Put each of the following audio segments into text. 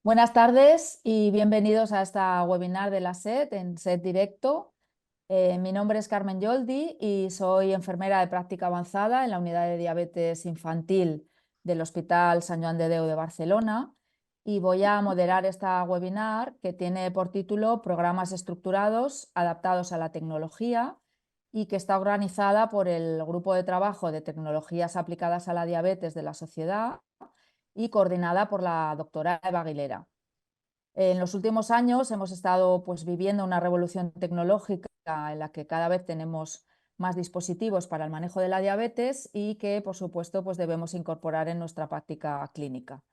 Buenas tardes y bienvenidos a esta webinar de la SED en SED Directo. Mi nombre es Carmen Yoldi y soy enfermera de práctica avanzada en la unidad de diabetes infantil del Hospital Sant Joan de Déu de Barcelona y voy a moderar esta webinar que tiene por título Programas estructurados adaptados a la tecnología y que está organizada por el Grupo de Trabajo de Tecnologías Aplicadas a la Diabetes de la Sociedad y coordinada por la doctora Eva Aguilera. En los últimos años hemos estado viviendo una revolución tecnológica en la que cada vez tenemos más dispositivos para el manejo de la diabetes y que, por supuesto, debemos incorporar en nuestra práctica clínica.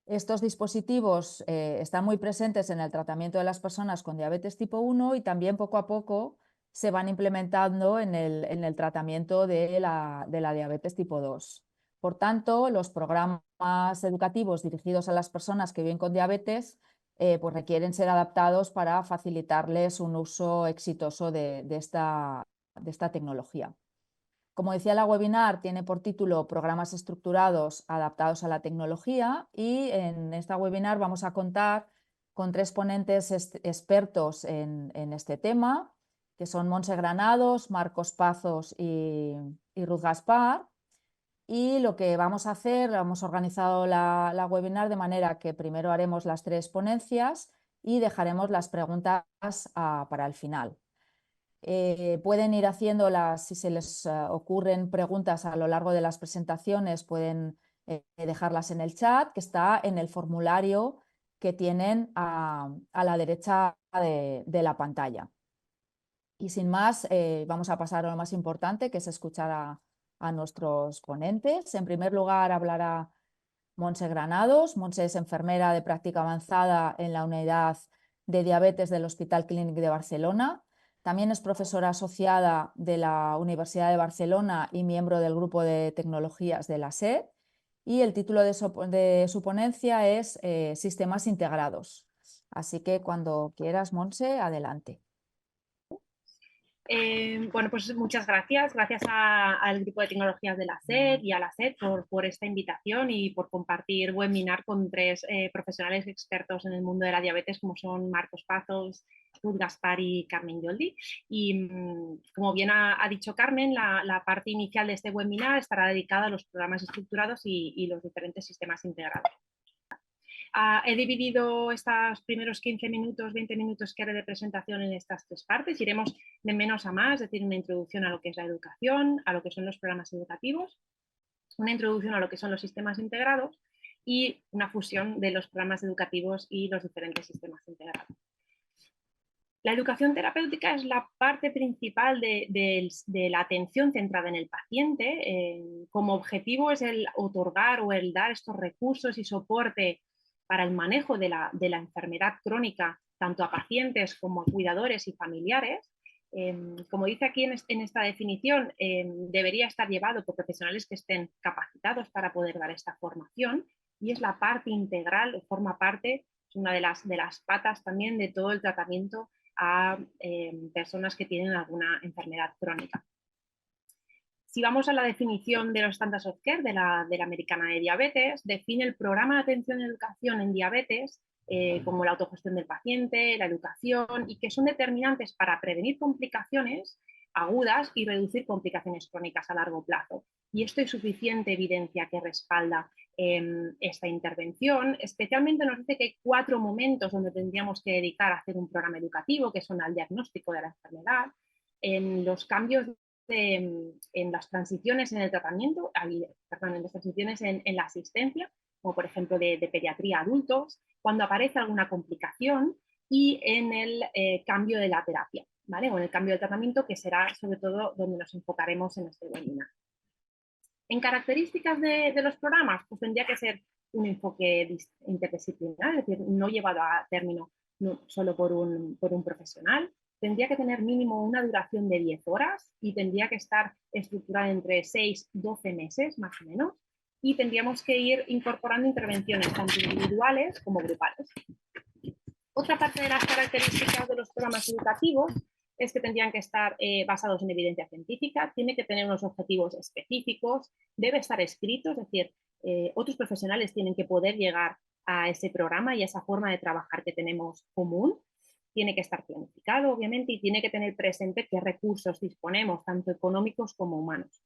Estos dispositivos están muy presentes en el tratamiento de las personas con diabetes tipo 1 y también poco a poco se van implementando en el tratamiento de la diabetes tipo 2. Por tanto, los programas educativos dirigidos a las personas que viven con diabetes requieren ser adaptados para facilitarles un uso exitoso de esta tecnología. Como decía, la webinar tiene por título Programas estructurados adaptados a la tecnología y en esta webinar vamos a contar con tres ponentes expertos en este tema, que son Montse Granados, Marcos Pazos y Ruth Gaspar. Y lo que vamos a hacer, hemos organizado la webinar de manera que primero haremos las tres ponencias y dejaremos las preguntas para el final. Pueden ir haciéndolas, si se les ocurren preguntas a lo largo de las presentaciones, pueden dejarlas en el chat, que está en el formulario que tienen a la derecha de la pantalla. Y sin más, vamos a pasar a lo más importante, que es escuchar a nuestros ponentes. En primer lugar, hablará Montse Granados. Montse es enfermera de práctica avanzada en la unidad de diabetes del Hospital Clínic de Barcelona. También es profesora asociada de la Universidad de Barcelona y miembro del grupo de tecnologías de la SED. Y el título de su ponencia es Sistemas integrados. Así que cuando quieras, Montse, adelante. Bueno, pues muchas gracias. Gracias al grupo de tecnologías de la SED y a la SED por esta invitación y por compartir webinar con tres profesionales expertos en el mundo de la diabetes, como son Marcos Pazos, Ruth Gaspar y Carmen Yoldi. Y como bien ha dicho Carmen, la parte inicial de este webinar estará dedicada a los programas estructurados y los diferentes sistemas integrados. He dividido estos primeros 15 minutos, 20 minutos que haré de presentación en estas tres partes. Iremos de menos a más, es decir, una introducción a lo que es la educación, a lo que son los programas educativos, una introducción a lo que son los sistemas integrados y una fusión de los programas educativos y los diferentes sistemas integrados. La educación terapéutica es la parte principal de la atención centrada en el paciente. Como objetivo es el otorgar o el dar estos recursos y soporte para el manejo de la enfermedad crónica, tanto a pacientes como a cuidadores y familiares. Como dice aquí en esta definición, debería estar llevado por profesionales que estén capacitados para poder dar esta formación y es la parte integral, forma parte, es una de las patas también de todo el tratamiento a personas que tienen alguna enfermedad crónica. Si vamos a la definición de los Standards of Care de la Americana de Diabetes, define el programa de atención y educación en diabetes como la autogestión del paciente, la educación y que son determinantes para prevenir complicaciones agudas y reducir complicaciones crónicas a largo plazo. Y esto hay suficiente evidencia que respalda esta intervención. Especialmente nos dice que hay 4 momentos donde tendríamos que dedicar a hacer un programa educativo, que son al diagnóstico de la enfermedad, en los cambios en las transiciones en el tratamiento, en las transiciones en la asistencia, como por ejemplo de pediatría a adultos, cuando aparece alguna complicación y en el cambio de la terapia, ¿vale? O en el cambio de tratamiento, que será sobre todo donde nos enfocaremos en este webinar. En características de los programas, pues tendría que ser un enfoque interdisciplinar, es decir, no llevado a término solo por un profesional. Tendría que tener mínimo una duración de 10 horas y tendría que estar estructurada entre 6 y 12 meses, más o menos, y tendríamos que ir incorporando intervenciones tanto individuales como grupales. Otra parte de las características de los programas educativos es que tendrían que estar basados en evidencia científica, tiene que tener unos objetivos específicos, debe estar escrito, es decir, otros profesionales tienen que poder llegar a ese programa y a esa forma de trabajar que tenemos común. Tiene que estar planificado, obviamente, y tiene que tener presente qué recursos disponemos, tanto económicos como humanos.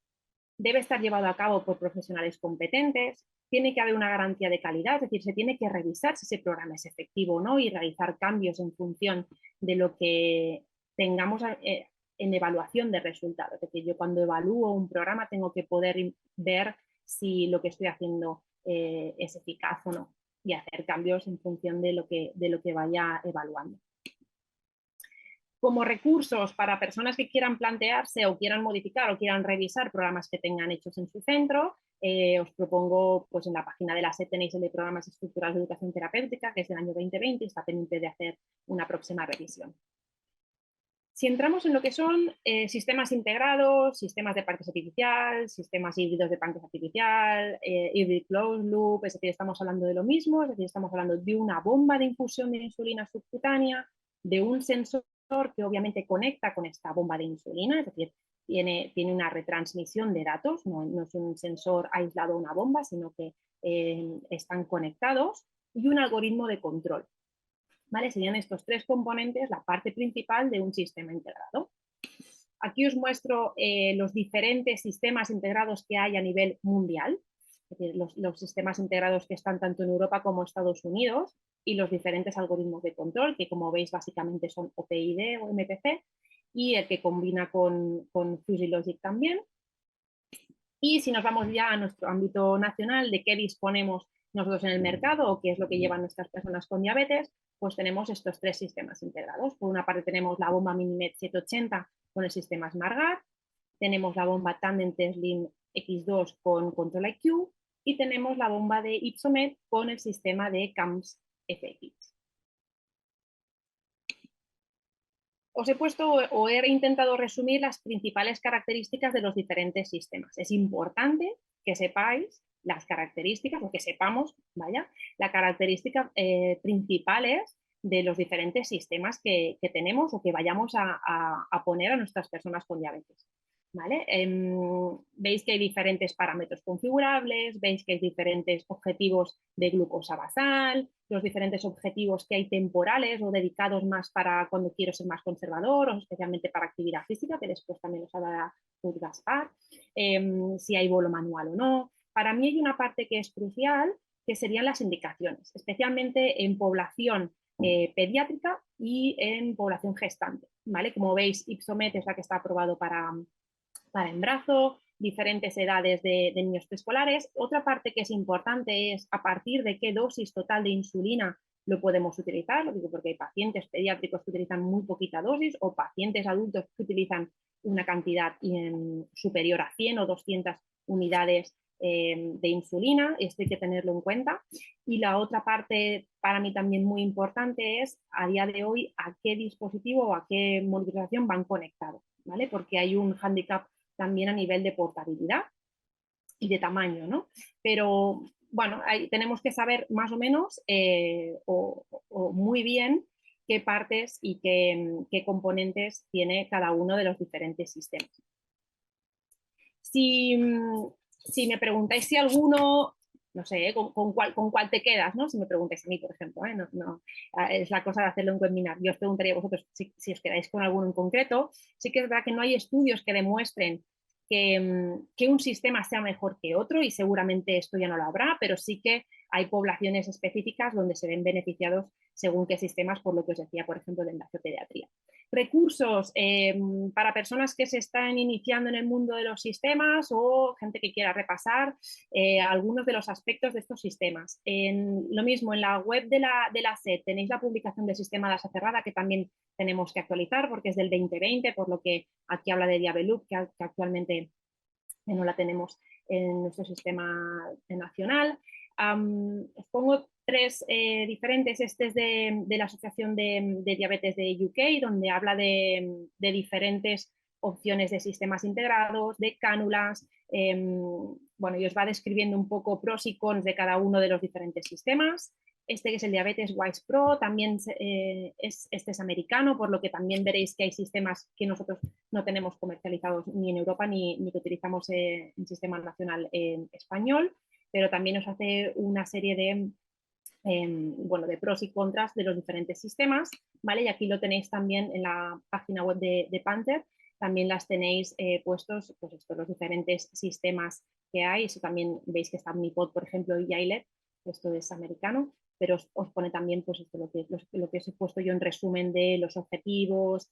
Debe estar llevado a cabo por profesionales competentes, tiene que haber una garantía de calidad, es decir, se tiene que revisar si ese programa es efectivo o no y realizar cambios en función de lo que tengamos en evaluación de resultados. Es decir, yo cuando evalúo un programa tengo que poder ver si lo que estoy haciendo es eficaz o no y hacer cambios en función de lo que vaya evaluando. Como recursos para personas que quieran plantearse o quieran modificar o quieran revisar programas que tengan hechos en su centro, os propongo, pues en la página de la SED tenéis el de programas estructurales de educación terapéutica, que es del año 2020 y está pendiente de hacer una próxima revisión. Si entramos en lo que son sistemas integrados, sistemas de páncreas artificial, sistemas híbridos de páncreas artificial, hybrid closed loop, es decir, estamos hablando de lo mismo, es decir, estamos hablando de una bomba de infusión de insulina subcutánea, de un sensor que obviamente conecta con esta bomba de insulina, es decir, tiene una retransmisión de datos, no es un sensor aislado a una bomba, sino que están conectados, y un algoritmo de control. ¿Vale? Serían estos tres componentes la parte principal de un sistema integrado. Aquí os muestro los diferentes sistemas integrados que hay a nivel mundial, es decir, los sistemas integrados que están tanto en Europa como Estados Unidos y los diferentes algoritmos de control, que como veis básicamente son OPID o MPC, y el que combina con Fuzzy Logic también. Y si nos vamos ya a nuestro ámbito nacional, de qué disponemos nosotros en el mercado o qué es lo que llevan nuestras personas con diabetes, pues tenemos estos tres sistemas integrados. Por una parte tenemos la bomba Minimed 780 con el sistema SmartGuard, tenemos la bomba Tandem Teslim X2 con Control IQ y tenemos la bomba de Ypsomed con el sistema de CAMS FX. Os he puesto o he intentado resumir las principales características de los diferentes sistemas. Es importante que sepáis las características, o que sepamos, vaya, las características principales de los diferentes sistemas que tenemos o que vayamos a poner a nuestras personas con diabetes. ¿Vale? Veis que hay diferentes parámetros configurables, veis que hay diferentes objetivos de glucosa basal, los diferentes objetivos que hay temporales o dedicados más para cuando quiero ser más conservador o especialmente para actividad física, que después también os hablará Ruth Gaspar, si hay bolo manual o no. Para mí hay una parte que es crucial, que serían las indicaciones, especialmente en población pediátrica y en población gestante. ¿Vale? Como veis, Ypsomed es la que está aprobado para embarazo, diferentes edades de niños preescolares. Otra parte que es importante es a partir de qué dosis total de insulina lo podemos utilizar, lo digo porque hay pacientes pediátricos que utilizan muy poquita dosis o pacientes adultos que utilizan una cantidad superior a 100 o 200 unidades de insulina, esto hay que tenerlo en cuenta. Y la otra parte para mí también muy importante es a día de hoy a qué dispositivo o a qué monitorización van conectados, ¿vale? Porque hay un hándicap también a nivel de portabilidad y de tamaño, ¿no? Pero bueno, ahí tenemos que saber más o menos o muy bien qué partes y qué componentes tiene cada uno de los diferentes sistemas. Si me preguntáis si alguno, no sé, con cuál te quedas, ¿no? Si me preguntáis a mí, por ejemplo, es la cosa de hacerlo en webinar. Yo os preguntaría a vosotros si os quedáis con alguno en concreto. Sí que es verdad que no hay estudios que demuestren que un sistema sea mejor que otro y seguramente esto ya no lo habrá, pero sí que hay poblaciones específicas donde se ven beneficiados según qué sistemas, por lo que os decía, por ejemplo, de endocrinopediatría. Recursos para personas que se están iniciando en el mundo de los sistemas o gente que quiera repasar algunos de los aspectos de estos sistemas. Lo mismo, en la web de la SED tenéis la publicación del sistema de ASA cerrada que también tenemos que actualizar porque es del 2020, por lo que aquí habla de Diabeloop, que actualmente no la tenemos en nuestro sistema nacional. Os pongo tres diferentes. Este es de la Asociación de Diabetes de UK, donde habla de diferentes opciones de sistemas integrados, de cánulas, bueno, y os va describiendo un poco pros y cons de cada uno de los diferentes sistemas. Este que es el Diabetes Wise Pro, también este es americano, por lo que también veréis que hay sistemas que nosotros no tenemos comercializados ni en Europa ni que utilizamos en sistema nacional en español, pero también nos hace una serie bueno, de pros y contras de los diferentes sistemas, ¿vale? Y aquí lo tenéis también en la página web de Panther, también las tenéis puestos, pues esto, los diferentes sistemas que hay. Eso también veis que está Omnipod, por ejemplo, y Yailet, esto es americano, pero os pone también pues esto, lo que os he puesto yo en resumen de los objetivos,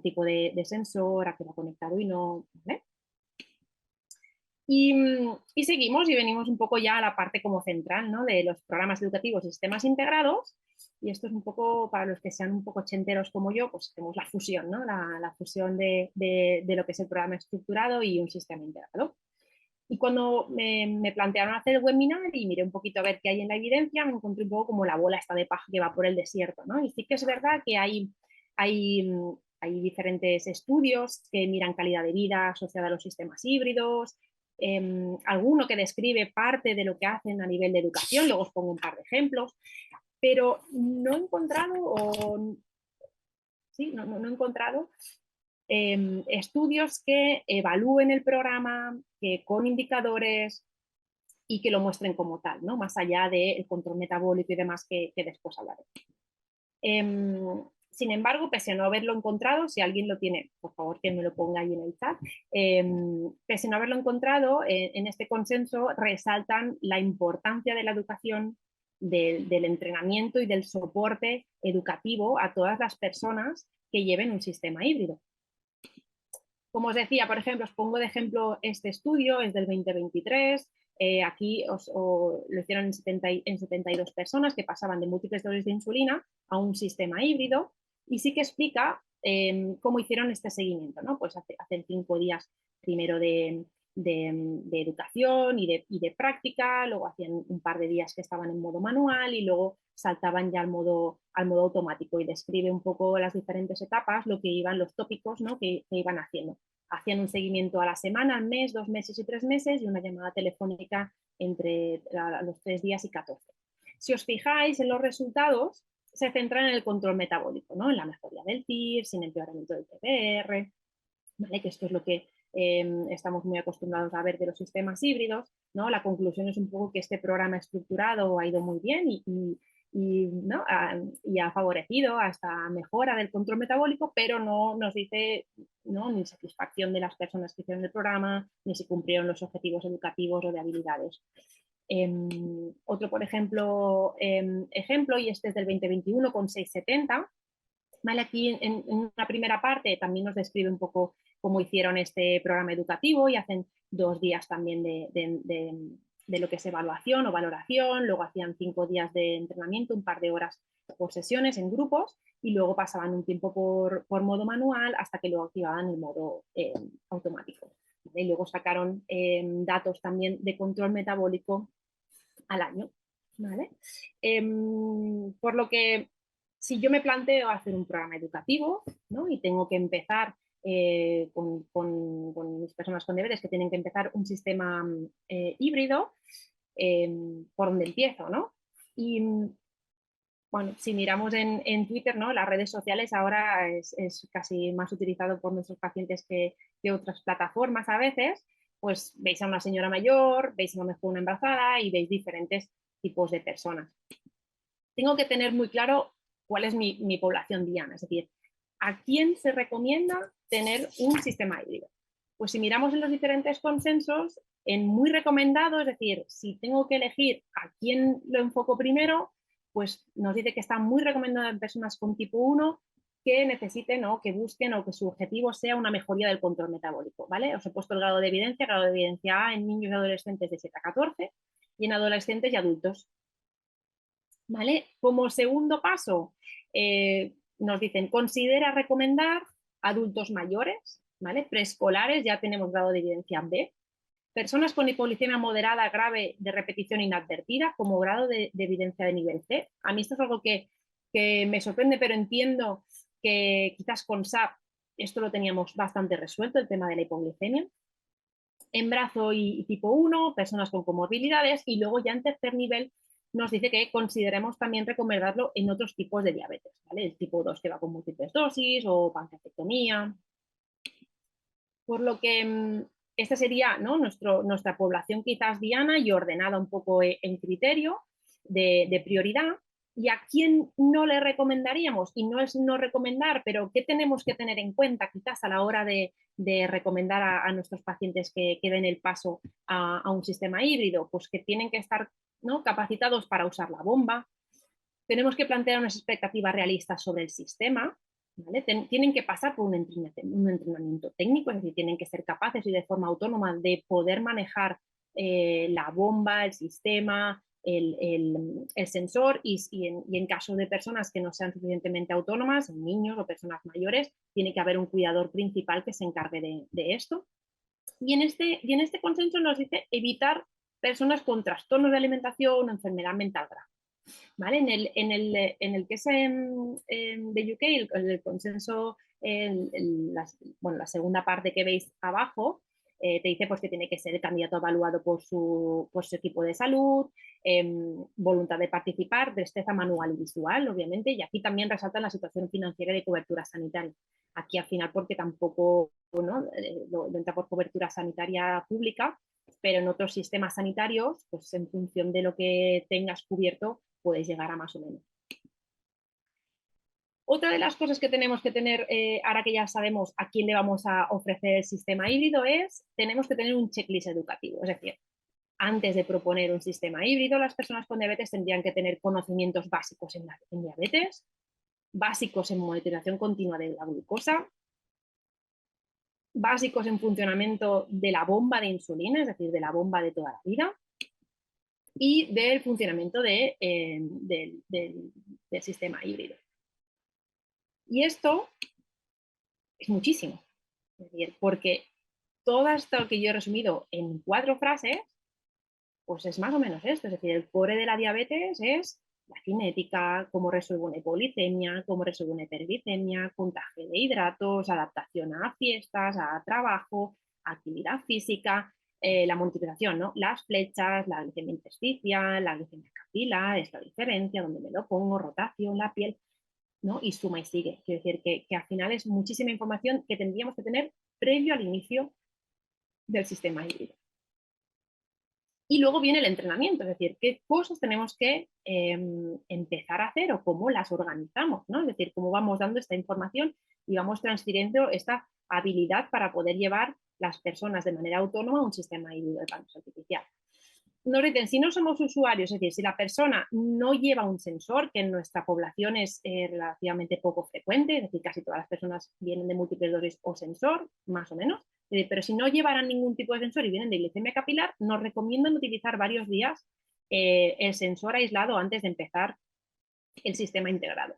tipo de sensor, a qué va conectado y no, ¿vale? Y seguimos y venimos un poco ya a la parte como central, ¿no? De los programas educativos y sistemas integrados. Y esto es un poco, para los que sean un poco ochenteros como yo, pues tenemos la fusión, ¿no? La fusión de lo que es el programa estructurado y un sistema integrado. Y cuando me plantearon hacer el webinar y miré un poquito a ver qué hay en la evidencia, me encontré un poco como la bola esta de paja que va por el desierto, ¿no? Y sí que es verdad que hay, hay diferentes estudios que miran calidad de vida asociada a los sistemas híbridos, alguno que describe parte de lo que hacen a nivel de educación, luego os pongo un par de ejemplos, pero no he encontrado, sí, no he encontrado estudios que evalúen el programa, que con indicadores y que lo muestren como tal, ¿no? Más allá del control metabólico y demás que después hablaré. Sin embargo, pese a no haberlo encontrado, si alguien lo tiene, por favor que me lo ponga ahí en el chat, pese a no haberlo encontrado, en este consenso resaltan la importancia de la educación, del entrenamiento y del soporte educativo a todas las personas que lleven un sistema híbrido. Como os decía, por ejemplo, os pongo de ejemplo este estudio, es del 2023. Aquí lo hicieron en 72 personas que pasaban de múltiples dosis de insulina a un sistema híbrido y sí que explica cómo hicieron este seguimiento, ¿no? Pues hacen 5 días primero de educación y de práctica, luego hacían un par de días que estaban en modo manual y luego saltaban ya al modo automático y describe un poco las diferentes etapas, lo que iban los tópicos, ¿no? que iban haciendo. Hacían un seguimiento a la semana, al mes, 2 meses y 3 meses y una llamada telefónica entre los 3 días y 14. Si os fijáis en los resultados, se centran en el control metabólico, ¿no? En la mejoría del TIR, sin empeoramiento del TBR, ¿vale? Que esto es lo que estamos muy acostumbrados a ver de los sistemas híbridos, ¿no? La conclusión es un poco que este programa estructurado ha ido muy bien ¿no? y ha favorecido a esta mejora del control metabólico, pero no nos dice, ¿no? Ni satisfacción de las personas que hicieron el programa, ni si cumplieron los objetivos educativos o de habilidades. Otro, por ejemplo, y este es del 2021 con 670. ¿Vale? Aquí en una primera parte también nos describe un poco cómo hicieron este programa educativo y hacen 2 días también de lo que es evaluación o valoración, luego hacían 5 días de entrenamiento, un par de horas por sesiones en grupos y luego pasaban un tiempo por modo manual hasta que luego activaban el modo automático. ¿Vale? Y luego sacaron datos también de control metabólico al año. ¿Vale? Por lo que si yo me planteo hacer un programa educativo, ¿no? Y tengo que empezar con mis personas con deberes que tienen que empezar un sistema híbrido, por donde empiezo, ¿no? Y bueno, si miramos en Twitter, ¿no? Las redes sociales ahora es casi más utilizado por nuestros pacientes que otras plataformas a veces, pues veis a una señora mayor, veis a lo mejor una embarazada y veis diferentes tipos de personas. Tengo que tener muy claro cuál es mi población diana, es decir, ¿a quién se recomienda tener un sistema híbrido? Pues si miramos en los diferentes consensos, en muy recomendado, es decir, si tengo que elegir a quién lo enfoco primero, pues nos dice que está muy recomendado en personas con tipo 1 que necesiten o que busquen o que su objetivo sea una mejoría del control metabólico, ¿vale? Os he puesto el grado de evidencia A en niños y adolescentes de 7 a 14 y en adolescentes y adultos. ¿Vale? Como segundo paso, nos dicen, considera recomendar adultos mayores, ¿vale? Preescolares, ya tenemos grado de evidencia B. Personas con hipoglicemia moderada grave de repetición inadvertida como grado de evidencia de nivel C. A mí esto es algo que me sorprende, pero entiendo que quizás con SAP esto lo teníamos bastante resuelto, el tema de la hipoglicemia. Embarazo y tipo 1, personas con comorbilidades y luego ya en tercer nivel nos dice que consideremos también recomendarlo en otros tipos de diabetes, ¿vale? El tipo 2 que va con múltiples dosis o pancreatectomía. Por lo que esta sería, ¿no? Nuestra población quizás diana y ordenada un poco en criterio. de prioridad y a quién no le recomendaríamos. Y no es no recomendar, pero ¿qué tenemos que tener en cuenta quizás a la hora de recomendar a nuestros pacientes que den el paso a un sistema híbrido? Pues que tienen que estar, ¿no?, capacitados para usar la bomba. Tenemos que plantear unas expectativas realistas sobre el sistema, ¿vale? Tienen que pasar por un entrenamiento técnico, es decir, tienen que ser capaces y de forma autónoma de poder manejar la bomba, el sistema, el sensor y en caso de personas que no sean suficientemente autónomas, niños o personas mayores, tiene que haber un cuidador principal que se encargue de esto. Y en este consenso nos dice evitar personas con trastornos de alimentación o enfermedad mental grave. ¿Vale? En el que es de UK, el consenso, la segunda parte que veis abajo, te dice pues, que tiene que ser el candidato evaluado por su equipo de salud, voluntad de participar, destreza manual y visual, obviamente, y aquí también resaltan la situación financiera de cobertura sanitaria. Aquí al final porque tampoco, ¿no?, lo entra por cobertura sanitaria pública, pero en otros sistemas sanitarios, pues en función de lo que tengas cubierto, puedes llegar a más o menos. Otra de las cosas que tenemos que tener, ahora que ya sabemos a quién le vamos a ofrecer el sistema híbrido, tenemos que tener un checklist educativo. Es decir, antes de proponer un sistema híbrido, las personas con diabetes tendrían que tener conocimientos básicos en diabetes, básicos en monitorización continua de la glucosa, básicos en funcionamiento de la bomba de insulina, es decir, de la bomba de toda la vida, y del funcionamiento del sistema híbrido. Y esto es muchísimo, es decir, porque todo esto que yo he resumido en 4 frases, pues es más o menos esto, es decir, el core de la diabetes es la cinética, cómo resuelvo una hipoglicemia, cómo resuelvo una hiperglicemia, contagio de hidratos, adaptación a fiestas, a trabajo, actividad física, la monitorización, ¿no?, las flechas, la glicemia intersticial, la glicemia capilar, es la diferencia, donde me lo pongo, rotación, la piel, ¿no?, y suma y sigue. Quiero decir que al final es muchísima información que tendríamos que tener previo al inicio del sistema híbrido. Y luego viene el entrenamiento, es decir, qué cosas tenemos que empezar a hacer o cómo las organizamos, ¿no? Es decir, cómo vamos dando esta información y vamos transfiriendo esta habilidad para poder llevar las personas de manera autónoma a un sistema híbrido de pancreas artificial. Nos dicen, si no somos usuarios, es decir, si la persona no lleva un sensor, que en nuestra población es relativamente poco frecuente, es decir, casi todas las personas vienen de múltiples dosis o sensor, más o menos, pero si no llevaran ningún tipo de sensor y vienen de glicemia capilar, nos recomiendan utilizar varios días el sensor aislado antes de empezar el sistema integrado.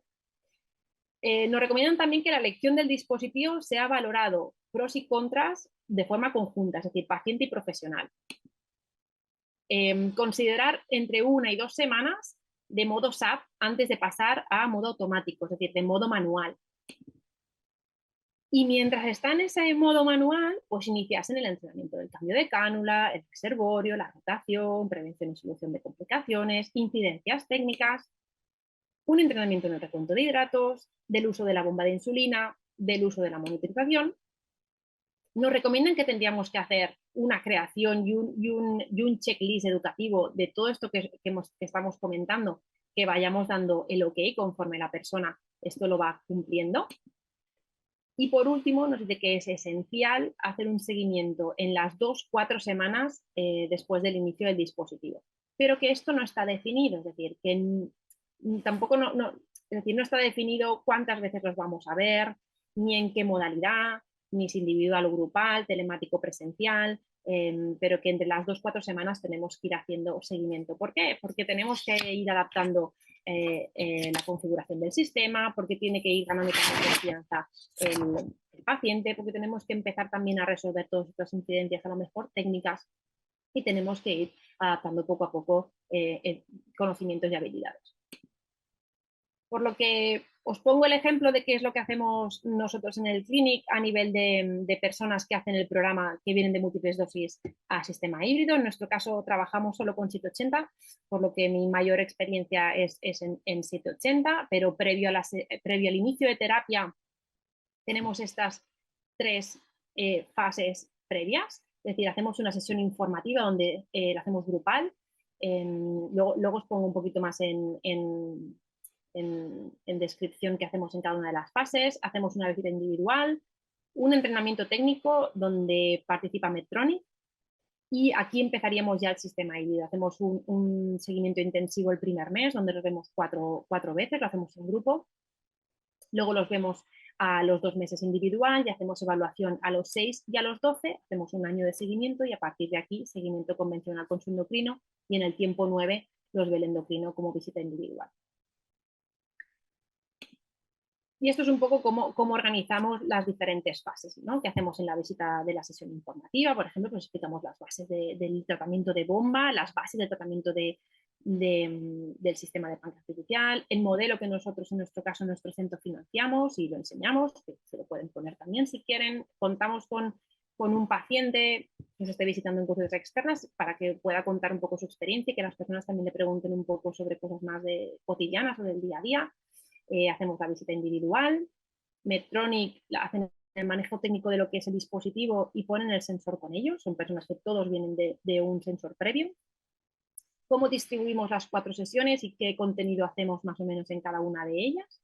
Nos recomiendan también que la elección del dispositivo sea valorado pros y contras de forma conjunta, es decir, paciente y profesional. Considerar entre 1 y 2 semanas de modo SAP antes de pasar a modo automático, es decir, de modo manual. Y mientras está en ese modo manual, pues iniciarse en el entrenamiento del cambio de cánula, el reservorio, la rotación, prevención y solución de complicaciones, incidencias técnicas, un entrenamiento en el recuento de hidratos, del uso de la bomba de insulina, del uso de la monitorización. Nos recomiendan que tendríamos que hacer una creación y un checklist educativo de todo esto que estamos comentando, que vayamos dando el ok conforme la persona esto lo va cumpliendo. Y por último, nos dice que es esencial hacer un seguimiento en las 2-4 semanas después del inicio del dispositivo. Pero que esto no está definido, es decir, que tampoco es decir, no está definido cuántas veces los vamos a ver, ni en qué modalidad, ni si individual o grupal, telemático presencial, pero que entre las 2-4 semanas tenemos que ir haciendo seguimiento. ¿Por qué? Porque tenemos que ir adaptando la configuración del sistema, porque tiene que ir ganando también confianza el paciente, porque tenemos que empezar también a resolver todas estas incidencias, a lo mejor técnicas, y tenemos que ir adaptando poco a poco conocimientos y habilidades. Por lo que os pongo el ejemplo de qué es lo que hacemos nosotros en el Clinic a nivel de personas que hacen el programa que vienen de múltiples dosis a sistema híbrido. En nuestro caso trabajamos solo con 780, por lo que mi mayor experiencia es en 780, pero previo al inicio de terapia tenemos estas 3 fases previas, es decir, hacemos una sesión informativa donde la hacemos grupal, Luego os pongo un poquito más en descripción qué hacemos en cada una de las fases. Hacemos una visita individual, un entrenamiento técnico donde participa Medtronic, y aquí empezaríamos ya el sistema híbrido. Hacemos un seguimiento intensivo el primer mes, donde los vemos cuatro veces, lo hacemos en grupo. Luego los vemos a los 2 meses individual y hacemos evaluación a los 6 y a los 12. Hacemos un año de seguimiento y a partir de aquí seguimiento convencional con su endocrino, y en el tiempo 9 los ve el endocrino como visita individual. Y esto es un poco cómo organizamos las diferentes fases, ¿no?, que hacemos en la visita de la sesión informativa. Por ejemplo, pues explicamos las bases del tratamiento de bomba, las bases del tratamiento del sistema de páncreas artificial, el modelo que nosotros, en nuestro caso, en nuestro centro financiamos y lo enseñamos, que se lo pueden poner también si quieren. Contamos con un paciente que se esté visitando en consultas externas para que pueda contar un poco su experiencia y que las personas también le pregunten un poco sobre cosas más cotidianas o del día a día. Hacemos la visita individual. Medtronic hacen el manejo técnico de lo que es el dispositivo y ponen el sensor con ellos. Son personas que todos vienen de un sensor previo. Cómo distribuimos las 4 sesiones y qué contenido hacemos más o menos en cada una de ellas.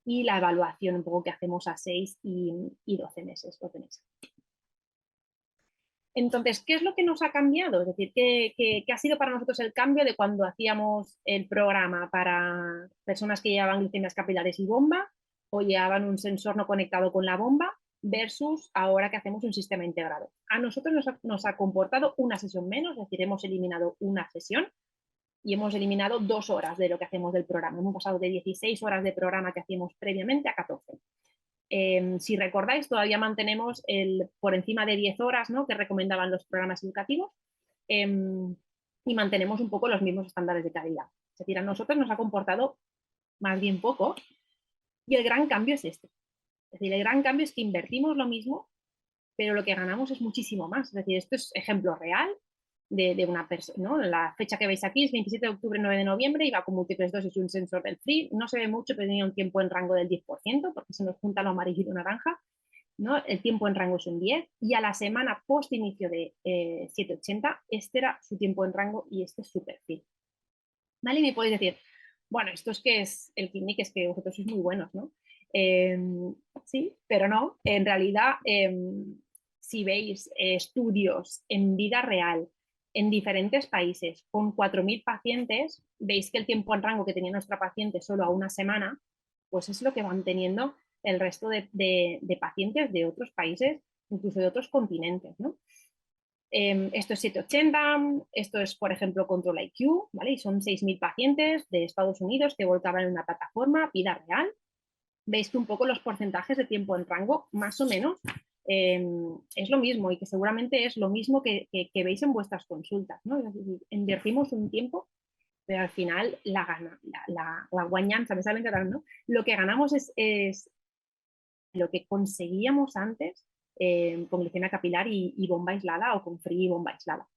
Y la evaluación un poco que hacemos a 6 y 12 meses. Entonces, ¿qué es lo que nos ha cambiado? Es decir, ¿qué ha sido para nosotros el cambio de cuando hacíamos el programa para personas que llevaban glicemias capilares y bomba o llevaban un sensor no conectado con la bomba versus ahora que hacemos un sistema integrado? A nosotros nos ha comportado una sesión menos, es decir, hemos eliminado una sesión y hemos eliminado 2 horas de lo que hacemos del programa. Hemos pasado de 16 horas de programa que hacíamos previamente a 14. Si recordáis, todavía mantenemos por encima de 10 horas, ¿no?, que recomendaban los programas educativos, y mantenemos un poco los mismos estándares de calidad. Es decir, a nosotros nos ha comportado más bien poco, y el gran cambio es este. Es decir, el gran cambio es que invertimos lo mismo, pero lo que ganamos es muchísimo más. Es decir, esto es ejemplo real de una persona, ¿no? La fecha que veis aquí es 27 de octubre, 9 de noviembre, y va con múltiples dosis y un sensor del FRI. No se ve mucho, pero tenía un tiempo en rango del 10%, porque se nos junta lo amarillo y lo naranja, ¿no? El tiempo en rango es un 10, y a la semana post inicio de 780, este era su tiempo en rango y este es su perfil. ¿Vale? Y me podéis decir, bueno, esto es que es el clinic, es que vosotros sois muy buenos, ¿no? Sí, pero no. En realidad, si veis estudios en vida real en diferentes países con 4.000 pacientes, veis que el tiempo en rango que tenía nuestra paciente solo a una semana, pues es lo que van teniendo el resto de pacientes de otros países, incluso de otros continentes, ¿no? Esto es 780, esto es, por ejemplo, Control IQ, ¿vale? Y son 6.000 pacientes de Estados Unidos que volcaban en una plataforma, vida real. Veis que un poco los porcentajes de tiempo en rango, más o menos, es lo mismo, y que seguramente es lo mismo que veis en vuestras consultas, ¿no? Es decir, invertimos un tiempo, pero al final la guañanza, me sale en catalán, ¿no? Lo que ganamos es lo que conseguíamos antes con glicemia capilar y bomba aislada, o con free y bomba aislada.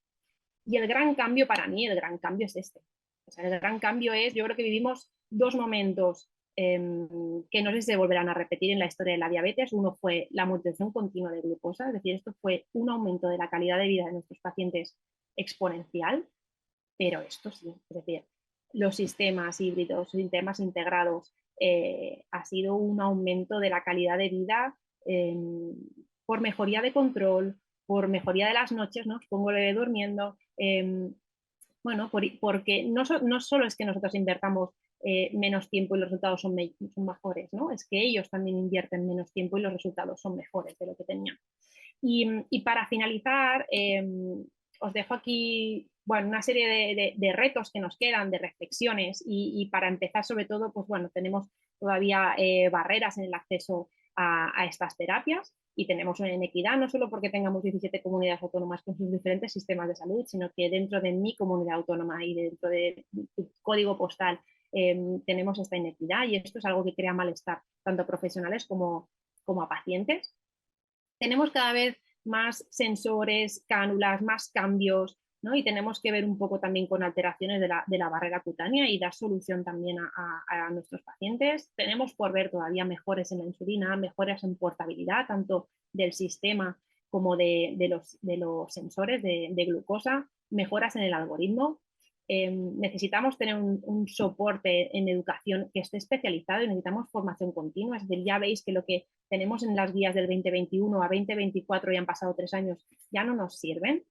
Y el gran cambio para mí, el gran cambio es este. O sea, el gran cambio es, yo creo que vivimos 2 momentos que no sé si se volverán a repetir en la historia de la diabetes. Uno fue la monitorización continua de glucosa, es decir, esto fue un aumento de la calidad de vida de nuestros pacientes exponencial, pero esto sí, es decir, los sistemas híbridos, los sistemas integrados, ha sido un aumento de la calidad de vida por mejoría de control, por mejoría de las noches, ¿no? Os pongo durmiendo, bueno, porque no solo es que nosotros invertamos menos tiempo y los resultados son mejores, ¿no? Es que ellos también invierten menos tiempo y los resultados son mejores de lo que tenían. Y para finalizar, os dejo aquí, bueno, una serie de retos que nos quedan, de reflexiones, y para empezar, sobre todo, pues bueno, tenemos todavía barreras en el acceso a estas terapias, y tenemos una inequidad, no solo porque tengamos 17 comunidades autónomas con sus diferentes sistemas de salud, sino que dentro de mi comunidad autónoma y dentro de tu código postal tenemos esta inequidad, y esto es algo que crea malestar tanto a profesionales como a pacientes. Tenemos cada vez más sensores, cánulas, más cambios, ¿no? Y tenemos que ver un poco también con alteraciones de la barrera cutánea y dar solución también a nuestros pacientes. Tenemos por ver todavía mejores en la insulina, mejoras en portabilidad, tanto del sistema como de los sensores de glucosa, mejoras en el algoritmo. necesitamos tener un soporte en educación que esté especializado y necesitamos formación continua. Es decir, ya veis que lo que tenemos en las guías del 2021 a 2024 y han pasado 3 años ya no nos sirven.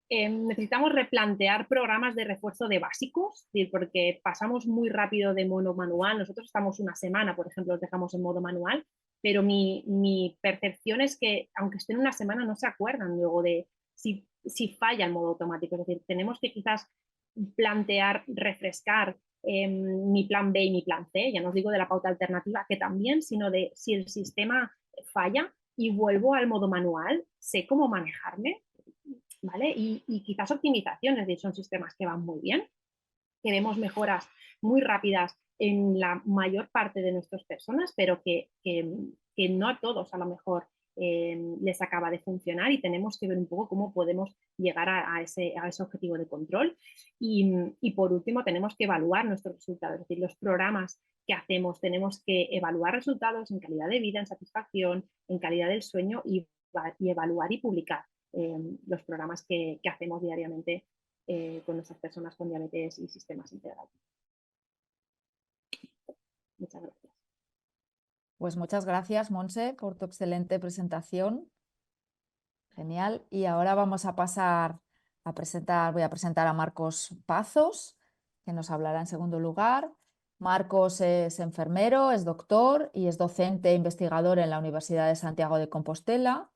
Necesitamos replantear programas de refuerzo de básicos, porque pasamos muy rápido de modo manual. Nosotros estamos una semana, por ejemplo, los dejamos en modo manual, pero mi percepción es que aunque estén una semana no se acuerdan luego de si falla el modo automático. Es decir, tenemos que quizás plantear, refrescar mi plan B y mi plan C, ya no os digo de la pauta alternativa, que también, sino de si el sistema falla y vuelvo al modo manual, sé cómo manejarme, ¿vale? Y quizás optimizaciones, son sistemas que van muy bien, que vemos mejoras muy rápidas en la mayor parte de nuestras personas, pero que no a todos a lo mejor les acaba de funcionar y tenemos que ver un poco cómo podemos llegar a ese objetivo de control. Y por último, tenemos que evaluar nuestros resultados, es decir, los programas que hacemos, tenemos que evaluar resultados en calidad de vida, en satisfacción, en calidad del sueño y evaluar y publicar los programas que hacemos diariamente con nuestras personas con diabetes y sistemas integrales. Muchas gracias. Pues muchas gracias, Monse, por tu excelente presentación. Genial. Y ahora vamos a pasar a presentar, voy a presentar a Marcos Pazos, que nos hablará en segundo lugar. Marcos es enfermero, es doctor y es docente e investigador en la Universidad de Santiago de Compostela.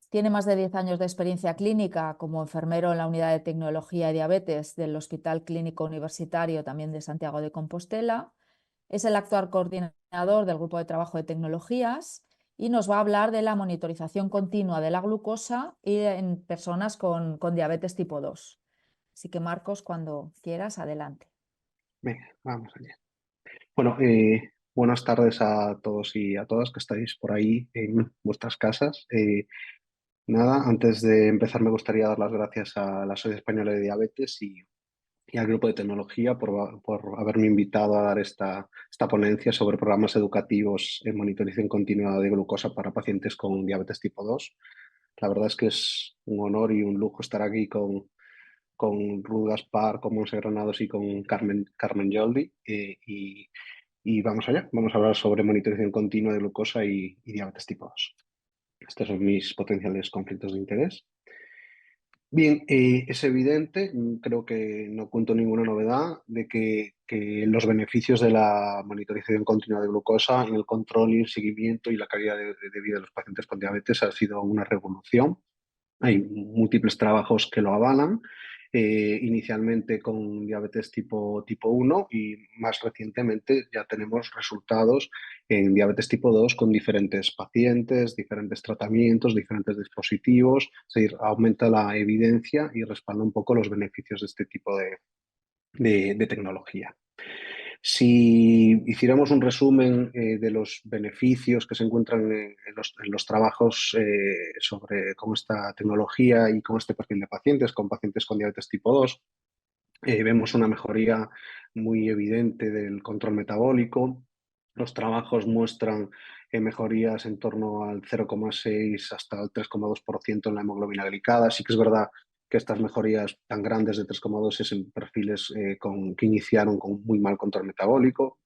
Tiene más de 10 años de experiencia clínica como enfermero en la unidad de tecnología y diabetes del Hospital Clínico Universitario también de Santiago de Compostela. Es el actual coordinador del grupo de trabajo de tecnologías y nos va a hablar de la monitorización continua de la glucosa y en personas con diabetes tipo 2. Así que Marcos, cuando quieras, adelante. Venga, vamos allá. Bueno, buenas tardes a todos y a todas que estáis por ahí en vuestras casas. Nada, antes de empezar me gustaría dar las gracias a la Sociedad Española de Diabetes y al Grupo de Tecnología por haberme invitado a dar esta ponencia sobre programas educativos en monitorización continua de glucosa para pacientes con diabetes tipo 2. La verdad es que es un honor y un lujo estar aquí con Ruth Gaspar, con Monse Granados y con Carmen Yoldi. Y vamos allá, vamos a hablar sobre monitorización continua de glucosa y diabetes tipo 2. Estos son mis potenciales conflictos de interés. Bien, es evidente, creo que no cuento ninguna novedad, de que los beneficios de la monitorización continua de glucosa en el control y el seguimiento y la calidad de vida de los pacientes con diabetes ha sido una revolución. Hay múltiples trabajos que lo avalan, inicialmente con diabetes tipo 1 y más recientemente ya tenemos resultados en diabetes tipo 2 con diferentes pacientes, diferentes tratamientos, diferentes dispositivos. Es decir, aumenta la evidencia y respalda un poco los beneficios de este tipo de tecnología. Si hiciéramos un resumen de los beneficios que se encuentran en los trabajos con esta tecnología y con este perfil de pacientes, con pacientes con diabetes tipo 2, vemos una mejoría muy evidente del control metabólico. Los trabajos muestran mejorías en torno al 0,6 hasta el 3,2% en la hemoglobina glicada. Sí que es verdad que estas mejorías tan grandes de 3,2 es en perfiles que iniciaron con muy mal control metabólico.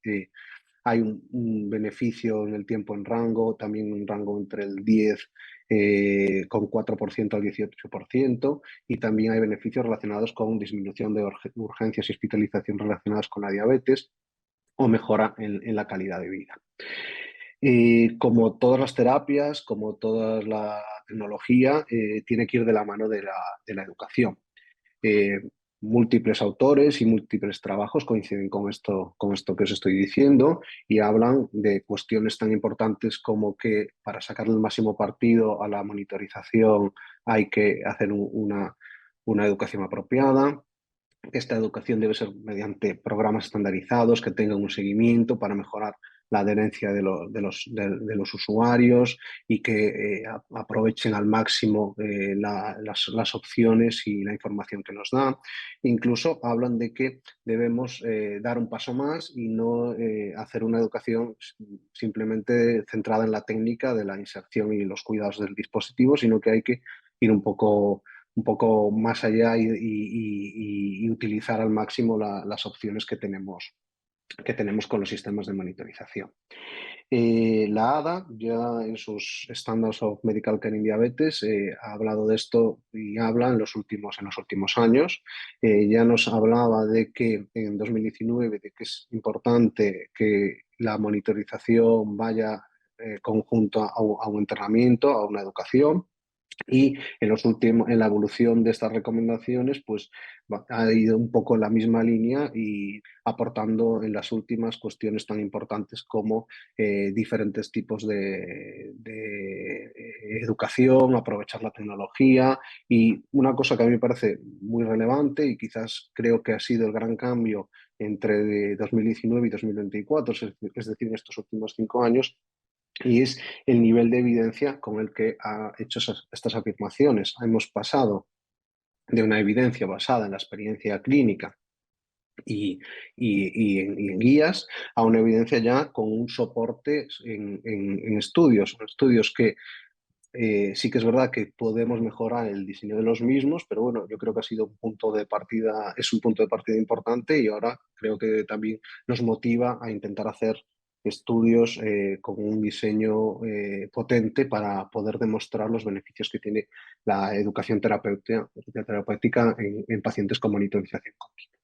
Hay un beneficio en el tiempo en rango, también un rango entre el 10,4% al 18%, y también hay beneficios relacionados con disminución de urgencias y hospitalización relacionadas con la diabetes o mejora en la calidad de vida. Como todas las terapias, como toda la tecnología, tiene que ir de la mano de la educación. Múltiples autores y múltiples trabajos coinciden con esto que os estoy diciendo y hablan de cuestiones tan importantes como que para sacarle el máximo partido a la monitorización hay que hacer una educación apropiada. Esta educación debe ser mediante programas estandarizados que tengan un seguimiento para mejorar la adherencia de los usuarios y que aprovechen al máximo las opciones y la información que nos dan. Incluso hablan de que debemos dar un paso más y no hacer una educación simplemente centrada en la técnica de la inserción y los cuidados del dispositivo, sino que hay que ir un poco un poco más allá y utilizar al máximo las opciones que tenemos con los sistemas de monitorización. La ADA, ya en sus Standards of Medical Care in Diabetes, ha hablado de esto y habla en los últimos años. Ya nos hablaba de que en 2019 de que es importante que la monitorización vaya conjunto a un entrenamiento, a una educación. Y en la evolución de estas recomendaciones, pues ha ido un poco en la misma línea y aportando en las últimas cuestiones tan importantes como diferentes tipos de educación, aprovechar la tecnología. Y una cosa que a mí me parece muy relevante y quizás creo que ha sido el gran cambio entre 2019 y 2024, es decir, en estos últimos 5 años, y es el nivel de evidencia con el que ha hecho estas afirmaciones. Hemos pasado de una evidencia basada en la experiencia clínica y en guías a una evidencia ya con un soporte en estudios que sí que es verdad que podemos mejorar el diseño de los mismos, pero bueno, yo creo que ha sido un punto de partida, es un punto de partida importante y ahora creo que también nos motiva a intentar hacer estudios con un diseño potente para poder demostrar los beneficios que tiene la educación terapéutica en pacientes con monitorización continua.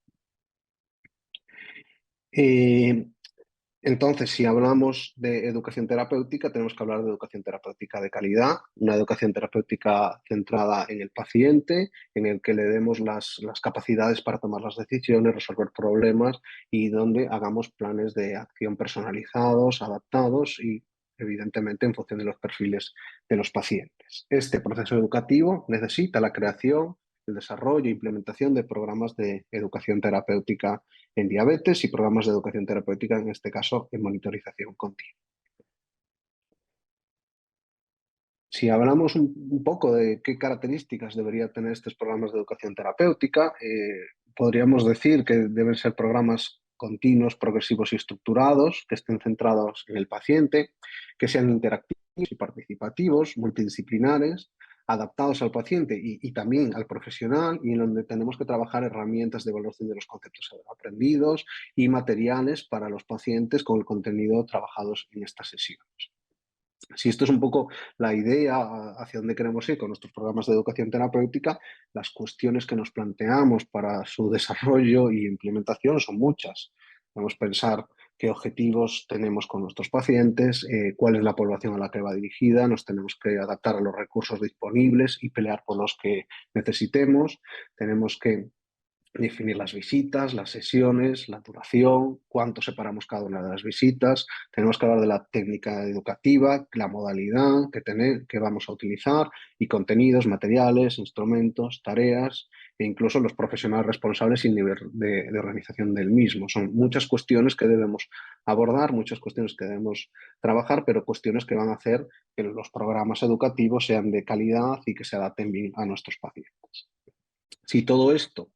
Entonces, si hablamos de educación terapéutica, tenemos que hablar de educación terapéutica de calidad, una educación terapéutica centrada en el paciente, en el que le demos las capacidades para tomar las decisiones, resolver problemas y donde hagamos planes de acción personalizados, adaptados y, evidentemente, en función de los perfiles de los pacientes. Este proceso educativo necesita la creación, el desarrollo e implementación de programas de educación terapéutica en diabetes y programas de educación terapéutica, en este caso, en monitorización continua. Si hablamos un poco de qué características deberían tener estos programas de educación terapéutica, podríamos decir que deben ser programas continuos, progresivos y estructurados, que estén centrados en el paciente, que sean interactivos y participativos, multidisciplinares, adaptados al paciente y también al profesional, y en donde tenemos que trabajar herramientas de evaluación de los conceptos aprendidos y materiales para los pacientes con el contenido trabajados en estas sesiones. Si esto es un poco la idea hacia dónde queremos ir con nuestros programas de educación terapéutica, las cuestiones que nos planteamos para su desarrollo y implementación son muchas. Debemos pensar qué objetivos tenemos con nuestros pacientes, cuál es la población a la que va dirigida, nos tenemos que adaptar a los recursos disponibles y pelear por los que necesitemos. Tenemos que definir las visitas, las sesiones, la duración, cuánto separamos cada una de las visitas. Tenemos que hablar de la técnica educativa, la modalidad que vamos a utilizar y contenidos, materiales, instrumentos, tareas e incluso los profesionales responsables y el nivel de organización del mismo. Son muchas cuestiones que debemos abordar, muchas cuestiones que debemos trabajar, pero cuestiones que van a hacer que los programas educativos sean de calidad y que se adapten bien a nuestros pacientes. Si todo esto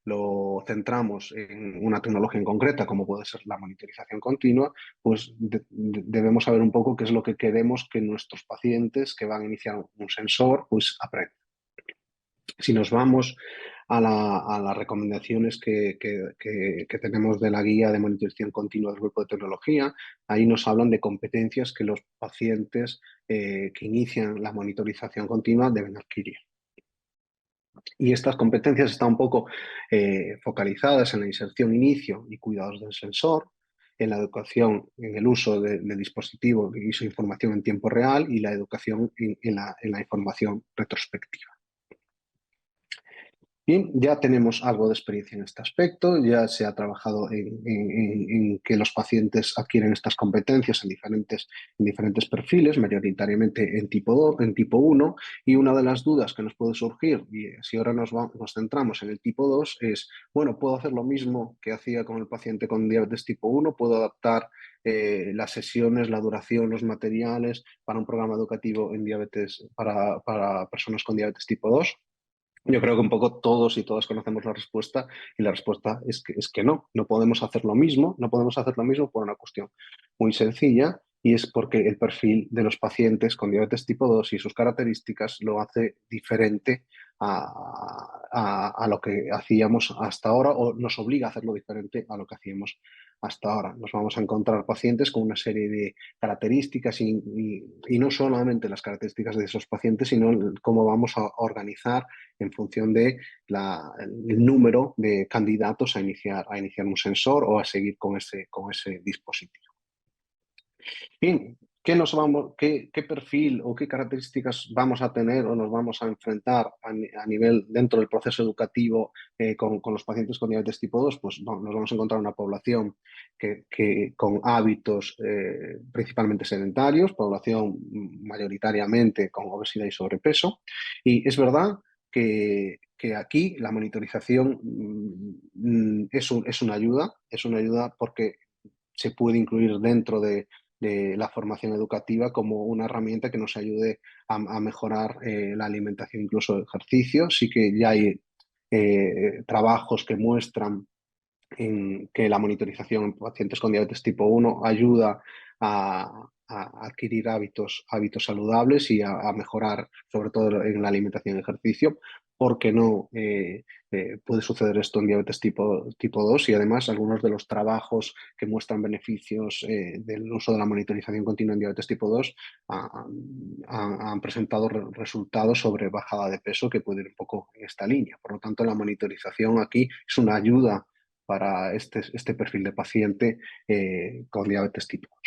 lo centramos en una tecnología en concreta, como puede ser la monitorización continua, pues debemos saber un poco qué es lo que queremos que nuestros pacientes que van a iniciar un sensor pues aprendan. Si nos vamos a las recomendaciones que tenemos de la guía de monitorización continua del grupo de tecnología, ahí nos hablan de competencias que los pacientes que inician la monitorización continua deben adquirir. Y estas competencias están un poco focalizadas en la inserción, inicio y cuidados del sensor, en la educación en el uso del dispositivo y su información en tiempo real y la educación en la información retrospectiva. Bien, ya tenemos algo de experiencia en este aspecto, ya se ha trabajado en que los pacientes adquieren estas competencias en diferentes perfiles, mayoritariamente en tipo 2, en tipo 1, y una de las dudas que nos puede surgir, y si ahora nos centramos en el tipo 2, es, bueno, ¿puedo hacer lo mismo que hacía con el paciente con diabetes tipo 1? ¿Puedo adaptar las sesiones, la duración, los materiales para un programa educativo en diabetes para personas con diabetes tipo 2? Yo creo que un poco todos y todas conocemos la respuesta y la respuesta es que no podemos hacer lo mismo, no podemos hacer lo mismo por una cuestión muy sencilla y es porque el perfil de los pacientes con diabetes tipo 2 y sus características lo hace diferente a lo que hacíamos hasta ahora, o nos obliga a hacerlo diferente a lo que hacíamos hasta ahora. Nos vamos a encontrar pacientes con una serie de características y no solamente las características de esos pacientes, sino cómo vamos a organizar en función de el número de candidatos a iniciar un sensor o a seguir con ese dispositivo. Bien, ¿qué perfil o qué características vamos a tener o nos vamos a enfrentar a nivel dentro del proceso educativo con los pacientes con diabetes tipo 2? Pues nos vamos a encontrar una población que con hábitos principalmente sedentarios, población mayoritariamente con obesidad y sobrepeso. Y es verdad que aquí la monitorización es una ayuda porque se puede incluir dentro de la formación educativa como una herramienta que nos ayude a mejorar la alimentación, incluso el ejercicio. Sí que ya hay trabajos que muestran que la monitorización en pacientes con diabetes tipo 1 ayuda a adquirir hábitos saludables y a mejorar, sobre todo en la alimentación y ejercicio. Porque no puede suceder esto en diabetes tipo 2 y además algunos de los trabajos que muestran beneficios del uso de la monitorización continua en diabetes tipo 2 han presentado resultados sobre bajada de peso que puede ir un poco en esta línea. Por lo tanto, la monitorización aquí es una ayuda para este perfil de paciente con diabetes tipo 2.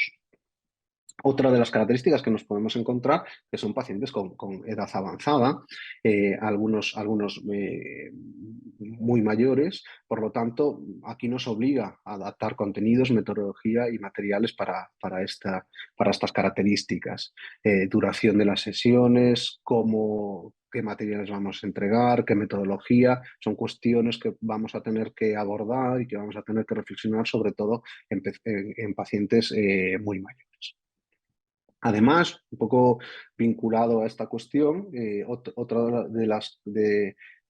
Otra de las características que nos podemos encontrar que son pacientes con edad avanzada, algunos muy mayores. Por lo tanto, aquí nos obliga a adaptar contenidos, metodología y materiales para estas características. Duración de las sesiones, qué materiales vamos a entregar, qué metodología, son cuestiones que vamos a tener que abordar y que vamos a tener que reflexionar, sobre todo en pacientes muy mayores. Además, un poco vinculado a esta cuestión, otra de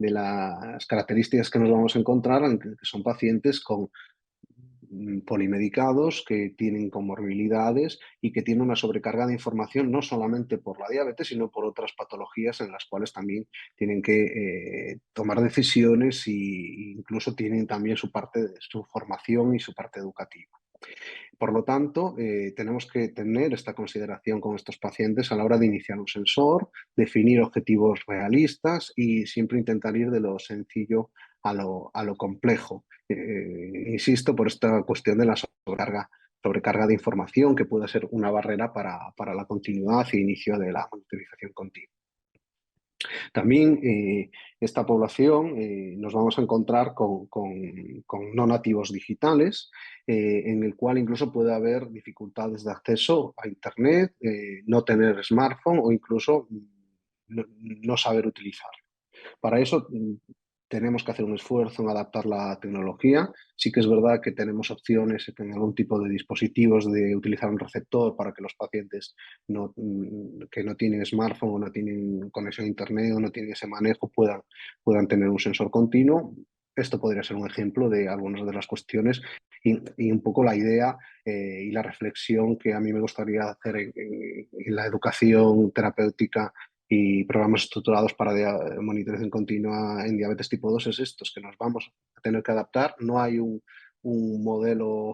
las características que nos vamos a encontrar que son pacientes con polimedicados, que tienen comorbilidades y que tienen una sobrecarga de información no solamente por la diabetes, sino por otras patologías en las cuales también tienen que tomar decisiones e incluso tienen también su parte de su formación y su parte educativa. Por lo tanto, tenemos que tener esta consideración con estos pacientes a la hora de iniciar un sensor, definir objetivos realistas y siempre intentar ir de lo sencillo a lo complejo. Insisto, por esta cuestión de la sobrecarga de información que puede ser una barrera para la continuidad e inicio de la monitorización continua. También esta población nos vamos a encontrar con no nativos digitales, en el cual incluso puede haber dificultades de acceso a Internet, no tener smartphone o incluso no saber utilizarlo. Para eso tenemos que hacer un esfuerzo en adaptar la tecnología. Sí que es verdad que tenemos opciones en algún tipo de dispositivos de utilizar un receptor para que los pacientes que no tienen smartphone o no tienen conexión a Internet o no tienen ese manejo puedan tener un sensor continuo. Esto podría ser un ejemplo de algunas de las cuestiones y un poco la idea y la reflexión que a mí me gustaría hacer en la educación terapéutica y programas estructurados para monitorización continua en diabetes tipo 2 es estos, que nos vamos a tener que adaptar. No hay un modelo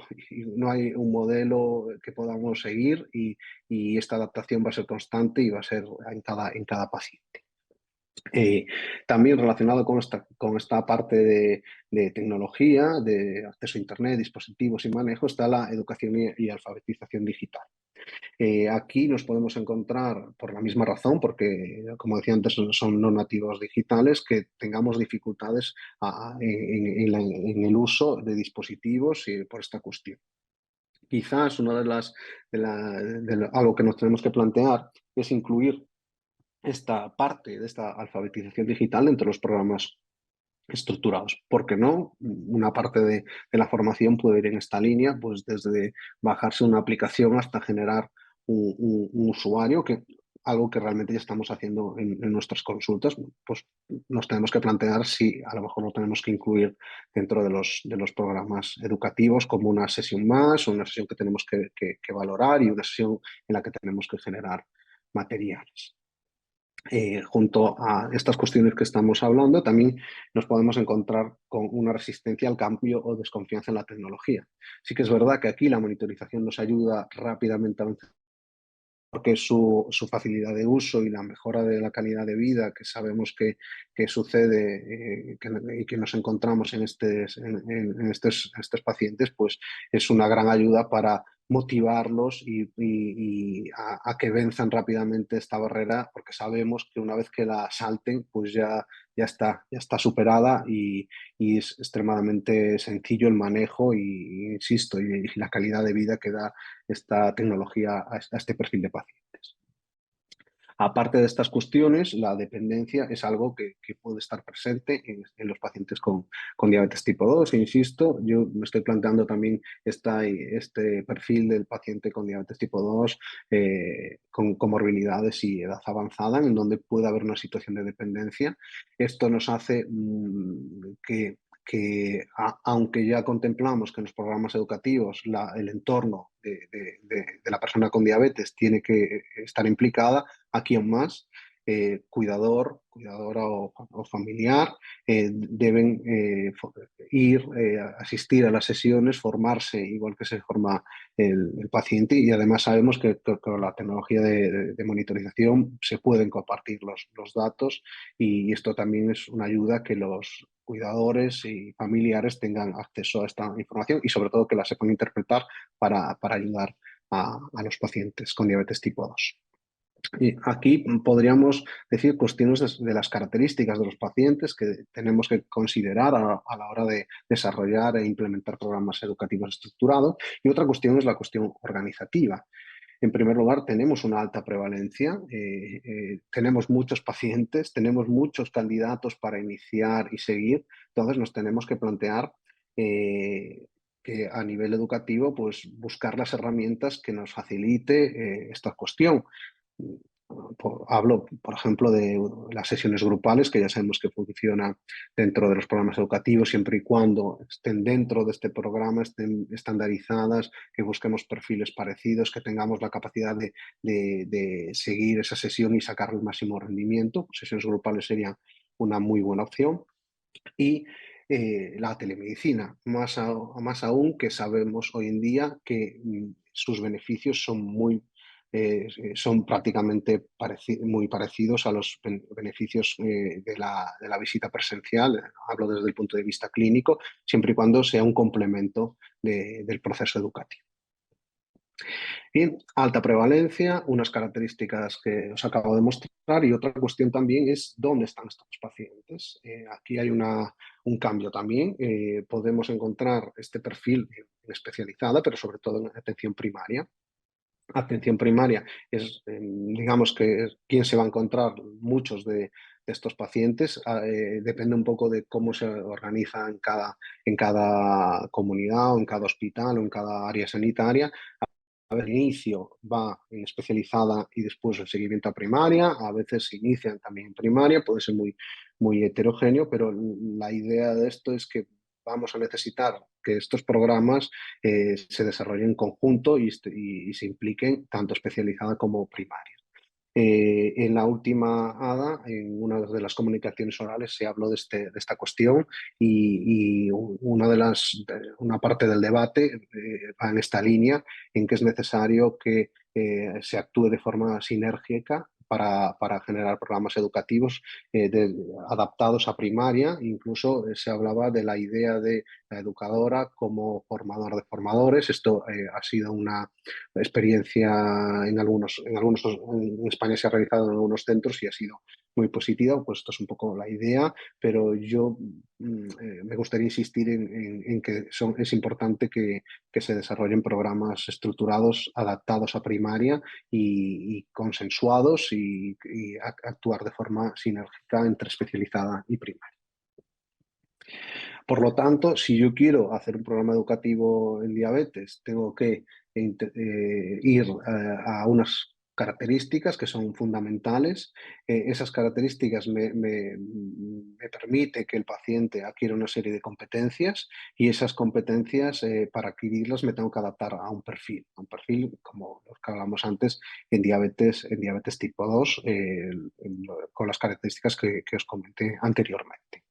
que podamos seguir y esta adaptación va a ser constante y va a ser en cada paciente. También relacionado con esta parte de tecnología, de acceso a Internet, dispositivos y manejo, está la educación y alfabetización digital. Aquí nos podemos encontrar, por la misma razón, porque, como decía antes, son no nativos digitales, que tengamos dificultades en el uso de dispositivos por esta cuestión. Quizás algo que nos tenemos que plantear es incluir esta parte de esta alfabetización digital entre los programas estructurados. ¿Por qué no? Una parte de la formación puede ir en esta línea, pues desde bajarse una aplicación hasta generar un usuario, algo que realmente ya estamos haciendo en nuestras consultas. Pues nos tenemos que plantear si a lo mejor lo tenemos que incluir dentro de los programas educativos como una sesión más o una sesión que tenemos que valorar y una sesión en la que tenemos que generar materiales. junto a estas cuestiones que estamos hablando, también nos podemos encontrar con una resistencia al cambio o desconfianza en la tecnología. Sí que es verdad que aquí la monitorización nos ayuda rápidamente a avanzar porque su facilidad de uso y la mejora de la calidad de vida que sabemos que sucede y que nos encontramos en estos pacientes, pues es una gran ayuda para motivarlos y a que venzan rápidamente esta barrera, porque sabemos que una vez que la salten, pues ya está superada y es extremadamente sencillo el manejo y insisto, y la calidad de vida que da esta tecnología a este perfil de pacientes. Aparte de estas cuestiones, la dependencia es algo que puede estar presente en los pacientes con diabetes tipo 2. E insisto, yo me estoy planteando también este perfil del paciente con diabetes tipo 2 con comorbilidades y edad avanzada, en donde puede haber una situación de dependencia. Esto nos hace aunque ya contemplamos que en los programas educativos el entorno de la persona con diabetes tiene que estar implicada, aquí aún más, cuidadora o familiar deben asistir a las sesiones, formarse igual que se forma el paciente y además sabemos que con la tecnología de monitorización se pueden compartir los datos y esto también es una ayuda que los cuidadores y familiares tengan acceso a esta información y sobre todo que la sepan interpretar para ayudar a los pacientes con diabetes tipo 2. Y aquí podríamos decir cuestiones de las características de los pacientes que tenemos que considerar a la hora de desarrollar e implementar programas educativos estructurados. Y otra cuestión es la cuestión organizativa. En primer lugar, tenemos una alta prevalencia, tenemos muchos pacientes, tenemos muchos candidatos para iniciar y seguir, entonces nos tenemos que plantear que a nivel educativo, pues buscar las herramientas que nos facilite esta cuestión. Hablo, por ejemplo, de las sesiones grupales, que ya sabemos que funcionan dentro de los programas educativos, siempre y cuando estén dentro de este programa, estén estandarizadas, que busquemos perfiles parecidos, que tengamos la capacidad de seguir esa sesión y sacar el máximo rendimiento. Sesiones grupales serían una muy buena opción. Y la telemedicina, más aún que sabemos hoy en día que sus beneficios son prácticamente muy parecidos a los beneficios de la visita presencial, hablo desde el punto de vista clínico, siempre y cuando sea un complemento del proceso educativo. Bien, alta prevalencia, unas características que os acabo de mostrar y otra cuestión también es dónde están estos pacientes. Aquí hay un cambio también. Podemos encontrar este perfil en especializada, pero sobre todo en atención primaria. Atención primaria es, digamos que es quien se va a encontrar muchos de estos pacientes. Depende un poco de cómo se organiza en cada comunidad o en cada hospital o en cada área sanitaria. A ver, el inicio va en especializada y después el seguimiento a primaria. A veces se inician también en primaria, puede ser muy heterogéneo, pero la idea de esto es que vamos a necesitar que estos programas se desarrollen en conjunto y se impliquen tanto especializada como primaria. En la última ADA, en una de las comunicaciones orales, se habló de esta cuestión y una parte del debate va en esta línea, en que es necesario que se actúe de forma sinérgica para generar programas educativos adaptados a primaria. Incluso se hablaba de la idea de la educadora como formador de formadores. Esto ha sido una experiencia en España se ha realizado en algunos centros y ha sido muy positiva, pues esto es un poco la idea, pero yo me gustaría insistir en que es importante que se desarrollen programas estructurados, adaptados a primaria y consensuados y actuar de forma sinérgica entre especializada y primaria. Por lo tanto, si yo quiero hacer un programa educativo en diabetes, tengo que ir a unas características que son fundamentales. Esas características me permite que el paciente adquiera una serie de competencias y esas competencias, para adquirirlas, me tengo que adaptar a un perfil como los que hablamos antes en diabetes tipo 2, con las características que os comenté anteriormente.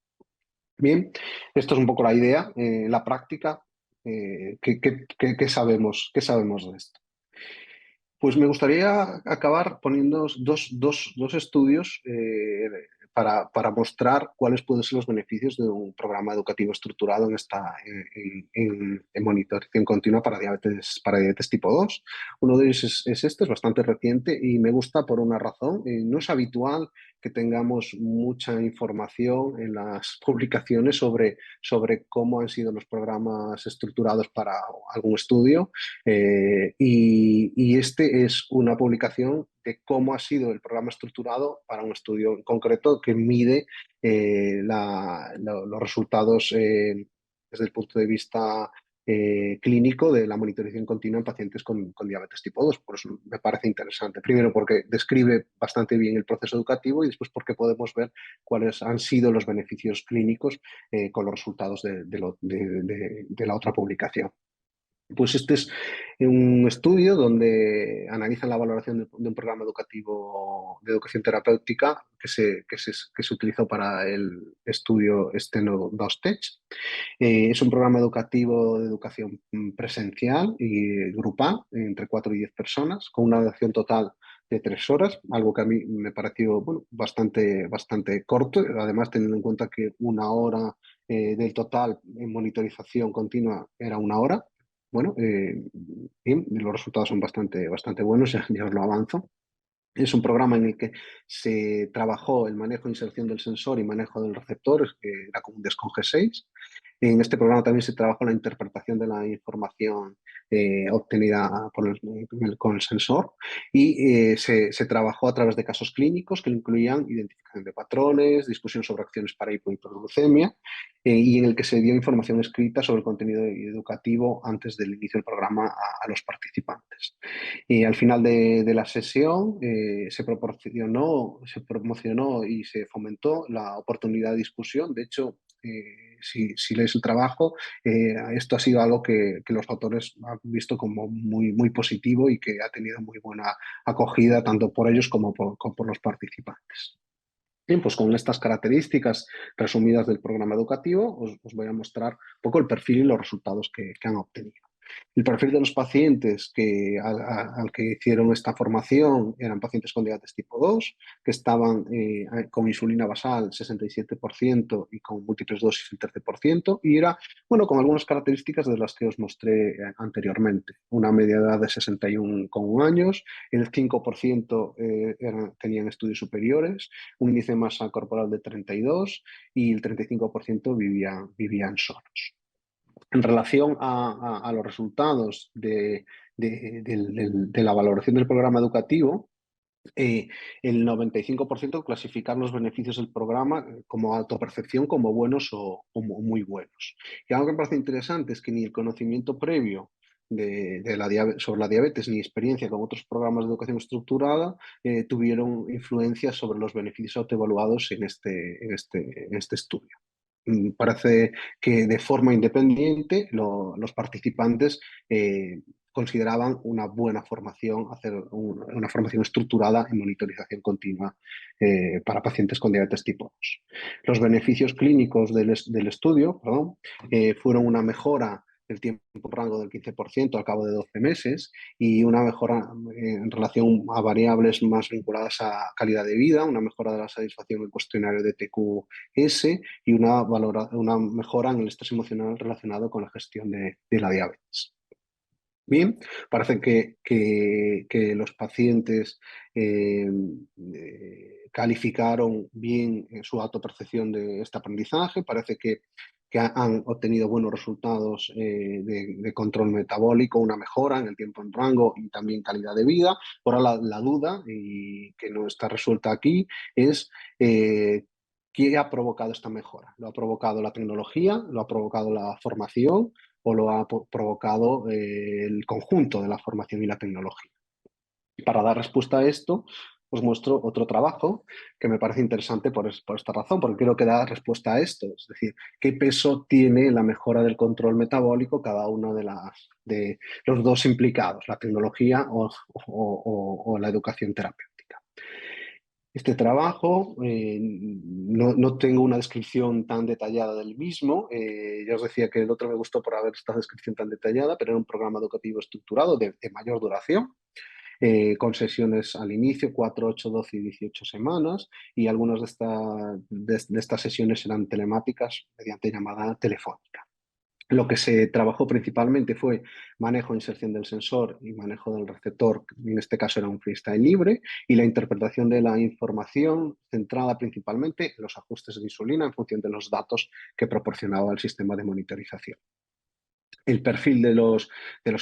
Bien, esto es un poco la idea. La práctica, ¿qué sabemos de esto? Pues me gustaría acabar poniendo dos estudios para mostrar cuáles pueden ser los beneficios de un programa educativo estructurado en monitorización continua para diabetes tipo 2. Uno de ellos es este, es bastante reciente y me gusta por una razón. No es habitual que tengamos mucha información en las publicaciones sobre cómo han sido los programas estructurados para algún estudio. Y este es una publicación de cómo ha sido el programa estructurado para un estudio en concreto que mide los resultados desde el punto de vista clínico de la monitorización continua en pacientes con diabetes tipo 2. Por eso me parece interesante. Primero porque describe bastante bien el proceso educativo y después porque podemos ver cuáles han sido los beneficios clínicos con los resultados de la otra publicación. Pues este es un estudio donde analizan la valoración de un programa educativo de educación terapéutica que se utilizó para el estudio Steno 2-TECH. Es un programa educativo de educación presencial y grupal entre 4 y 10 personas con una duración total de 3 horas, algo que a mí me pareció bastante corto, además teniendo en cuenta que 1 hora del total en monitorización continua era 1 hora. Bueno, bien, los resultados son bastante buenos, ya os lo avanzo. Es un programa en el que se trabajó el manejo e inserción del sensor y manejo del receptor, que era como un DESCON G6. En este programa también se trabajó la interpretación de la información obtenida con el sensor y se trabajó a través de casos clínicos que incluían identificación de patrones, discusión sobre acciones para hipohidroglucemia y en el que se dio información escrita sobre el contenido educativo antes del inicio del programa a los participantes. Y al final de la sesión se promocionó y se fomentó la oportunidad de discusión. De hecho, si lees el trabajo, esto ha sido algo que los autores han visto como muy positivo y que ha tenido muy buena acogida tanto por ellos como por los participantes. Bien, pues con estas características resumidas del programa educativo, os voy a mostrar un poco el perfil y los resultados que han obtenido. El perfil de los pacientes al que hicieron esta formación eran pacientes con diabetes tipo 2, que estaban con insulina basal 67% y con múltiples dosis el 13%, y era, bueno, con algunas características de las que os mostré anteriormente. Una media edad de 61,1 años, el 5% tenían estudios superiores, un índice de masa corporal de 32 y el 35% vivían solos. En relación a los resultados de la valoración del programa educativo, el 95% clasifican los beneficios del programa como autopercepción como buenos o muy buenos. Y algo que me parece interesante es que ni el conocimiento previo sobre la diabetes ni experiencia con otros programas de educación estructurada tuvieron influencia sobre los beneficios autoevaluados en este estudio. Parece que de forma independiente los participantes consideraban una buena formación, hacer una formación estructurada en monitorización continua para pacientes con diabetes tipo 2. Los beneficios clínicos del estudio fueron una mejora del tiempo rango del 15% al cabo de 12 meses y una mejora en relación a variables más vinculadas a calidad de vida, una mejora de la satisfacción del cuestionario de TQS y una mejora en el estrés emocional relacionado con la gestión de la diabetes. Bien, parece que los pacientes calificaron bien su autopercepción de este aprendizaje, parece que han obtenido buenos resultados de control metabólico, una mejora en el tiempo en rango y también calidad de vida. Ahora la duda, y que no está resuelta aquí, es ¿qué ha provocado esta mejora? ¿Lo ha provocado la tecnología? ¿Lo ha provocado la formación? ¿O lo ha provocado el conjunto de la formación y la tecnología? para dar respuesta a esto, os muestro otro trabajo que me parece interesante por esta razón, porque creo que da respuesta a esto. Es decir, qué peso tiene la mejora del control metabólico cada uno de los dos implicados, la tecnología o la educación terapéutica. Este trabajo, no tengo una descripción tan detallada del mismo. Ya os decía que el otro me gustó por haber esta descripción tan detallada, pero era un programa educativo estructurado de mayor duración, con sesiones al inicio, 4, 8, 12 y 18 semanas, y algunas de estas sesiones eran telemáticas mediante llamada telefónica. Lo que se trabajó principalmente fue manejo e inserción del sensor y manejo del receptor, en este caso era un freestyle libre, y la interpretación de la información centrada principalmente en los ajustes de insulina en función de los datos que proporcionaba el sistema de monitorización. El perfil de los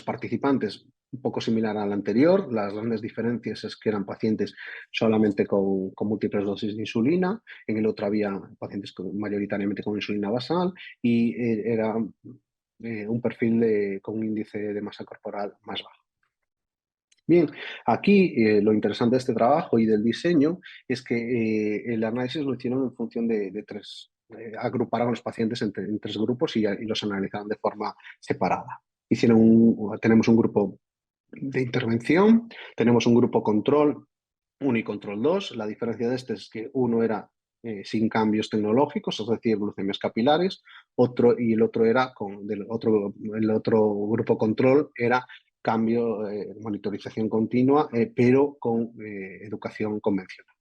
participantes, un poco similar al anterior. Las grandes diferencias es que eran pacientes solamente con múltiples dosis de insulina. En el otro había pacientes mayoritariamente con insulina basal y era un perfil con un índice de masa corporal más bajo. Bien, aquí lo interesante de este trabajo y del diseño es que el análisis lo hicieron en función de tres, agruparon a los pacientes en tres grupos y los analizaron de forma separada. Tenemos un grupo de intervención, tenemos un grupo control 1 y control 2. La diferencia de este es que uno era sin cambios tecnológicos, es decir, glucemias capilares, el otro grupo control era cambio, monitorización continua, pero con educación convencional.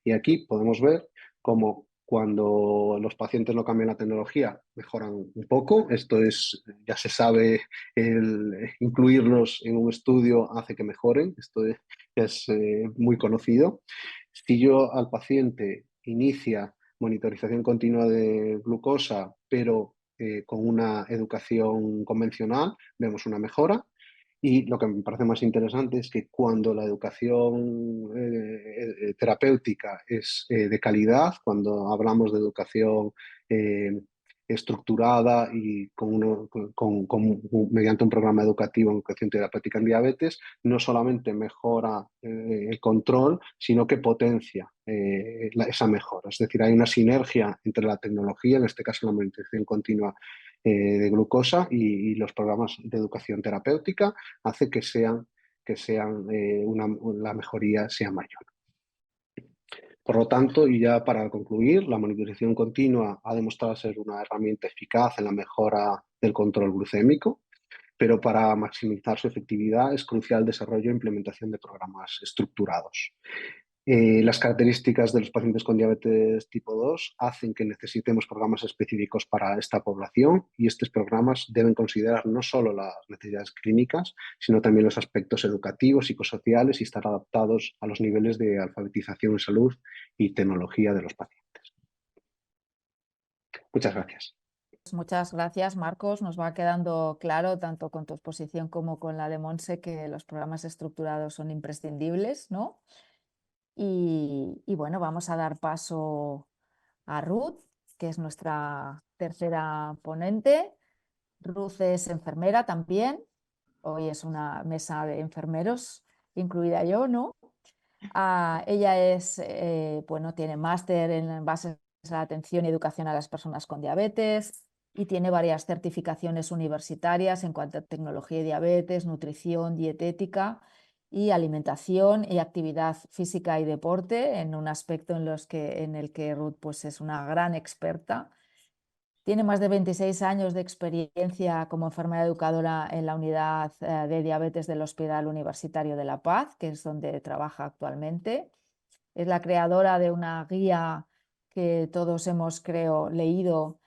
Y aquí podemos ver cómo cuando los pacientes no cambian la tecnología, mejoran un poco. Esto ya se sabe, incluirlos en un estudio hace que mejoren. Esto es muy conocido. Si yo al paciente inicia monitorización continua de glucosa, pero con una educación convencional, vemos una mejora. Y lo que me parece más interesante es que cuando la educación terapéutica es de calidad, cuando hablamos de educación eh, estructurada y mediante un programa educativo en educación terapéutica en diabetes, no solamente mejora el control, sino que potencia esa mejora. Es decir, hay una sinergia entre la tecnología, en este caso la monitorización continua de glucosa y los programas de educación terapéutica, hace que la mejoría sea mayor. Por lo tanto, y ya para concluir, la monitorización continua ha demostrado ser una herramienta eficaz en la mejora del control glucémico, pero para maximizar su efectividad es crucial el desarrollo e implementación de programas estructurados. Las características de los pacientes con diabetes tipo 2 hacen que necesitemos programas específicos para esta población, y estos programas deben considerar no solo las necesidades clínicas, sino también los aspectos educativos, psicosociales, y estar adaptados a los niveles de alfabetización en salud y tecnología de los pacientes. Muchas gracias. Muchas gracias, Marcos. Nos va quedando claro, tanto con tu exposición como con la de Monse, que los programas estructurados son imprescindibles, ¿no? Y bueno, vamos a dar paso a Ruth, que es nuestra tercera ponente. Ruth es enfermera también. Hoy es una mesa de enfermeros, incluida yo, ¿no? Ella tiene máster en bases de la atención y educación a las personas con diabetes y tiene varias certificaciones universitarias en cuanto a tecnología y diabetes, nutrición, dietética y alimentación y actividad física y deporte, en un aspecto en el que Ruth pues, es una gran experta. Tiene más de 26 años de experiencia como enfermera educadora en la unidad de diabetes del Hospital Universitario de La Paz, que es donde trabaja actualmente. Es la creadora de una guía que todos hemos, creo, leído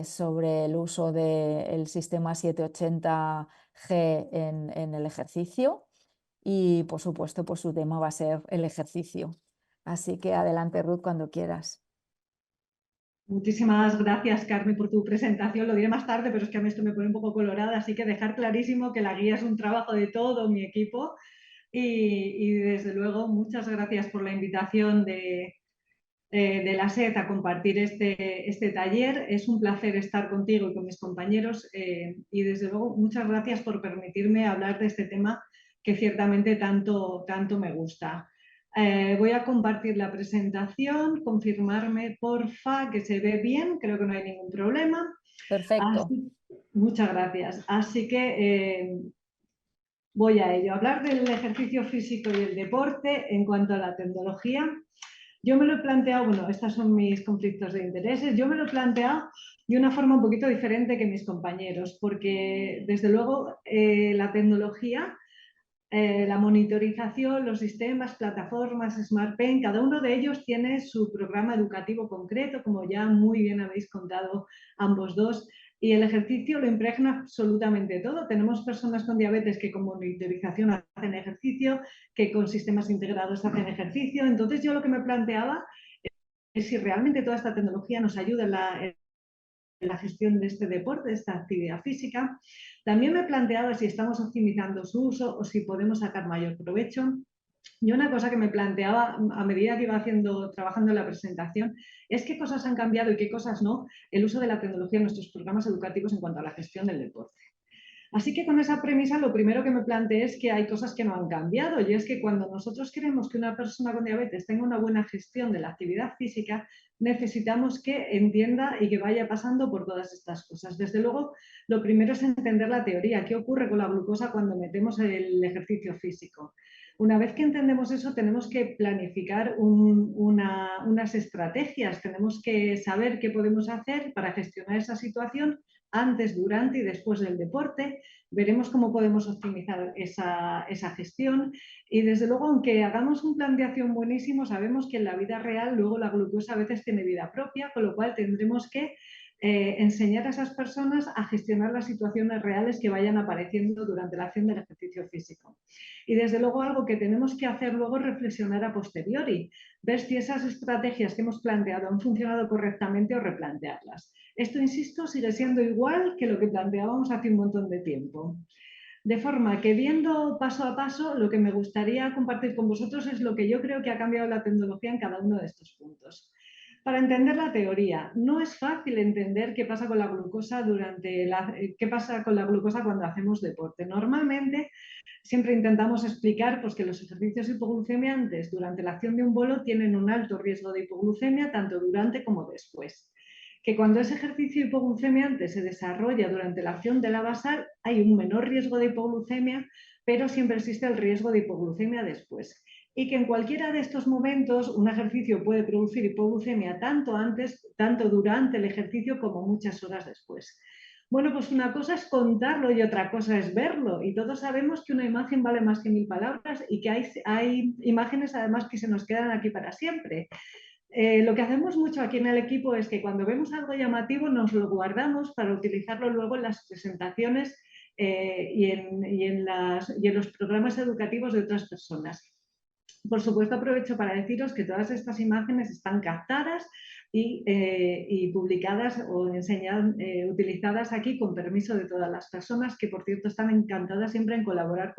sobre el uso del sistema 780G en el ejercicio. Y, por supuesto, pues su tema va a ser el ejercicio. Así que adelante, Ruth, cuando quieras. Muchísimas gracias, Carmen, por tu presentación. Lo diré más tarde, pero es que a mí esto me pone un poco colorada, así que dejar clarísimo que la guía es un trabajo de todo mi equipo y desde luego muchas gracias por la invitación de la SED a compartir este taller. Es un placer estar contigo y con mis compañeros y desde luego muchas gracias por permitirme hablar de este tema que ciertamente tanto me gusta. Voy a compartir la presentación, confirmarme porfa que se ve bien, creo que no hay ningún problema. Perfecto. Muchas gracias. Así que voy a ello. Hablar del ejercicio físico y el deporte en cuanto a la tecnología. Yo me lo he planteado, bueno, estos son mis conflictos de intereses, yo me lo he planteado de una forma un poquito diferente que mis compañeros, porque desde luego la tecnología, la monitorización, los sistemas, plataformas, SmartPen, cada uno de ellos tiene su programa educativo concreto, como ya muy bien habéis contado ambos dos, y el ejercicio lo impregna absolutamente todo. Tenemos personas con diabetes que con monitorización hacen ejercicio, que con sistemas integrados hacen ejercicio. Entonces yo lo que me planteaba es si realmente toda esta tecnología nos ayuda en la gestión de este deporte, de esta actividad física. También me planteaba si estamos optimizando su uso o si podemos sacar mayor provecho. Y una cosa que me planteaba a medida que iba trabajando en la presentación es qué cosas han cambiado y qué cosas no el uso de la tecnología en nuestros programas educativos en cuanto a la gestión del deporte. Así que con esa premisa lo primero que me planteé es que hay cosas que no han cambiado y es que cuando nosotros queremos que una persona con diabetes tenga una buena gestión de la actividad física, necesitamos que entienda y que vaya pasando por todas estas cosas. Desde luego, lo primero es entender la teoría, qué ocurre con la glucosa cuando metemos el ejercicio físico. Una vez que entendemos eso, tenemos que planificar unas estrategias, tenemos que saber qué podemos hacer para gestionar esa situación antes, durante y después del deporte. Veremos cómo podemos optimizar esa gestión y desde luego, aunque hagamos un plan de acción buenísimo, sabemos que en la vida real luego la glucosa a veces tiene vida propia, con lo cual tendremos que enseñar a esas personas a gestionar las situaciones reales que vayan apareciendo durante la acción del ejercicio físico. Y desde luego algo que tenemos que hacer luego es reflexionar a posteriori, ver si esas estrategias que hemos planteado han funcionado correctamente o replantearlas. Esto, insisto, sigue siendo igual que lo que planteábamos hace un montón de tiempo. De forma que viendo paso a paso, lo que me gustaría compartir con vosotros es lo que yo creo que ha cambiado la tecnología en cada uno de estos puntos. Para entender la teoría, no es fácil entender qué pasa con la glucosa qué pasa con la glucosa cuando hacemos deporte. Normalmente siempre intentamos explicar pues, que los ejercicios hipoglucemiantes durante la acción de un bolo tienen un alto riesgo de hipoglucemia tanto durante como después. Que cuando ese ejercicio hipoglucemiante se desarrolla durante la acción de la basal hay un menor riesgo de hipoglucemia, pero siempre existe el riesgo de hipoglucemia después. Y que en cualquiera de estos momentos un ejercicio puede producir hipoglucemia tanto antes, tanto durante el ejercicio como muchas horas después. Bueno, pues una cosa es contarlo y otra cosa es verlo. Y todos sabemos que una imagen vale más que 1000 palabras y que hay imágenes además que se nos quedan aquí para siempre. Lo que hacemos mucho aquí en el equipo es que cuando vemos algo llamativo nos lo guardamos para utilizarlo luego en las presentaciones y en los programas educativos de otras personas. Por supuesto, aprovecho para deciros que todas estas imágenes están captadas y publicadas o utilizadas aquí con permiso de todas las personas, que por cierto están encantadas siempre en colaborar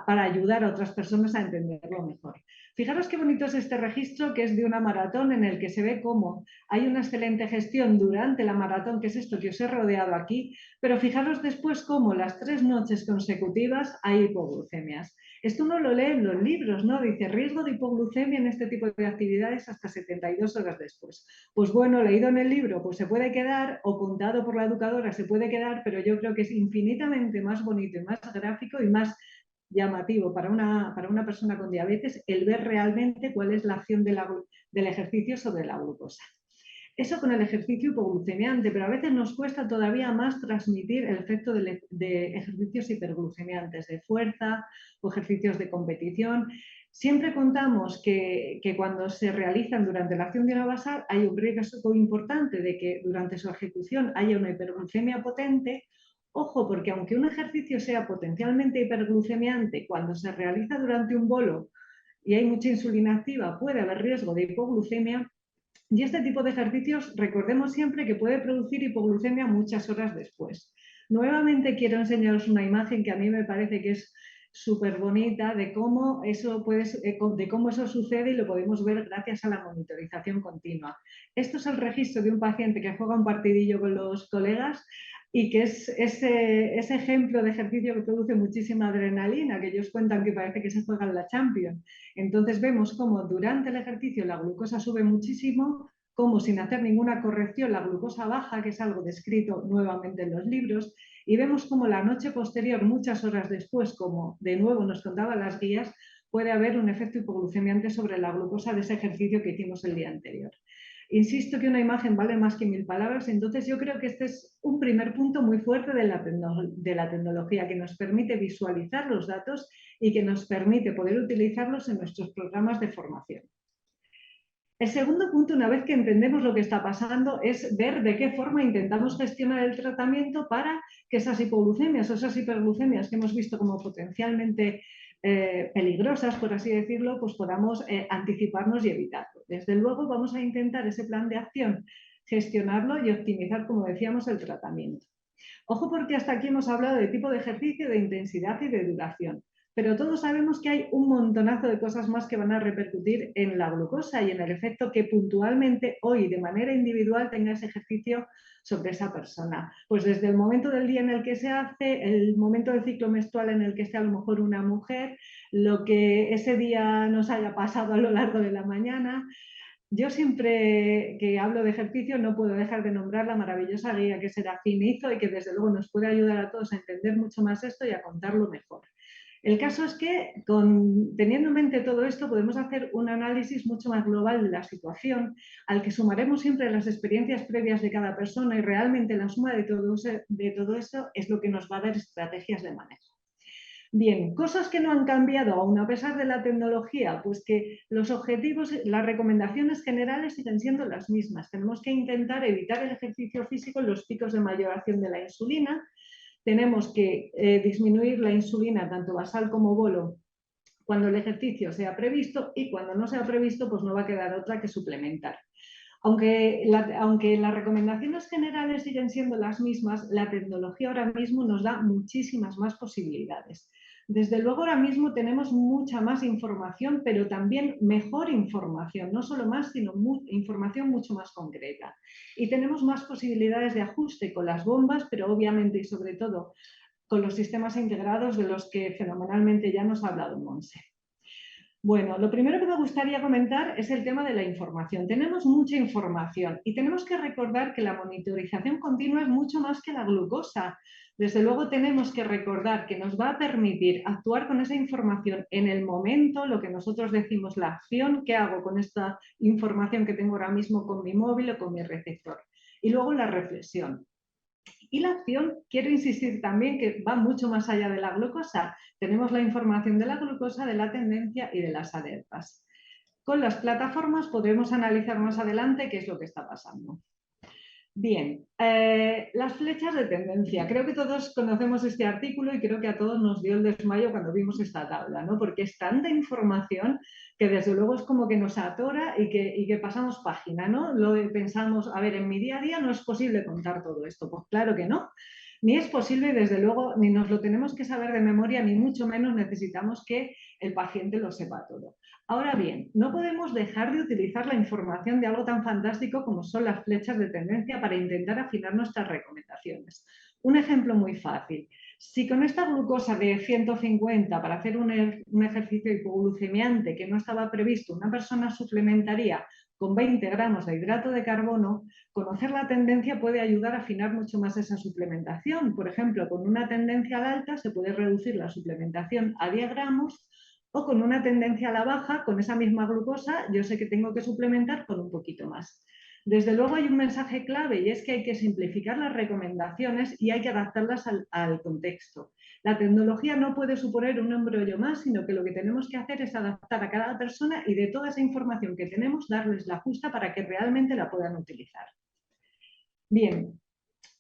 para ayudar a otras personas a entenderlo mejor. Fijaros qué bonito es este registro, que es de una maratón en el que se ve cómo hay una excelente gestión durante la maratón, que es esto que os he rodeado aquí, pero fijaros después cómo las 3 noches consecutivas hay hipoglucemias. Esto uno lo lee en los libros, ¿no? Dice riesgo de hipoglucemia en este tipo de actividades hasta 72 horas después. Pues bueno, leído en el libro, pues se puede quedar, o contado por la educadora se puede quedar, pero yo creo que es infinitamente más bonito y más gráfico y más llamativo para una persona con diabetes el ver realmente cuál es la acción del ejercicio sobre la glucosa. Eso con el ejercicio hipoglucemiante, pero a veces nos cuesta todavía más transmitir el efecto de ejercicios hiperglucemiantes, de fuerza o ejercicios de competición. Siempre contamos que cuando se realizan durante la acción de una basal hay un riesgo importante de que durante su ejecución haya una hiperglucemia potente. Ojo, porque aunque un ejercicio sea potencialmente hiperglucemiante, cuando se realiza durante un bolo y hay mucha insulina activa, puede haber riesgo de hipoglucemia. Y este tipo de ejercicios, recordemos siempre que puede producir hipoglucemia muchas horas después. Nuevamente quiero enseñaros una imagen que a mí me parece que es súper bonita de cómo eso sucede y lo podemos ver gracias a la monitorización continua. Esto es el registro de un paciente que juega un partidillo con los colegas y que es ese ejemplo de ejercicio que produce muchísima adrenalina, que ellos cuentan que parece que se juegan la Champions. Entonces vemos cómo durante el ejercicio la glucosa sube muchísimo, como sin hacer ninguna corrección la glucosa baja, que es algo descrito nuevamente en los libros, y vemos cómo la noche posterior, muchas horas después, como de nuevo nos contaban las guías, puede haber un efecto hipoglucemiante sobre la glucosa de ese ejercicio que hicimos el día anterior. Insisto que una imagen vale más que 1000 palabras, entonces yo creo que este es un primer punto muy fuerte de la tecnología, que nos permite visualizar los datos y que nos permite poder utilizarlos en nuestros programas de formación. El segundo punto, una vez que entendemos lo que está pasando, es ver de qué forma intentamos gestionar el tratamiento para que esas hipoglucemias o esas hiperglucemias que hemos visto como potencialmente peligrosas, por así decirlo, pues podamos anticiparnos y evitarlo. Desde luego vamos a intentar ese plan de acción, gestionarlo y optimizar, como decíamos, el tratamiento. Ojo, porque hasta aquí hemos hablado de tipo de ejercicio, de intensidad y de duración. Pero todos sabemos que hay un montonazo de cosas más que van a repercutir en la glucosa y en el efecto que puntualmente hoy de manera individual tenga ese ejercicio sobre esa persona. Pues desde el momento del día en el que se hace, el momento del ciclo menstrual en el que esté a lo mejor una mujer, lo que ese día nos haya pasado a lo largo de la mañana. Yo siempre que hablo de ejercicio no puedo dejar de nombrar la maravillosa guía que Serafín hizo y que desde luego nos puede ayudar a todos a entender mucho más esto y a contarlo mejor. El caso es que, teniendo en mente todo esto, podemos hacer un análisis mucho más global de la situación, al que sumaremos siempre las experiencias previas de cada persona y realmente la suma de todo eso es lo que nos va a dar estrategias de manejo. Bien, cosas que no han cambiado aún a pesar de la tecnología, pues que los objetivos, las recomendaciones generales siguen siendo las mismas. Tenemos que intentar evitar el ejercicio físico en los picos de mayoración de la insulina. Tenemos que disminuir la insulina, tanto basal como bolo, cuando el ejercicio sea previsto, y cuando no sea previsto, pues no va a quedar otra que suplementar. Aunque las recomendaciones generales siguen siendo las mismas, la tecnología ahora mismo nos da muchísimas más posibilidades. Desde luego ahora mismo tenemos mucha más información, pero también mejor información, no solo más, sino información mucho más concreta. Y tenemos más posibilidades de ajuste con las bombas, pero obviamente y sobre todo con los sistemas integrados de los que fenomenalmente ya nos ha hablado Monse. Bueno, lo primero que me gustaría comentar es el tema de la información. Tenemos mucha información y tenemos que recordar que la monitorización continua es mucho más que la glucosa. Desde luego tenemos que recordar que nos va a permitir actuar con esa información en el momento, lo que nosotros decimos la acción, ¿qué hago con esta información que tengo ahora mismo con mi móvil o con mi receptor? Y luego la reflexión. Y la acción, quiero insistir también que va mucho más allá de la glucosa. Tenemos la información de la glucosa, de la tendencia y de las alertas. Con las plataformas podremos analizar más adelante qué es lo que está pasando. Bien, las flechas de tendencia. Creo que todos conocemos este artículo y creo que a todos nos dio el desmayo cuando vimos esta tabla, ¿no? Porque es tanta información que desde luego es como que nos atora y que pasamos página, ¿no? Lo pensamos, a ver, en mi día a día no es posible contar todo esto. Pues claro que no. Ni es posible y desde luego ni nos lo tenemos que saber de memoria, ni mucho menos necesitamos que el paciente lo sepa todo. Ahora bien, no podemos dejar de utilizar la información de algo tan fantástico como son las flechas de tendencia para intentar afinar nuestras recomendaciones. Un ejemplo muy fácil. Si con esta glucosa de 150 para hacer un ejercicio hipoglucemiante que no estaba previsto, una persona suplementaría con 20 gramos de hidrato de carbono, conocer la tendencia puede ayudar a afinar mucho más esa suplementación. Por ejemplo, con una tendencia al alta se puede reducir la suplementación a 10 gramos, o con una tendencia a la baja, con esa misma glucosa, yo sé que tengo que suplementar con un poquito más. Desde luego hay un mensaje clave y es que hay que simplificar las recomendaciones y hay que adaptarlas al contexto. La tecnología no puede suponer un embrollo más, sino que lo que tenemos que hacer es adaptar a cada persona y de toda esa información que tenemos, darles la justa para que realmente la puedan utilizar. Bien.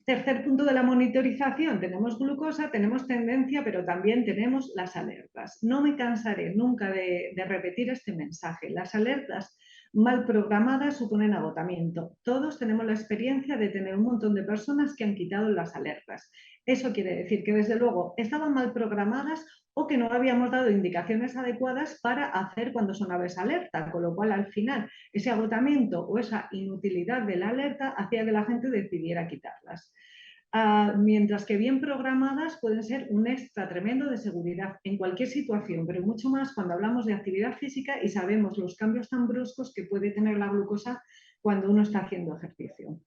Tercer punto de la monitorización, tenemos glucosa, tenemos tendencia, pero también tenemos las alertas. No me cansaré nunca de repetir este mensaje. Las alertas mal programadas suponen agotamiento. Todos tenemos la experiencia de tener un montón de personas que han quitado las alertas. Eso quiere decir que desde luego estaban mal programadas o que no habíamos dado indicaciones adecuadas para hacer cuando sonaba esa alerta, con lo cual al final ese agotamiento o esa inutilidad de la alerta hacía que la gente decidiera quitarlas. mientras que bien programadas pueden ser un extra tremendo de seguridad en cualquier situación, pero mucho más cuando hablamos de actividad física y sabemos los cambios tan bruscos que puede tener la glucosa cuando uno está haciendo ejercicio.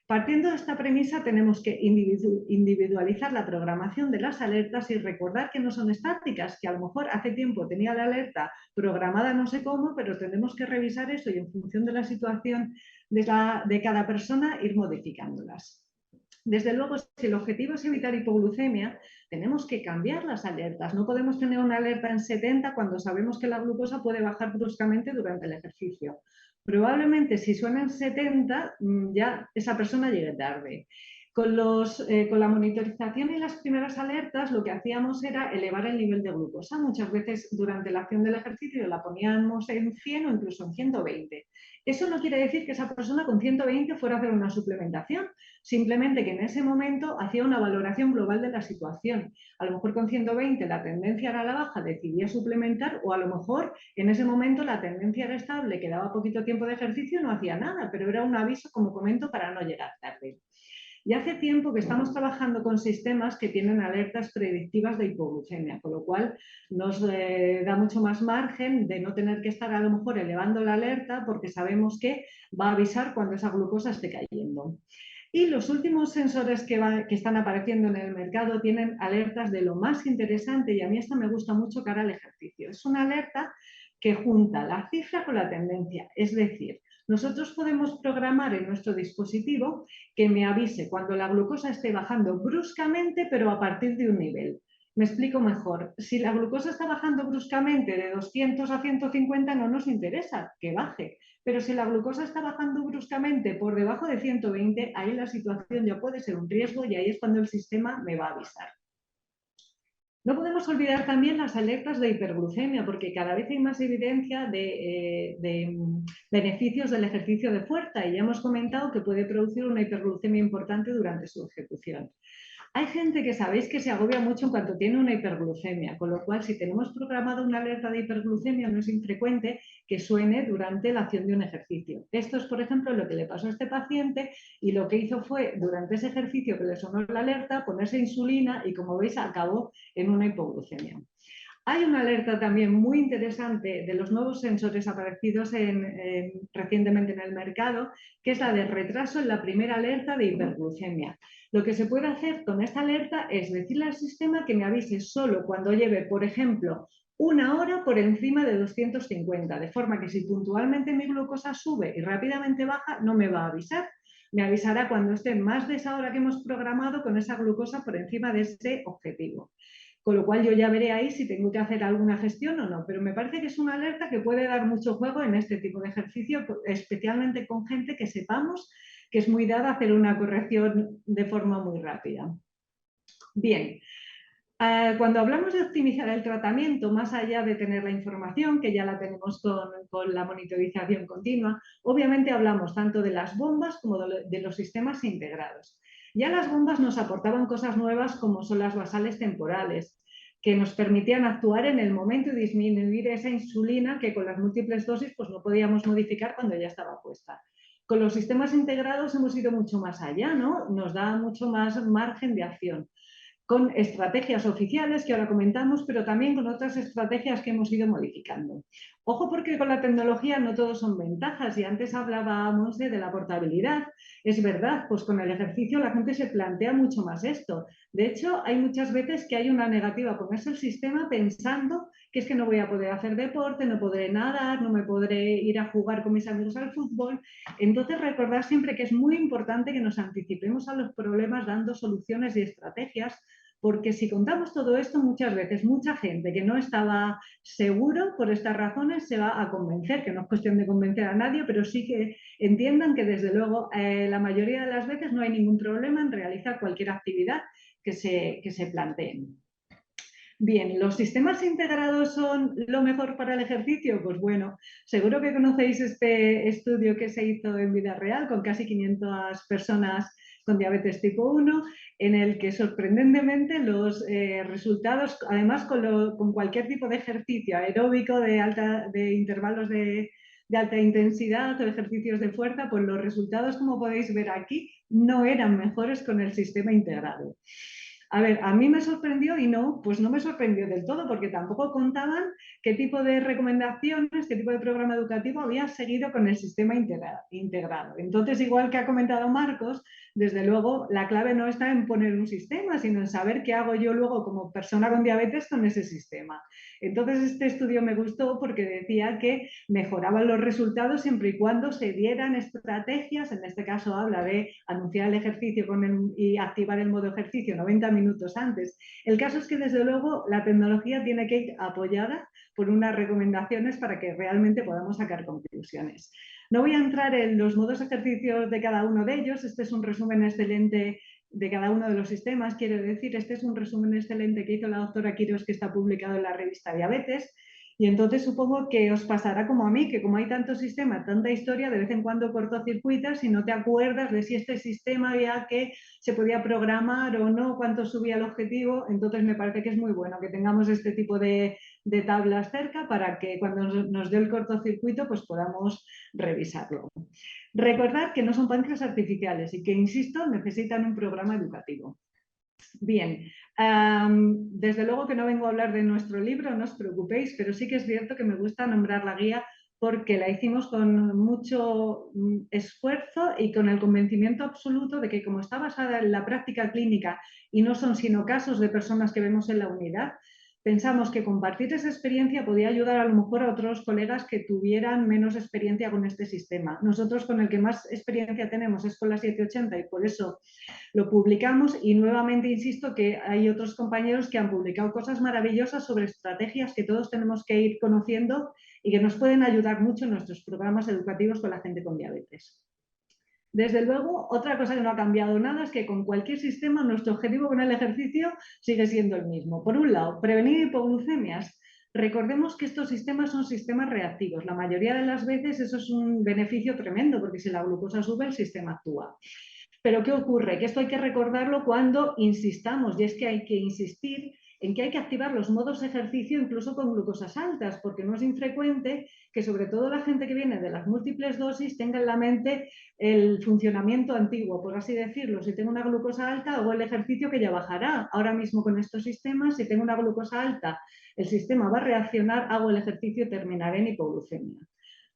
Partiendo de esta premisa, tenemos que individualizar la programación de las alertas y recordar que no son estáticas, que a lo mejor hace tiempo tenía la alerta programada no sé cómo, pero tenemos que revisar eso y en función de la situación de cada persona ir modificándolas. Desde luego, si el objetivo es evitar hipoglucemia, tenemos que cambiar las alertas. No podemos tener una alerta en 70 cuando sabemos que la glucosa puede bajar bruscamente durante el ejercicio. Probablemente si suena en 70, ya esa persona llegue tarde. Con la monitorización y las primeras alertas lo que hacíamos era elevar el nivel de glucosa. Muchas veces durante la acción del ejercicio la poníamos en 100 o incluso en 120. Eso no quiere decir que esa persona con 120 fuera a hacer una suplementación, simplemente que en ese momento hacía una valoración global de la situación. A lo mejor con 120 la tendencia era a la baja, decidía suplementar, o a lo mejor en ese momento la tendencia era estable, quedaba poquito tiempo de ejercicio y no hacía nada, pero era un aviso, como comento, para no llegar tarde. Y hace tiempo que estamos trabajando con sistemas que tienen alertas predictivas de hipoglucemia, con lo cual nos da mucho más margen de no tener que estar a lo mejor elevando la alerta porque sabemos que va a avisar cuando esa glucosa esté cayendo. Y los últimos sensores que están apareciendo en el mercado tienen alertas de lo más interesante, y a mí esta me gusta mucho cara al ejercicio. Es una alerta que junta la cifra con la tendencia, es decir, nosotros podemos programar en nuestro dispositivo que me avise cuando la glucosa esté bajando bruscamente, pero a partir de un nivel. Me explico mejor. Si la glucosa está bajando bruscamente de 200 a 150 no nos interesa que baje, pero si la glucosa está bajando bruscamente por debajo de 120, ahí la situación ya puede ser un riesgo y ahí es cuando el sistema me va a avisar. No podemos olvidar también las alertas de hiperglucemia, porque cada vez hay más evidencia de beneficios del ejercicio de fuerza y ya hemos comentado que puede producir una hiperglucemia importante durante su ejecución. Hay gente que sabéis que se agobia mucho en cuanto tiene una hiperglucemia, con lo cual si tenemos programada una alerta de hiperglucemia no es infrecuente que suene durante la acción de un ejercicio. Esto es, por ejemplo, lo que le pasó a este paciente y lo que hizo fue, durante ese ejercicio que le sonó la alerta, ponerse insulina y, como veis, acabó en una hipoglucemia. Hay una alerta también muy interesante de los nuevos sensores aparecidos recientemente en el mercado, que es la de retraso en la primera alerta de hiperglucemia. Lo que se puede hacer con esta alerta es decirle al sistema que me avise solo cuando lleve, por ejemplo, una hora por encima de 250, de forma que si puntualmente mi glucosa sube y rápidamente baja, no me va a avisar. Me avisará cuando esté más de esa hora que hemos programado con esa glucosa por encima de ese objetivo. Con lo cual yo ya veré ahí si tengo que hacer alguna gestión o no, pero me parece que es una alerta que puede dar mucho juego en este tipo de ejercicio, especialmente con gente que sepamos que es muy dada a hacer una corrección de forma muy rápida. Bien, cuando hablamos de optimizar el tratamiento, más allá de tener la información, que ya la tenemos con la monitorización continua, obviamente hablamos tanto de las bombas como de los sistemas integrados. Ya las bombas nos aportaban cosas nuevas como son las basales temporales, que nos permitían actuar en el momento y disminuir esa insulina que con las múltiples dosis pues no podíamos modificar cuando ya estaba puesta. Con los sistemas integrados hemos ido mucho más allá, ¿no? Nos da mucho más margen de acción, con estrategias oficiales que ahora comentamos, pero también con otras estrategias que hemos ido modificando. Ojo, porque con la tecnología no todo son ventajas, y antes hablábamos de la portabilidad. Es verdad, pues con el ejercicio la gente se plantea mucho más esto. De hecho, hay muchas veces que hay una negativa a ponerse el sistema pensando que es que no voy a poder hacer deporte, no podré nadar, no me podré ir a jugar con mis amigos al fútbol. Entonces, recordar siempre que es muy importante que nos anticipemos a los problemas dando soluciones y estrategias, porque si contamos todo esto, muchas veces mucha gente que no estaba seguro por estas razones se va a convencer, que no es cuestión de convencer a nadie, pero sí que entiendan que desde luego la mayoría de las veces no hay ningún problema en realizar cualquier actividad que se planteen. Bien, ¿los sistemas integrados son lo mejor para el ejercicio? Pues bueno, seguro que conocéis este estudio que se hizo en vida real con casi 500 personas con diabetes tipo 1, en el que sorprendentemente los resultados, además con cualquier tipo de ejercicio aeróbico de intervalos de de alta intensidad o ejercicios de fuerza, pues los resultados, como podéis ver aquí, no eran mejores con el sistema integrado. A ver, a mí me sorprendió y no, pues no me sorprendió del todo porque tampoco contaban qué tipo de recomendaciones, qué tipo de programa educativo había seguido con el sistema integrado. Entonces, igual que ha comentado Marcos, desde luego la clave no está en poner un sistema, sino en saber qué hago yo luego como persona con diabetes con ese sistema. Entonces, este estudio me gustó porque decía que mejoraban los resultados siempre y cuando se dieran estrategias, en este caso habla de anunciar el ejercicio y activar el modo ejercicio 90 minutos antes. El caso es que desde luego la tecnología tiene que ir apoyada por unas recomendaciones para que realmente podamos sacar conclusiones. No voy a entrar en los modos de ejercicio de cada uno de ellos, este es un resumen excelente de cada uno de los sistemas, quiero decir, este es un resumen excelente que hizo la doctora Quiros que está publicado en la revista Diabetes. Y entonces supongo que os pasará como a mí, que como hay tanto sistema, tanta historia, de vez en cuando cortocircuitas y no te acuerdas de si este sistema había que se podía programar o no, cuánto subía el objetivo. Entonces me parece que es muy bueno que tengamos este tipo de tablas cerca para que cuando nos dé el cortocircuito pues podamos revisarlo. Recordad que no son páncreas artificiales y que, insisto, necesitan un programa educativo. Bien, desde luego que no vengo a hablar de nuestro libro, no os preocupéis, pero sí que es cierto que me gusta nombrar la guía porque la hicimos con mucho esfuerzo y con el convencimiento absoluto de que, como está basada en la práctica clínica y no son sino casos de personas que vemos en la unidad, pensamos que compartir esa experiencia podía ayudar a lo mejor a otros colegas que tuvieran menos experiencia con este sistema. Nosotros con el que más experiencia tenemos es con la 780 y por eso lo publicamos, y nuevamente insisto que hay otros compañeros que han publicado cosas maravillosas sobre estrategias que todos tenemos que ir conociendo y que nos pueden ayudar mucho en nuestros programas educativos con la gente con diabetes. Desde luego, otra cosa que no ha cambiado nada es que con cualquier sistema nuestro objetivo con el ejercicio sigue siendo el mismo. Por un lado, prevenir hipoglucemias. Recordemos que estos sistemas son sistemas reactivos. La mayoría de las veces eso es un beneficio tremendo porque si la glucosa sube el sistema actúa. Pero ¿qué ocurre? Que esto hay que recordarlo cuando insistamos, y es que hay que insistir en que hay que activar los modos de ejercicio incluso con glucosas altas, porque no es infrecuente que sobre todo la gente que viene de las múltiples dosis tenga en la mente el funcionamiento antiguo, por así decirlo. Si tengo una glucosa alta, hago el ejercicio que ya bajará. Ahora mismo con estos sistemas, si tengo una glucosa alta, el sistema va a reaccionar, hago el ejercicio y terminaré en hipoglucemia.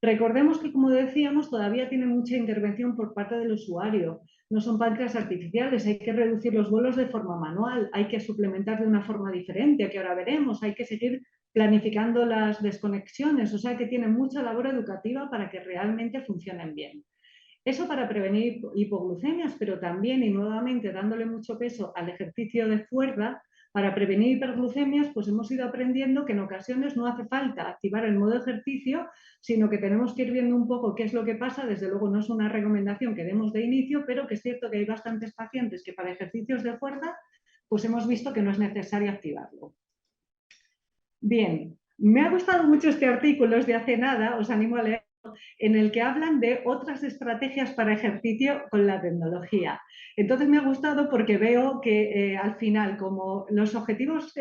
Recordemos que, como decíamos, todavía tiene mucha intervención por parte del usuario. No son páncreas artificiales, hay que reducir los bolos de forma manual, hay que suplementar de una forma diferente, que ahora veremos, hay que seguir planificando las desconexiones, o sea que tienen mucha labor educativa para que realmente funcionen bien. Eso para prevenir hipoglucemias, pero también, y nuevamente dándole mucho peso al ejercicio de fuerza, para prevenir hiperglucemias, pues hemos ido aprendiendo que en ocasiones no hace falta activar el modo ejercicio, sino que tenemos que ir viendo un poco qué es lo que pasa. Desde luego no es una recomendación que demos de inicio, pero que es cierto que hay bastantes pacientes que para ejercicios de fuerza, pues hemos visto que no es necesario activarlo. Bien, me ha gustado mucho este artículo, es de hace nada, os animo a leer, en el que hablan de otras estrategias para ejercicio con la tecnología. Entonces me ha gustado porque veo que al final, como los objetivos,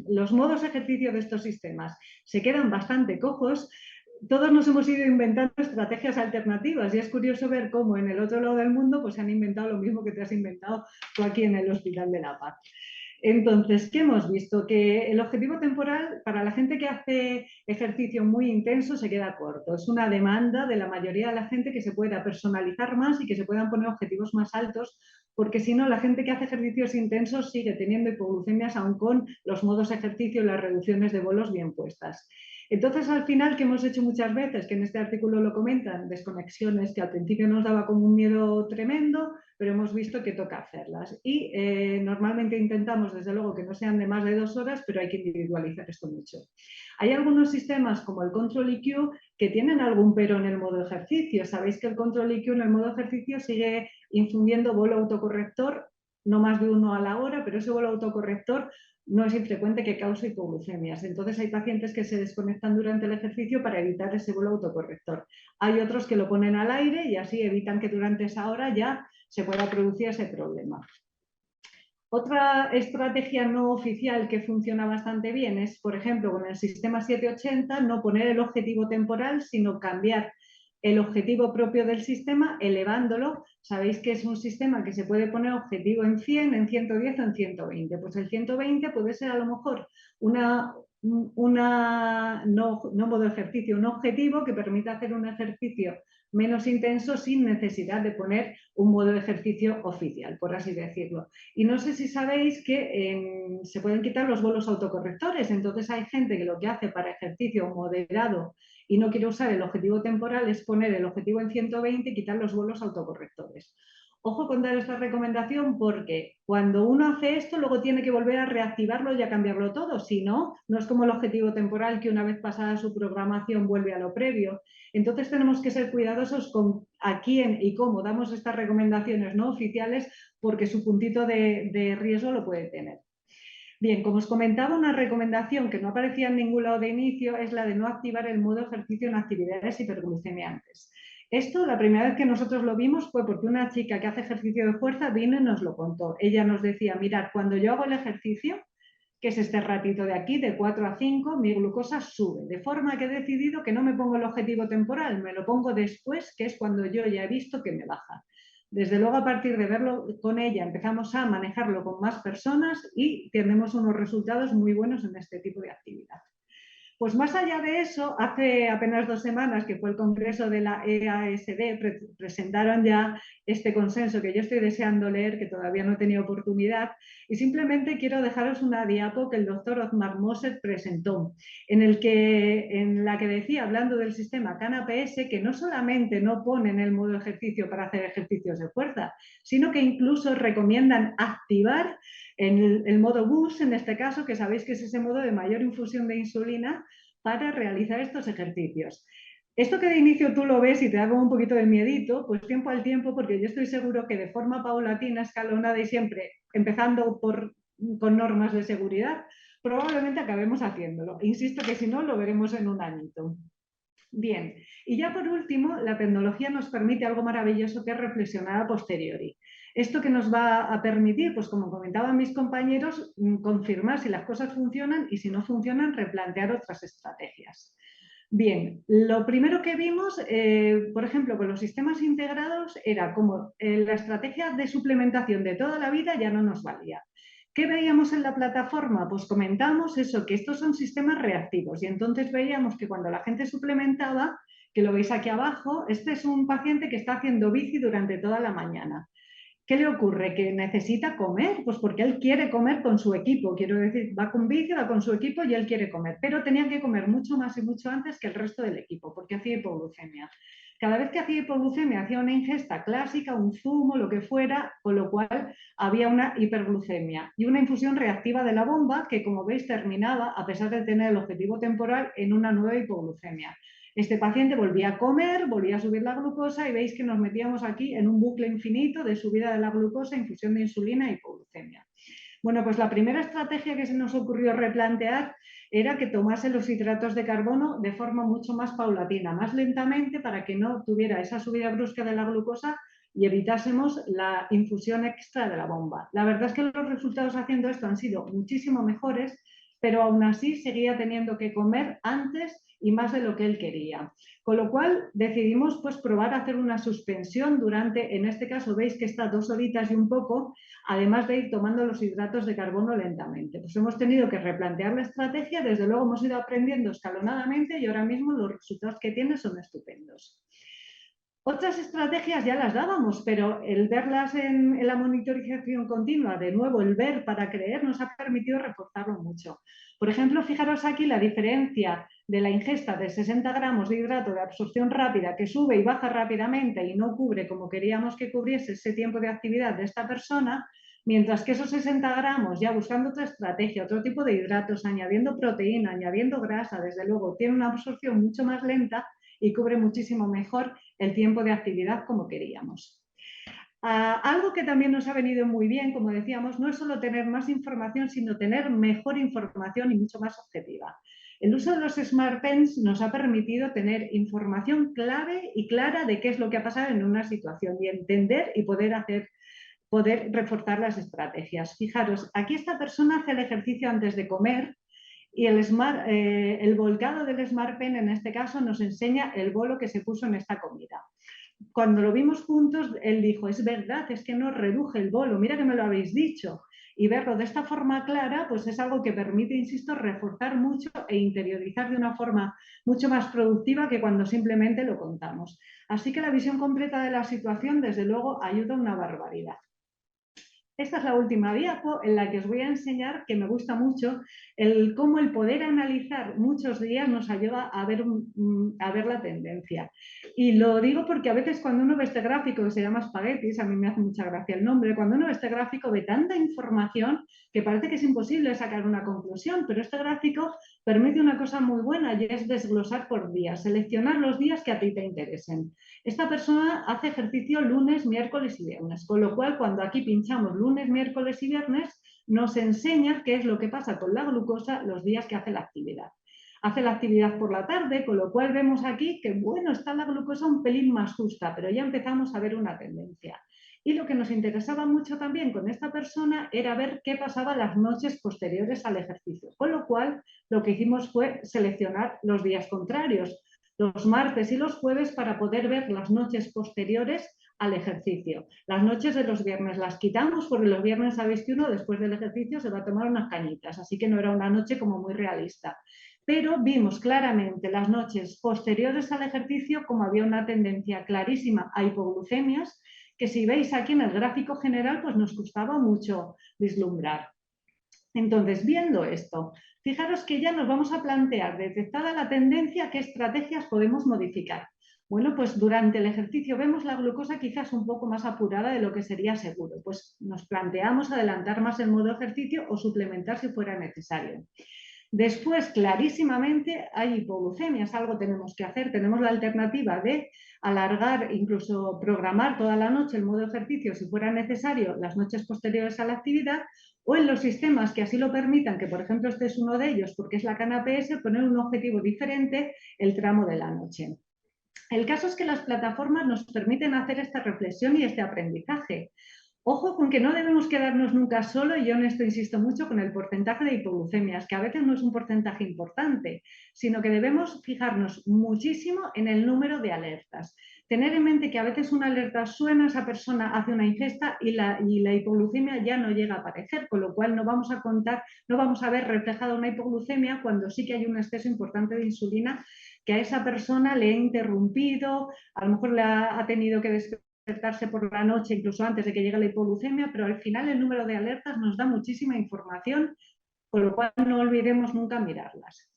los modos de ejercicio de estos sistemas se quedan bastante cojos, todos nos hemos ido inventando estrategias alternativas y es curioso ver cómo en el otro lado del mundo pues, se han inventado lo mismo que te has inventado tú aquí en el Hospital de la Paz. Entonces, ¿qué hemos visto? Que el objetivo temporal para la gente que hace ejercicio muy intenso se queda corto. Es una demanda de la mayoría de la gente que se pueda personalizar más y que se puedan poner objetivos más altos, porque si no, la gente que hace ejercicios intensos sigue teniendo hipoglucemias aún con los modos de ejercicio y las reducciones de bolos bien puestas. Entonces, al final, ¿qué hemos hecho muchas veces? Que en este artículo lo comentan, desconexiones que al principio nos daba como un miedo tremendo, pero hemos visto que toca hacerlas. Y normalmente intentamos, desde luego, que no sean de más de 2 horas, pero hay que individualizar esto mucho. Hay algunos sistemas como el Control EQ que tienen algún pero en el modo ejercicio. Sabéis que el Control EQ en el modo ejercicio sigue infundiendo bolo autocorrector, no más de 1 a la hora, pero ese bolo autocorrector no es infrecuente que cause hipoglucemias. Entonces hay pacientes que se desconectan durante el ejercicio para evitar ese bolo autocorrector. Hay otros que lo ponen al aire y así evitan que durante esa hora ya se pueda producir ese problema. Otra estrategia no oficial que funciona bastante bien es, por ejemplo, con el sistema 780, no poner el objetivo temporal, sino cambiar el objetivo propio del sistema, elevándolo. Sabéis que es un sistema que se puede poner objetivo en 100, en 110 o en 120. Pues el 120 puede ser a lo mejor no modo ejercicio, un objetivo que permita hacer un ejercicio menos intenso sin necesidad de poner un modo de ejercicio oficial, por así decirlo. Y no sé si sabéis que se pueden quitar los bolos autocorrectores, entonces hay gente que lo que hace para ejercicio moderado y no quiere usar el objetivo temporal es poner el objetivo en 120 y quitar los bolos autocorrectores. Ojo con dar esta recomendación porque cuando uno hace esto luego tiene que volver a reactivarlo y a cambiarlo todo, si no, no es como el objetivo temporal que una vez pasada su programación vuelve a lo previo. Entonces tenemos que ser cuidadosos con a quién y cómo damos estas recomendaciones no oficiales porque su puntito de riesgo lo puede tener. Bien, como os comentaba, una recomendación que no aparecía en ningún lado de inicio es la de no activar el modo ejercicio en actividades hiperglucemiantes. Esto, la primera vez que nosotros lo vimos fue porque una chica que hace ejercicio de fuerza vino y nos lo contó. Ella nos decía, mirad, cuando yo hago el ejercicio, que es este ratito de aquí, de 4 a 5, mi glucosa sube, de forma que he decidido que no me pongo el objetivo temporal, me lo pongo después, que es cuando yo ya he visto que me baja. Desde luego, a partir de verlo con ella, empezamos a manejarlo con más personas y tenemos unos resultados muy buenos en este tipo de actividad. Pues más allá de eso, hace apenas 2 semanas, que fue el congreso de la EASD, presentaron ya este consenso que yo estoy deseando leer, que todavía no he tenido oportunidad, y simplemente quiero dejaros una diapo que el doctor Otmar Moser presentó, en la que decía, hablando del sistema CAN-APS, que no solamente no ponen el modo ejercicio para hacer ejercicios de fuerza, sino que incluso recomiendan activar en el modo BUS, en este caso, que sabéis que es ese modo de mayor infusión de insulina para realizar estos ejercicios. Esto que de inicio tú lo ves y te da como un poquito de miedito, pues tiempo al tiempo, porque yo estoy seguro que de forma paulatina, escalonada y siempre empezando con normas de seguridad, probablemente acabemos haciéndolo. Insisto que si no, lo veremos en un añito. Bien, y ya por último, la tecnología nos permite algo maravilloso que es reflexionar a posteriori. ¿Esto que nos va a permitir? Pues como comentaban mis compañeros, confirmar si las cosas funcionan y si no funcionan, replantear otras estrategias. Bien, lo primero que vimos, por ejemplo, con los sistemas integrados, era como la estrategia de suplementación de toda la vida ya no nos valía. ¿Qué veíamos en la plataforma? Pues comentamos eso, que estos son sistemas reactivos y entonces veíamos que cuando la gente suplementaba, que lo veis aquí abajo, este es un paciente que está haciendo bici durante toda la mañana. ¿Qué le ocurre? Que necesita comer, pues porque él quiere comer con su equipo, quiero decir, va con bici, va con su equipo y él quiere comer, pero tenía que comer mucho más y mucho antes que el resto del equipo, porque hacía hipoglucemia. Cada vez que hacía hipoglucemia hacía una ingesta clásica, un zumo, lo que fuera, con lo cual había una hiperglucemia y una infusión reactiva de la bomba que, como veis, terminaba, a pesar de tener el objetivo temporal, en una nueva hipoglucemia. Este paciente volvía a comer, volvía a subir la glucosa y veis que nos metíamos aquí en un bucle infinito de subida de la glucosa, infusión de insulina y hipoglucemia. Bueno, pues la primera estrategia que se nos ocurrió replantear era que tomase los hidratos de carbono de forma mucho más paulatina, más lentamente, para que no tuviera esa subida brusca de la glucosa y evitásemos la infusión extra de la bomba. La verdad es que los resultados haciendo esto han sido muchísimo mejores, pero aún así seguía teniendo que comer antes y más de lo que él quería. Con lo cual decidimos pues probar a hacer una suspensión durante, en este caso veis que está 2 horitas y un poco, además de ir tomando los hidratos de carbono lentamente. Pues hemos tenido que replantear la estrategia, desde luego hemos ido aprendiendo escalonadamente y ahora mismo los resultados que tiene son estupendos. Otras estrategias ya las dábamos, pero el verlas en la monitorización continua, de nuevo el ver para creer, nos ha permitido reforzarlo mucho. Por ejemplo, fijaros aquí la diferencia de la ingesta de 60 gramos de hidrato de absorción rápida que sube y baja rápidamente y no cubre como queríamos que cubriese ese tiempo de actividad de esta persona, mientras que esos 60 gramos, ya buscando otra estrategia, otro tipo de hidratos, añadiendo proteína, añadiendo grasa, desde luego tiene una absorción mucho más lenta y cubre muchísimo mejor el tiempo de actividad como queríamos. Algo que también nos ha venido muy bien, como decíamos, no es solo tener más información, sino tener mejor información y mucho más objetiva. El uso de los Smart Pens nos ha permitido tener información clave y clara de qué es lo que ha pasado en una situación y entender y poder hacer poder reforzar las estrategias. Fijaros, aquí esta persona hace el ejercicio antes de comer y el volcado del Smart Pen en este caso nos enseña el bolo que se puso en esta comida. Cuando lo vimos juntos, él dijo, es verdad, es que no reduje el bolo, mira que me lo habéis dicho. Y verlo de esta forma clara, pues es algo que permite, insisto, reforzar mucho e interiorizar de una forma mucho más productiva que cuando simplemente lo contamos. Así que la visión completa de la situación, desde luego, ayuda una barbaridad. Esta es la última diapo en la que os voy a enseñar, que me gusta mucho, cómo el poder analizar muchos días nos ayuda a ver la tendencia. Y lo digo porque a veces cuando uno ve este gráfico, que se llama espaguetis, a mí me hace mucha gracia el nombre, cuando uno ve este gráfico ve tanta información que parece que es imposible sacar una conclusión, pero este gráfico permite una cosa muy buena y es desglosar por días, seleccionar los días que a ti te interesen. Esta persona hace ejercicio lunes, miércoles y viernes, con lo cual cuando aquí pinchamos lunes, miércoles y viernes nos enseña qué es lo que pasa con la glucosa los días que hace la actividad. Hace la actividad por la tarde, con lo cual vemos aquí que bueno, está la glucosa un pelín más justa, pero ya empezamos a ver una tendencia. Y lo que nos interesaba mucho también con esta persona era ver qué pasaba las noches posteriores al ejercicio, con lo cual lo que hicimos fue seleccionar los días contrarios, los martes y los jueves, para poder ver las noches posteriores al ejercicio. Las noches de los viernes las quitamos porque los viernes sabéis que uno después del ejercicio se va a tomar unas cañitas, así que no era una noche como muy realista. Pero vimos claramente las noches posteriores al ejercicio como había una tendencia clarísima a hipoglucemias, que si veis aquí en el gráfico general pues nos costaba mucho vislumbrar. Entonces, viendo esto, fijaros que ya nos vamos a plantear, detectada la tendencia, qué estrategias podemos modificar. Bueno, pues durante el ejercicio vemos la glucosa quizás un poco más apurada de lo que sería seguro. Pues nos planteamos adelantar más el modo ejercicio o suplementar si fuera necesario. Después, clarísimamente, hay hipoglucemias, algo tenemos que hacer. Tenemos la alternativa de alargar, incluso programar toda la noche el modo ejercicio si fuera necesario las noches posteriores a la actividad, o en los sistemas que así lo permitan, que por ejemplo este es uno de ellos porque es la CAN-APS, poner un objetivo diferente el tramo de la noche. El caso es que las plataformas nos permiten hacer esta reflexión y este aprendizaje. Ojo con que no debemos quedarnos nunca solo, y yo en esto insisto mucho, con el porcentaje de hipoglucemias, que a veces no es un porcentaje importante, sino que debemos fijarnos muchísimo en el número de alertas. Tener en mente que a veces una alerta suena, esa persona hace una ingesta y la hipoglucemia ya no llega a aparecer, con lo cual no vamos a ver reflejada una hipoglucemia cuando sí que hay un exceso importante de insulina que a esa persona le ha interrumpido, a lo mejor le ha tenido que despertarse por la noche, incluso antes de que llegue la hipoglucemia, pero al final el número de alertas nos da muchísima información, con lo cual no olvidemos nunca mirarlas.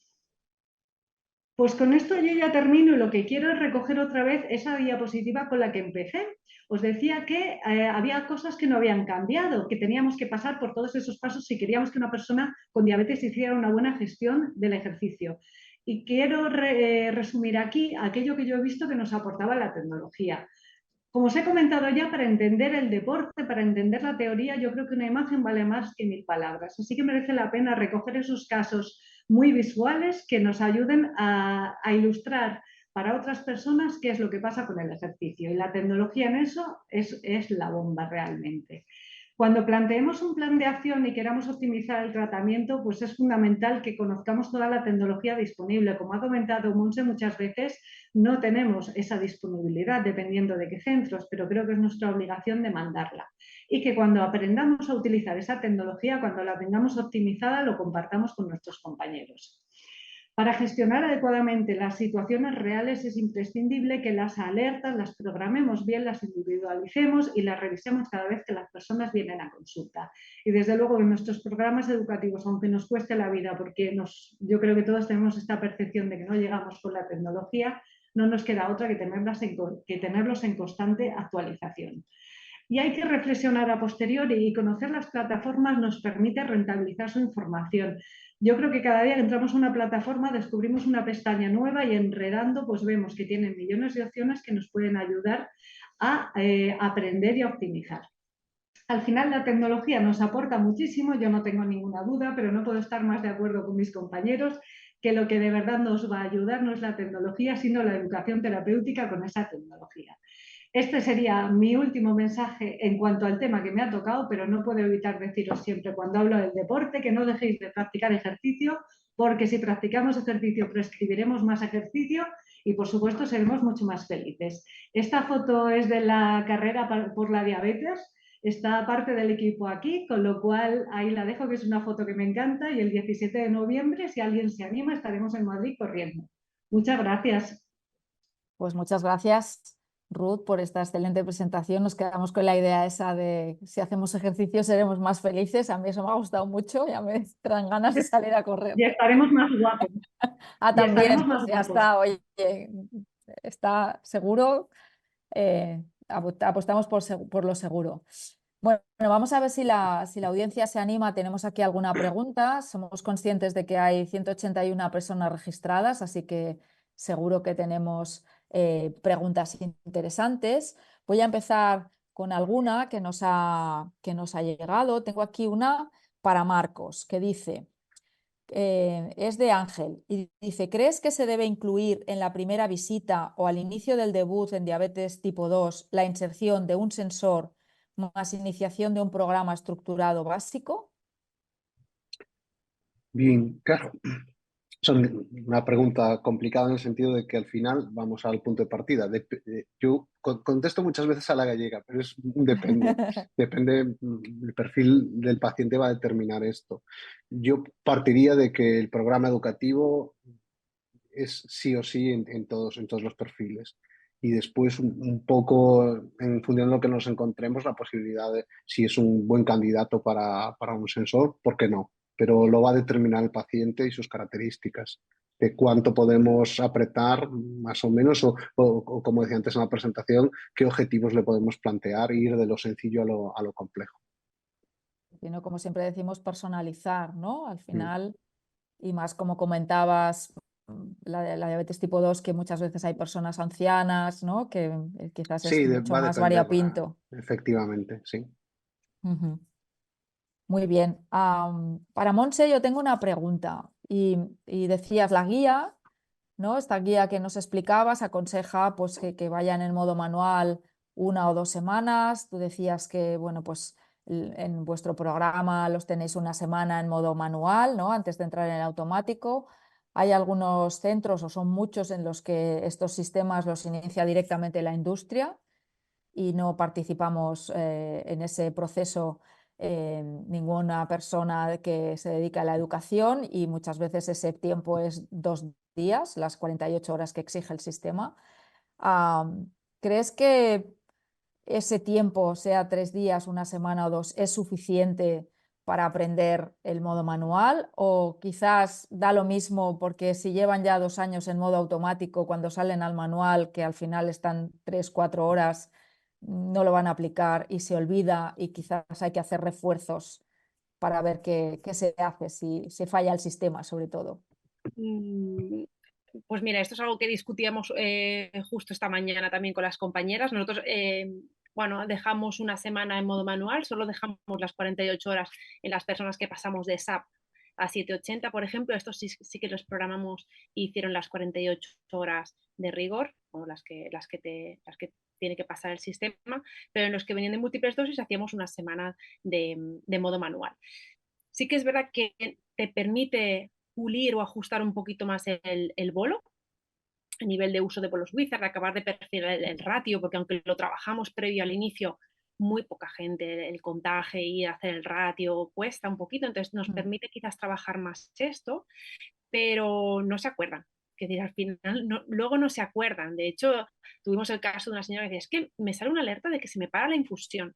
Pues con esto yo ya termino y lo que quiero es recoger otra vez esa diapositiva con la que empecé. Os decía que había cosas que no habían cambiado, que teníamos que pasar por todos esos pasos si queríamos que una persona con diabetes hiciera una buena gestión del ejercicio. Y quiero resumir aquí aquello que yo he visto que nos aportaba la tecnología. Como os he comentado ya, para entender el deporte, para entender la teoría, yo creo que una imagen vale más que 1000 palabras. Así que merece la pena recoger esos casos muy visuales que nos ayuden a ilustrar para otras personas qué es lo que pasa con el ejercicio. Y la tecnología en eso es la bomba realmente. Cuando planteemos un plan de acción y queramos optimizar el tratamiento, pues es fundamental que conozcamos toda la tecnología disponible. Como ha comentado Monse muchas veces, no tenemos esa disponibilidad dependiendo de qué centros, pero creo que es nuestra obligación demandarla. Y que cuando aprendamos a utilizar esa tecnología, cuando la tengamos optimizada, lo compartamos con nuestros compañeros. Para gestionar adecuadamente las situaciones reales es imprescindible que las alertas las programemos bien, las individualicemos y las revisemos cada vez que las personas vienen a consulta. Y desde luego en nuestros programas educativos, aunque nos cueste la vida, porque yo creo que todos tenemos esta percepción de que no llegamos con la tecnología, no nos queda otra que tenerlos en constante actualización. Y hay que reflexionar a posteriori y conocer las plataformas nos permite rentabilizar su información. Yo creo que cada día que entramos a una plataforma descubrimos una pestaña nueva y enredando pues vemos que tienen millones de opciones que nos pueden ayudar a aprender y a optimizar. Al final la tecnología nos aporta muchísimo, yo no tengo ninguna duda, pero no puedo estar más de acuerdo con mis compañeros que lo que de verdad nos va a ayudar no es la tecnología, sino la educación terapéutica con esa tecnología. Este sería mi último mensaje en cuanto al tema que me ha tocado, pero no puedo evitar deciros siempre cuando hablo del deporte que no dejéis de practicar ejercicio, porque si practicamos ejercicio prescribiremos más ejercicio y por supuesto seremos mucho más felices. Esta foto es de la carrera por la diabetes, está parte del equipo aquí, con lo cual ahí la dejo, que es una foto que me encanta, y el 17 de noviembre, si alguien se anima, estaremos en Madrid corriendo. Muchas gracias. Pues muchas gracias, Ruth, por esta excelente presentación. Nos quedamos con la idea esa de si hacemos ejercicio seremos más felices. A mí eso me ha gustado mucho, ya me traen ganas de salir a correr. Y estaremos más guapos. Ah, Y estaremos también, más pues ya guapos. está, oye, está seguro. Apostamos por lo seguro. Bueno, vamos a ver si la audiencia se anima. Tenemos aquí alguna pregunta. Somos conscientes de que hay 181 personas registradas, así que seguro que tenemos preguntas interesantes. Voy a empezar con alguna que nos ha llegado. Tengo aquí una para Marcos, que dice... es de Ángel y dice, ¿crees que se debe incluir en la primera visita o al inicio del debut en diabetes tipo 2 la inserción de un sensor más iniciación de un programa estructurado básico? Bien, claro. Es una pregunta complicada en el sentido de que al final vamos al punto de partida. Yo contesto muchas veces a la gallega, pero es un depende. Depende, el perfil del paciente va a determinar esto. Yo partiría de que el programa educativo es sí o sí en todos los perfiles. Y después un poco, en función de lo que nos encontremos, la posibilidad de si es un buen candidato para un sensor, ¿por qué no? Pero lo va a determinar el paciente y sus características, de cuánto podemos apretar más o menos, o como decía antes en la presentación, qué objetivos le podemos plantear e ir de lo sencillo a lo complejo. Sino, como siempre decimos, personalizar, ¿no? Al Mm. final, y más como comentabas, la diabetes tipo 2, que muchas veces hay personas ancianas, ¿no? Que quizás es Sí, mucho va a más depender, variopinto. efectivamente, sí. Ujú. Muy bien. Para Monse yo tengo una pregunta y decías la guía, ¿no? Esta guía que nos explicabas aconseja pues, que vayan en modo manual 1 o 2 semanas. Tú decías que bueno, pues, en vuestro programa los tenéis una semana en modo manual, ¿no? Antes de entrar en el automático. Hay algunos centros o son muchos en los que estos sistemas los inicia directamente la industria y no participamos en ese proceso ninguna persona que se dedica a la educación, y muchas veces ese tiempo es 2 días, las 48 horas que exige el sistema. ¿Crees que ese tiempo, sea 3 días, una semana o 2, es suficiente para aprender el modo manual? O quizás da lo mismo porque si llevan ya 2 años en modo automático, cuando salen al manual, que al final están 3 o 4 horas, no lo van a aplicar y se olvida, y quizás hay que hacer refuerzos para ver qué se hace si se falla el sistema, sobre todo? Pues mira, esto es algo que discutíamos justo esta mañana también con las compañeras. Nosotros, bueno, dejamos una semana en modo manual, solo dejamos las 48 horas en las personas que pasamos de SAP a 780, por ejemplo. Estos sí que los programamos y hicieron las 48 horas de rigor, o las que tiene que pasar el sistema, pero en los que venían de múltiples dosis hacíamos una semana de modo manual. Sí que es verdad que te permite pulir o ajustar un poquito más el bolo a nivel de uso de bolos Wizard, acabar de perfilar el ratio, porque aunque lo trabajamos previo al inicio, muy poca gente, el contaje y hacer el ratio cuesta un poquito, entonces nos permite quizás trabajar más esto, pero no se acuerdan. Es decir, al final luego no se acuerdan. De hecho, tuvimos el caso de una señora que decía, es que me sale una alerta de que se me para la infusión.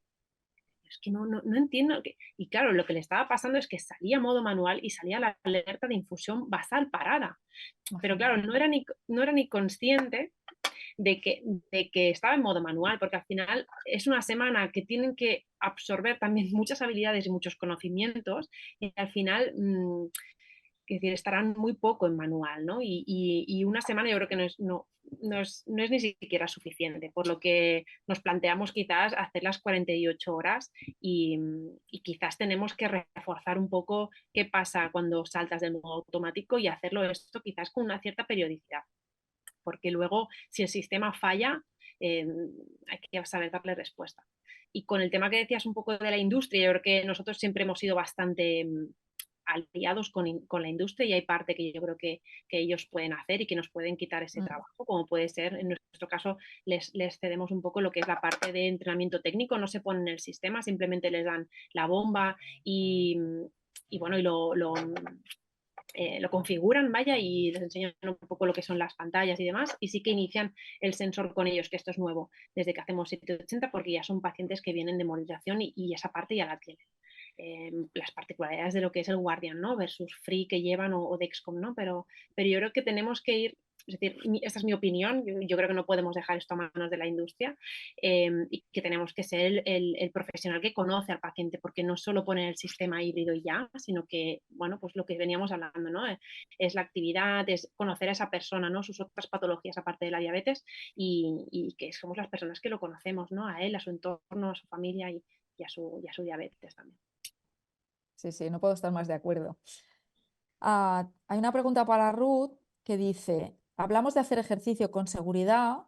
Es que no entiendo. Y claro, lo que le estaba pasando es que salía modo manual y salía la alerta de infusión basal parada. Pero claro, no era ni consciente de que estaba en modo manual, porque al final es una semana que tienen que absorber también muchas habilidades y muchos conocimientos, y al final es decir, estarán muy poco en manual, ¿no? Y una semana yo creo que no es ni siquiera suficiente, por lo que nos planteamos quizás hacer las 48 horas y quizás tenemos que reforzar un poco qué pasa cuando saltas del modo automático y hacerlo esto quizás con una cierta periodicidad, porque luego si el sistema falla, hay que saber darle respuesta. Y con el tema que decías un poco de la industria, yo creo que nosotros siempre hemos sido bastante aliados con la industria y hay parte que yo creo que ellos pueden hacer y que nos pueden quitar ese trabajo, como puede ser, en nuestro caso, les cedemos un poco lo que es la parte de entrenamiento técnico, no se ponen en el sistema, simplemente les dan la bomba y bueno, y lo configuran, vaya, y les enseñan un poco lo que son las pantallas y demás, y sí que inician el sensor con ellos, que esto es nuevo, desde que hacemos 780, porque ya son pacientes que vienen de movilización y esa parte ya la tienen. Las particularidades de lo que es el Guardian, ¿no? Versus Free que llevan o Dexcom, ¿no? Pero yo creo que tenemos que ir, es decir, esta es mi opinión, yo creo que no podemos dejar esto a manos de la industria y que tenemos que ser el profesional que conoce al paciente, porque no solo poner el sistema híbrido y ya, sino que, bueno, pues lo que veníamos hablando, ¿no? Es la actividad, es conocer a esa persona, ¿no? Sus otras patologías aparte de la diabetes y que somos las personas que lo conocemos, ¿no? A él, a su entorno, a su familia y a su diabetes también. Sí, sí, no puedo estar más de acuerdo. Hay una pregunta para Ruth que dice, hablamos de hacer ejercicio con seguridad,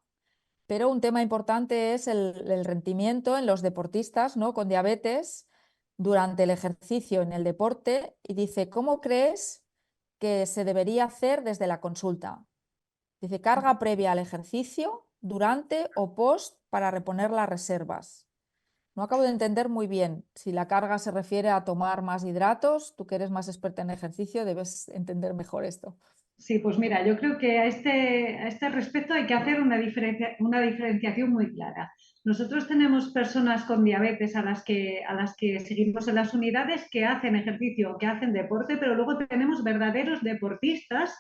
pero un tema importante es el rendimiento en los deportistas, ¿no? Con diabetes durante el ejercicio en el deporte y dice, ¿cómo crees que se debería hacer desde la consulta? Dice, carga previa al ejercicio, durante o post para reponer las reservas. No acabo de entender muy bien si la carga se refiere a tomar más hidratos. Tú que eres más experta en ejercicio debes entender mejor esto. Sí, pues mira, yo creo que a este respecto hay que hacer una diferenciación muy clara. Nosotros tenemos personas con diabetes a las que seguimos en las unidades que hacen ejercicio, que hacen deporte, pero luego tenemos verdaderos deportistas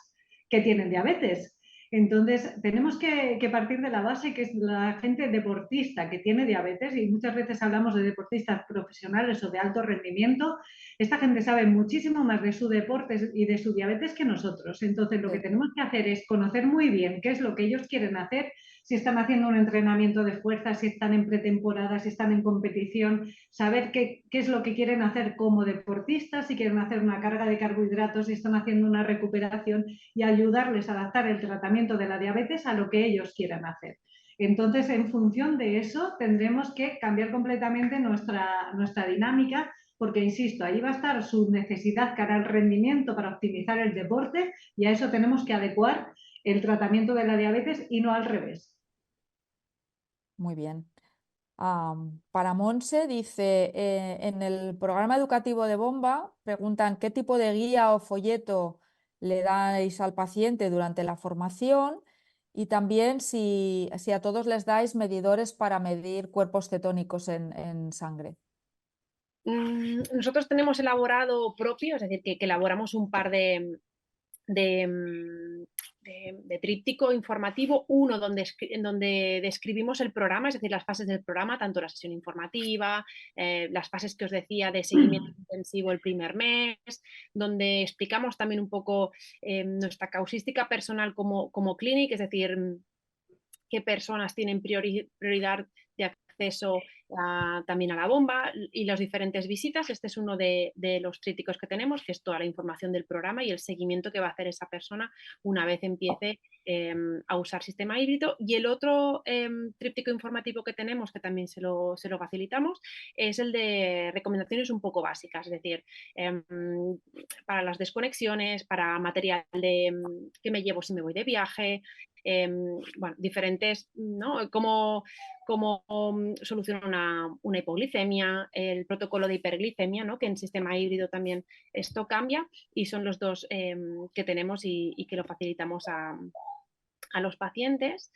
que tienen diabetes. Entonces, tenemos que partir de la base que es la gente deportista que tiene diabetes y muchas veces hablamos de deportistas profesionales o de alto rendimiento. Esta gente sabe muchísimo más de su deporte y de su diabetes que nosotros. Entonces, lo que tenemos que hacer es conocer muy bien qué es lo que ellos quieren hacer, si están haciendo un entrenamiento de fuerza, si están en pretemporada, si están en competición, saber qué es lo que quieren hacer como deportistas, si quieren hacer una carga de carbohidratos, si están haciendo una recuperación y ayudarles a adaptar el tratamiento de la diabetes a lo que ellos quieran hacer. Entonces, en función de eso, tendremos que cambiar completamente nuestra dinámica porque, insisto, ahí va a estar su necesidad cara al rendimiento para optimizar el deporte y a eso tenemos que adecuar el tratamiento de la diabetes y no al revés. Muy bien. Para Monse dice, en el programa educativo de Bomba preguntan qué tipo de guía o folleto le dais al paciente durante la formación y también si a todos les dais medidores para medir cuerpos cetónicos en sangre. Nosotros tenemos elaborado propio, es decir, que elaboramos un par de tríptico informativo, uno donde describimos el programa, es decir, las fases del programa, tanto la sesión informativa, las fases que os decía de seguimiento intensivo el primer mes, donde explicamos también un poco nuestra causística personal como clínica, es decir, qué personas tienen prioridad de acceso también a la bomba y las diferentes visitas. Este es uno de los trípticos que tenemos, que es toda la información del programa y el seguimiento que va a hacer esa persona una vez empiece a usar sistema híbrido. Y el otro tríptico informativo que tenemos, que también se lo facilitamos, es el de recomendaciones un poco básicas, es decir, para las desconexiones, para material que me llevo si me voy de viaje, bueno, diferentes, ¿no? Cómo solucionar una hipoglicemia, el protocolo de hiperglicemia, ¿no? Que en sistema híbrido también esto cambia y son los dos que tenemos y que lo facilitamos a los pacientes.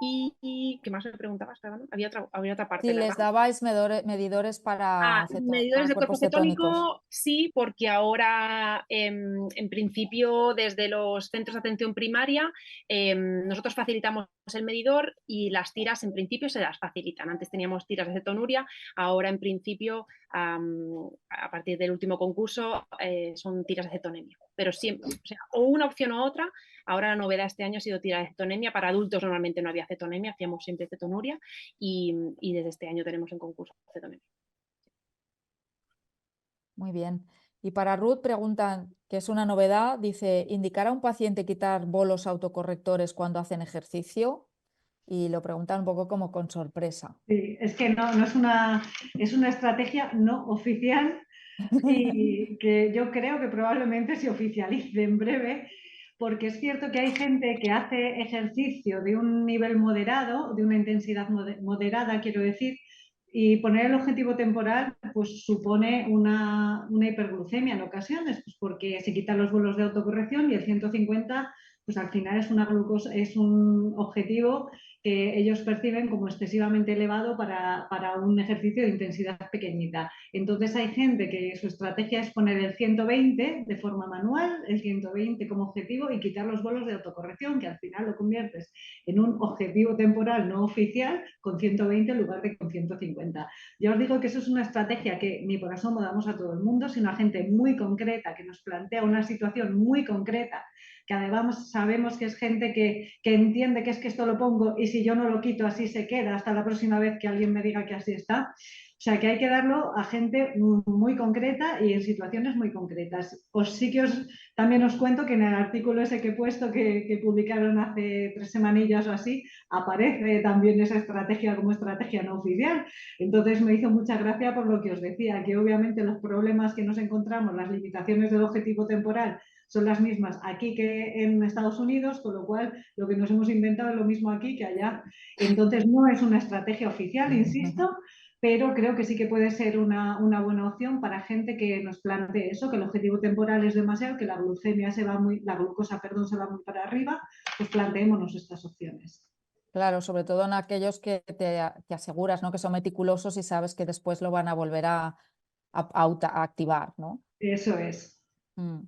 ¿Y qué más me preguntabas? Había otra parte, Si ¿verdad? les dabais medidores para Medidores de cuerpo cuerpos cetónicos. cetónico, sí, porque ahora en principio desde los centros de atención primaria nosotros facilitamos el medidor y las tiras en principio se las facilitan. Antes teníamos tiras de cetonuria, ahora en principio a partir del último concurso son tiras de cetonemia. Pero siempre, o sea, o una opción o otra. Ahora la novedad este año ha sido tiras de cetonemia. Para adultos normalmente no había cetonemia, hacíamos siempre cetonuria y desde este año tenemos en concurso cetonemia. Muy bien. Y para Ruth preguntan, que es una novedad, dice, ¿indicar a un paciente quitar bolos autocorrectores cuando hacen ejercicio? y lo preguntan un poco como con sorpresa. Sí, es que no es una estrategia no oficial y que yo creo que probablemente se oficialice en breve, porque es cierto que hay gente que hace ejercicio de un nivel moderado, de una intensidad moderada, quiero decir, y poner el objetivo temporal pues supone una hiperglucemia en ocasiones, pues porque se quitan los vuelos de autocorrección y el 150 pues al final es una glucosa, es un objetivo que ellos perciben como excesivamente elevado para un ejercicio de intensidad pequeñita. Entonces hay gente que su estrategia es poner el 120 de forma manual, el 120 como objetivo y quitar los bolos de autocorrección, que al final lo conviertes en un objetivo temporal no oficial con 120 en lugar de con 150. Ya os digo que eso es una estrategia que ni por asomo damos a todo el mundo, sino a gente muy concreta que nos plantea una situación muy concreta, que además sabemos que es gente que entiende que es que esto lo pongo y si yo no lo quito así se queda hasta la próxima vez que alguien me diga que así está. O sea que hay que darlo a gente muy concreta y en situaciones muy concretas. También os cuento que en el artículo ese que he puesto, que publicaron hace 3 semanillas o así, aparece también esa estrategia como estrategia no oficial. Entonces me hizo mucha gracia por lo que os decía, que obviamente los problemas que nos encontramos, las limitaciones del objetivo temporal, son las mismas aquí que en Estados Unidos, con lo cual lo que nos hemos inventado es lo mismo aquí que allá. Entonces no es una estrategia oficial, insisto, pero creo que sí que puede ser una buena opción para gente que nos plantee eso, que el objetivo temporal es demasiado, que la glucemia la glucosa, perdón, se va muy para arriba, pues planteémonos estas opciones. Claro, sobre todo en aquellos que te aseguras, ¿no? Que son meticulosos y sabes que después lo van a volver a activar, ¿no? Eso es. Mm.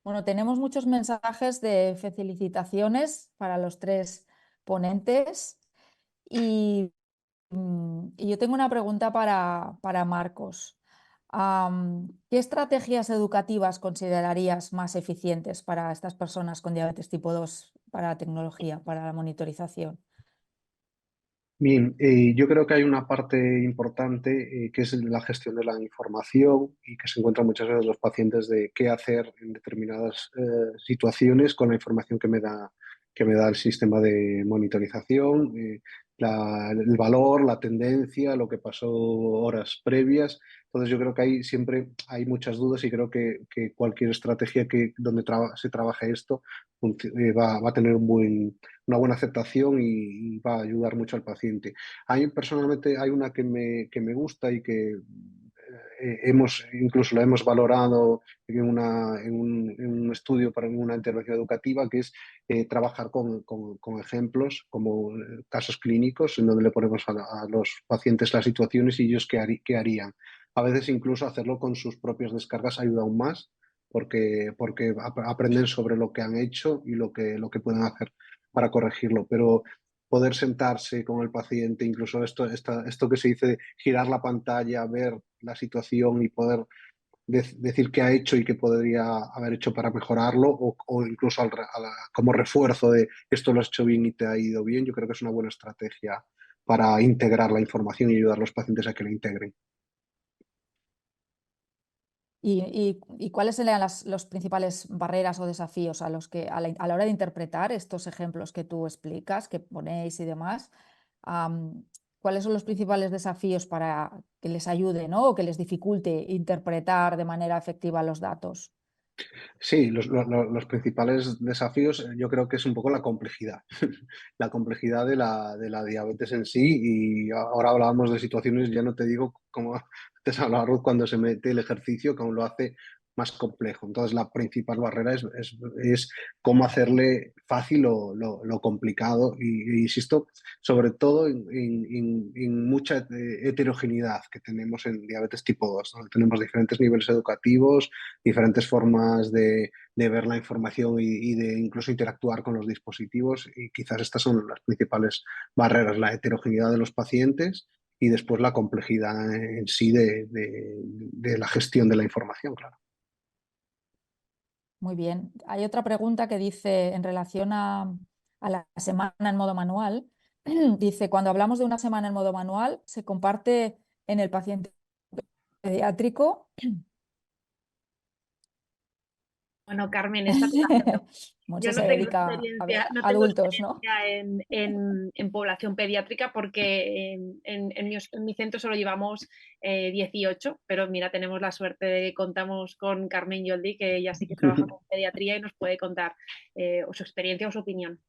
Bueno, tenemos muchos mensajes de felicitaciones para los 3 ponentes y, y yo tengo una pregunta para Marcos. ¿Qué estrategias educativas considerarías más eficientes para estas personas con diabetes tipo 2, para la tecnología, para la monitorización? Bien, yo creo que hay una parte importante que es la gestión de la información y que se encuentran muchas veces los pacientes de qué hacer en determinadas situaciones con la información que me da el sistema de monitorización, el valor, la tendencia, lo que pasó horas previas. Entonces yo creo que ahí siempre hay muchas dudas y creo que cualquier estrategia donde se trabaje esto va a tener una buena aceptación y va a ayudar mucho al paciente. A mí personalmente hay una que me gusta y que incluso la hemos valorado en un estudio para una intervención educativa, que es trabajar con ejemplos como casos clínicos en donde le ponemos a los pacientes las situaciones y ellos qué harían. A veces incluso hacerlo con sus propias descargas ayuda aún más porque aprenden sobre lo que han hecho y lo que pueden hacer para corregirlo, pero poder sentarse con el paciente, incluso esto que se dice, girar la pantalla, ver la situación y poder decir qué ha hecho y qué podría haber hecho para mejorarlo, o incluso como refuerzo de esto lo has hecho bien y te ha ido bien, yo creo que es una buena estrategia para integrar la información y ayudar a los pacientes a que la integren. ¿Y cuáles serían los principales barreras o desafíos a los que a la hora de interpretar estos ejemplos que tú explicas, que ponéis y demás, cuáles son los principales desafíos para que les ayude, ¿no? O que les dificulte interpretar de manera efectiva los datos? Sí, los principales desafíos yo creo que es un poco la complejidad, la complejidad de la diabetes en sí y ahora hablábamos de situaciones, ya no te digo como antes hablaba Ruth cuando se mete el ejercicio, que aún lo hace más complejo. Entonces la principal barrera es cómo hacerle fácil lo complicado y insisto, sobre todo en mucha heterogeneidad que tenemos en diabetes tipo 2, donde tenemos diferentes niveles educativos, diferentes formas de ver la información y de incluso interactuar con los dispositivos y quizás estas son las principales barreras, la heterogeneidad de los pacientes y después la complejidad en sí de la gestión de la información, claro. Muy bien. Hay otra pregunta que dice en relación a la semana en modo manual. Dice, cuando hablamos de una semana en modo manual, ¿se comparte en el paciente pediátrico Bueno, Carmen, esta te la acepto. Monse Yo se no tengo dedica a ver experiencia, no tengo adultos, ¿no? experiencia en población pediátrica porque en mi centro solo llevamos 18, pero mira, tenemos la suerte de que contamos con Carmen Yoldi, que ella sí que trabaja con pediatría y nos puede contar o su experiencia o su opinión.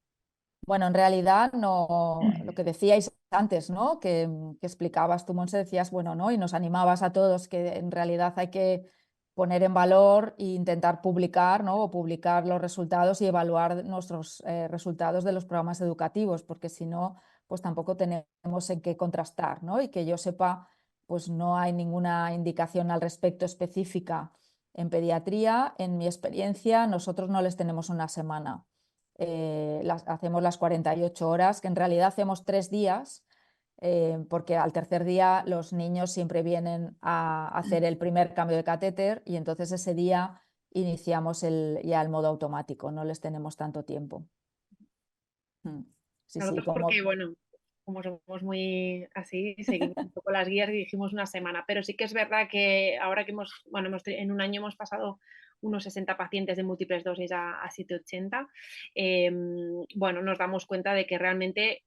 Bueno, en realidad no, lo que decíais antes, ¿no? Que explicabas tú, Monse, decías, bueno, ¿no? Y nos animabas a todos que en realidad hay que poner en valor e intentar publicar, ¿no? O publicar los resultados y evaluar nuestros resultados de los programas educativos, porque si no, pues tampoco tenemos en qué contrastar, ¿no? Y que yo sepa, pues no hay ninguna indicación al respecto específica en pediatría. En mi experiencia, nosotros no les tenemos una semana. Hacemos las 48 horas, que en realidad hacemos 3 días, porque al tercer día los niños siempre vienen a hacer el primer cambio de catéter y entonces ese día iniciamos ya el modo automático, no les tenemos tanto tiempo. Sí, sí, Nosotros porque, bueno, como somos muy así, seguimos un poco las guías y dijimos una semana, pero sí que es verdad que ahora que en un año hemos pasado unos 60 pacientes de múltiples dosis a 780, bueno, nos damos cuenta de que realmente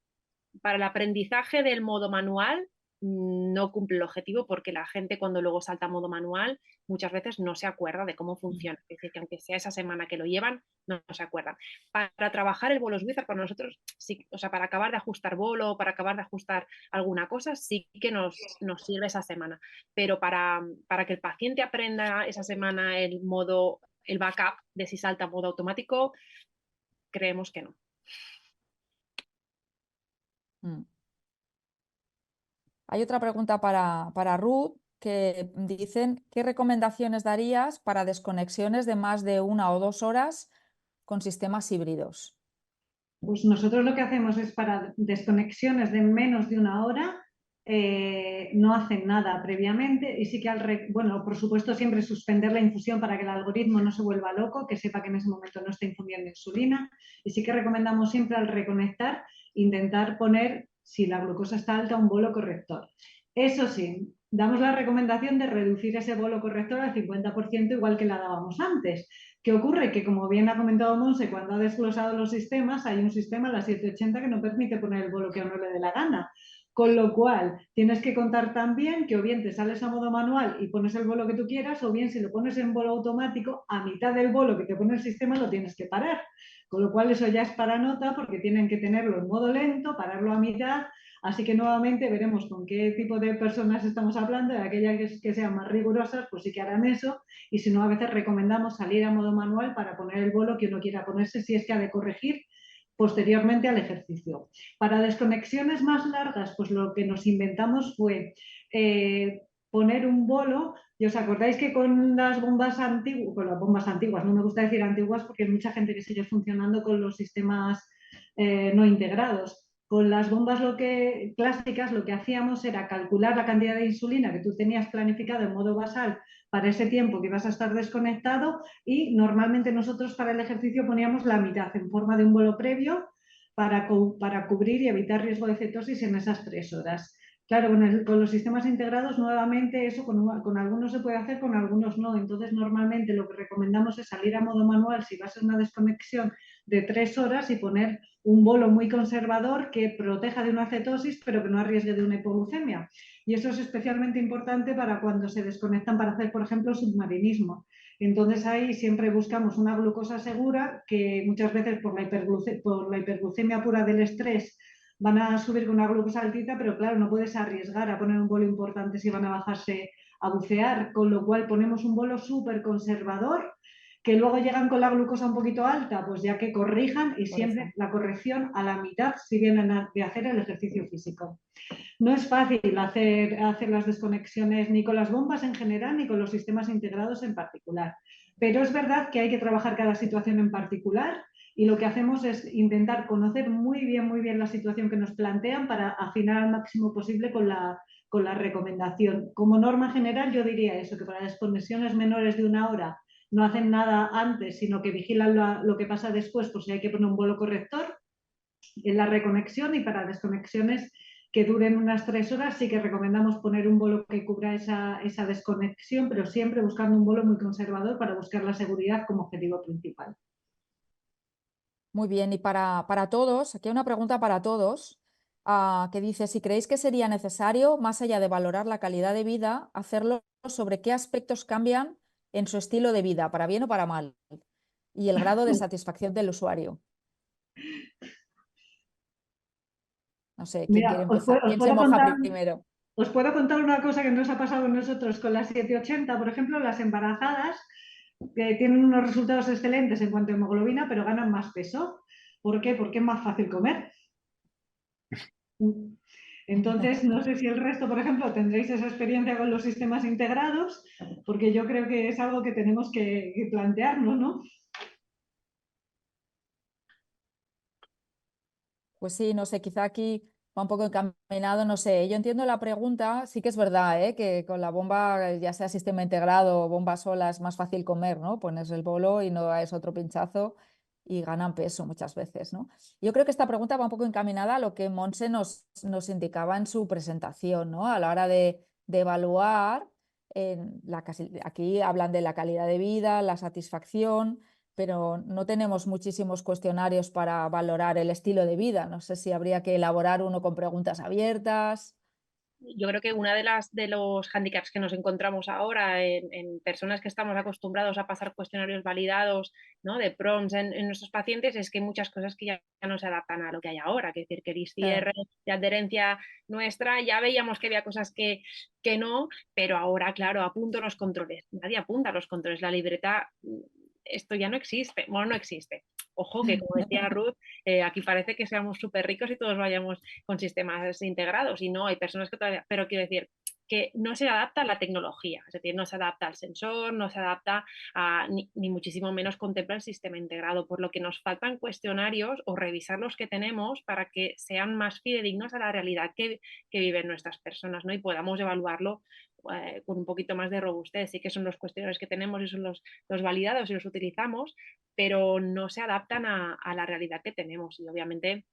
para el aprendizaje del modo manual no cumple el objetivo porque la gente cuando luego salta a modo manual muchas veces no se acuerda de cómo funciona. Es decir, que aunque sea esa semana que lo llevan, no se acuerdan. Para trabajar el bolos wizard para nosotros, sí, o sea, para acabar de ajustar bolo, para acabar de ajustar alguna cosa, sí que nos sirve esa semana. Pero para que el paciente aprenda esa semana el backup de si salta a modo automático, creemos que no. Hay otra pregunta para Ruth, que dicen, ¿qué recomendaciones darías para desconexiones de más de 1 o 2 horas con sistemas híbridos? Pues nosotros lo que hacemos es para desconexiones de menos de 1 hora, no hacen nada previamente y sí que bueno, por supuesto siempre suspender la infusión para que el algoritmo no se vuelva loco, que sepa que en ese momento no está infundiendo insulina, y sí que recomendamos siempre al reconectar intentar poner, si la glucosa está alta, un bolo corrector. Eso sí, damos la recomendación de reducir ese bolo corrector al 50% igual que la dábamos antes. ¿Qué ocurre? Que como bien ha comentado Monse, cuando ha desglosado los sistemas, hay un sistema, la 780, que no permite poner el bolo que a uno le dé la gana. Con lo cual, tienes que contar también que o bien te sales a modo manual y pones el bolo que tú quieras, o bien si lo pones en bolo automático, a mitad del bolo que te pone el sistema lo tienes que parar. Con lo cual eso ya es para nota porque tienen que tenerlo en modo lento, pararlo a mitad. Así que nuevamente veremos con qué tipo de personas estamos hablando, de aquellas que sean más rigurosas, pues sí que harán eso, y si no, a veces recomendamos salir a modo manual para poner el bolo que uno quiera ponerse si es que ha de corregir posteriormente al ejercicio. Para desconexiones más largas, pues lo que nos inventamos fue poner un bolo, y os acordáis que con las bombas antiguas, no me gusta decir antiguas porque hay mucha gente que sigue funcionando con los sistemas no integrados. Con las bombas clásicas lo que hacíamos era calcular la cantidad de insulina que tú tenías planificado en modo basal para ese tiempo que ibas a estar desconectado, y normalmente nosotros para el ejercicio poníamos la mitad en forma de un bolo previo para cubrir y evitar riesgo de cetosis en esas 3 horas. Claro, con los sistemas integrados, nuevamente, eso con algunos se puede hacer, con algunos no. Entonces, normalmente lo que recomendamos es salir a modo manual si va a ser una desconexión de 3 horas y poner un bolo muy conservador que proteja de una cetosis, pero que no arriesgue de una hipoglucemia. Y eso es especialmente importante para cuando se desconectan para hacer, por ejemplo, submarinismo. Entonces ahí siempre buscamos una glucosa segura, que muchas veces por la hiperglucemia pura del estrés van a subir con una glucosa altita, pero claro, no puedes arriesgar a poner un bolo importante si van a bajarse a bucear, con lo cual ponemos un bolo súper conservador, que luego llegan con la glucosa un poquito alta, pues ya que corrijan, y siempre la corrección a la mitad si vienen de hacer el ejercicio físico. No es fácil hacer las desconexiones ni con las bombas en general ni con los sistemas integrados en particular, pero es verdad que hay que trabajar cada situación en particular, y lo que hacemos es intentar conocer muy bien la situación que nos plantean para afinar al máximo posible con la recomendación. Como norma general yo diría eso, que para desconexiones menores de 1 hora no hacen nada antes, sino que vigilan lo que pasa después por si hay que poner un bolo corrector en la reconexión, y para desconexiones que duren unas 3 horas. Sí que recomendamos poner un bolo que cubra esa desconexión, pero siempre buscando un bolo muy conservador para buscar la seguridad como objetivo principal. Muy bien, y para todos, aquí hay una pregunta para todos, que dice, si creéis que sería necesario, más allá de valorar la calidad de vida, hacerlo sobre qué aspectos cambian en su estilo de vida, para bien o para mal, y el grado de satisfacción del usuario. No sé, ¿quién quiere Mira, empezar? ¿Quién se moja primero? os puedo contar una cosa que nos ha pasado a nosotros con las 780, por ejemplo, las embarazadas que tienen unos resultados excelentes en cuanto a hemoglobina, pero ganan más peso. ¿Por qué? Porque es más fácil comer. Entonces, no sé si el resto, por ejemplo, tendréis esa experiencia con los sistemas integrados, porque yo creo que es algo que tenemos que plantearnos, ¿no? Pues sí, no sé, quizá aquí va un poco encaminado, no sé. Yo entiendo la pregunta, sí que es verdad, ¿eh? Que con la bomba, ya sea sistema integrado o bomba sola, es más fácil comer, ¿no? Pones el bolo y no es otro pinchazo y ganan peso muchas veces, ¿no? Yo creo que esta pregunta va un poco encaminada a lo que Monse nos indicaba en su presentación, ¿no? A la hora de evaluar, aquí hablan de la calidad de vida, la satisfacción, pero no tenemos muchísimos cuestionarios para valorar el estilo de vida. No sé si habría que elaborar uno con preguntas abiertas. Yo creo que una de los hándicaps que nos encontramos ahora en personas que estamos acostumbrados a pasar cuestionarios validados, ¿no? De prompts en nuestros pacientes es que hay muchas cosas que ya no se adaptan a lo que hay ahora. Es decir, que el ICR de adherencia nuestra, ya veíamos que había cosas que no, pero ahora, claro, apunto los controles. Nadie apunta los controles. La libreta, esto ya no existe. Bueno, no existe. Ojo, que como decía Ruth, aquí parece que seamos súper ricos y todos vayamos con sistemas integrados y no, hay personas que todavía, pero quiero decir que no se adapta a la tecnología, es decir, no se adapta al sensor, no se adapta ni muchísimo menos contempla el sistema integrado, por lo que nos faltan cuestionarios o revisar los que tenemos para que sean más fidedignos a la realidad que viven nuestras personas, ¿no? Y podamos evaluarlo con un poquito más de robustez. Sí que son los cuestionarios que tenemos y son los validados y los utilizamos, pero no se adaptan a la realidad que tenemos y obviamente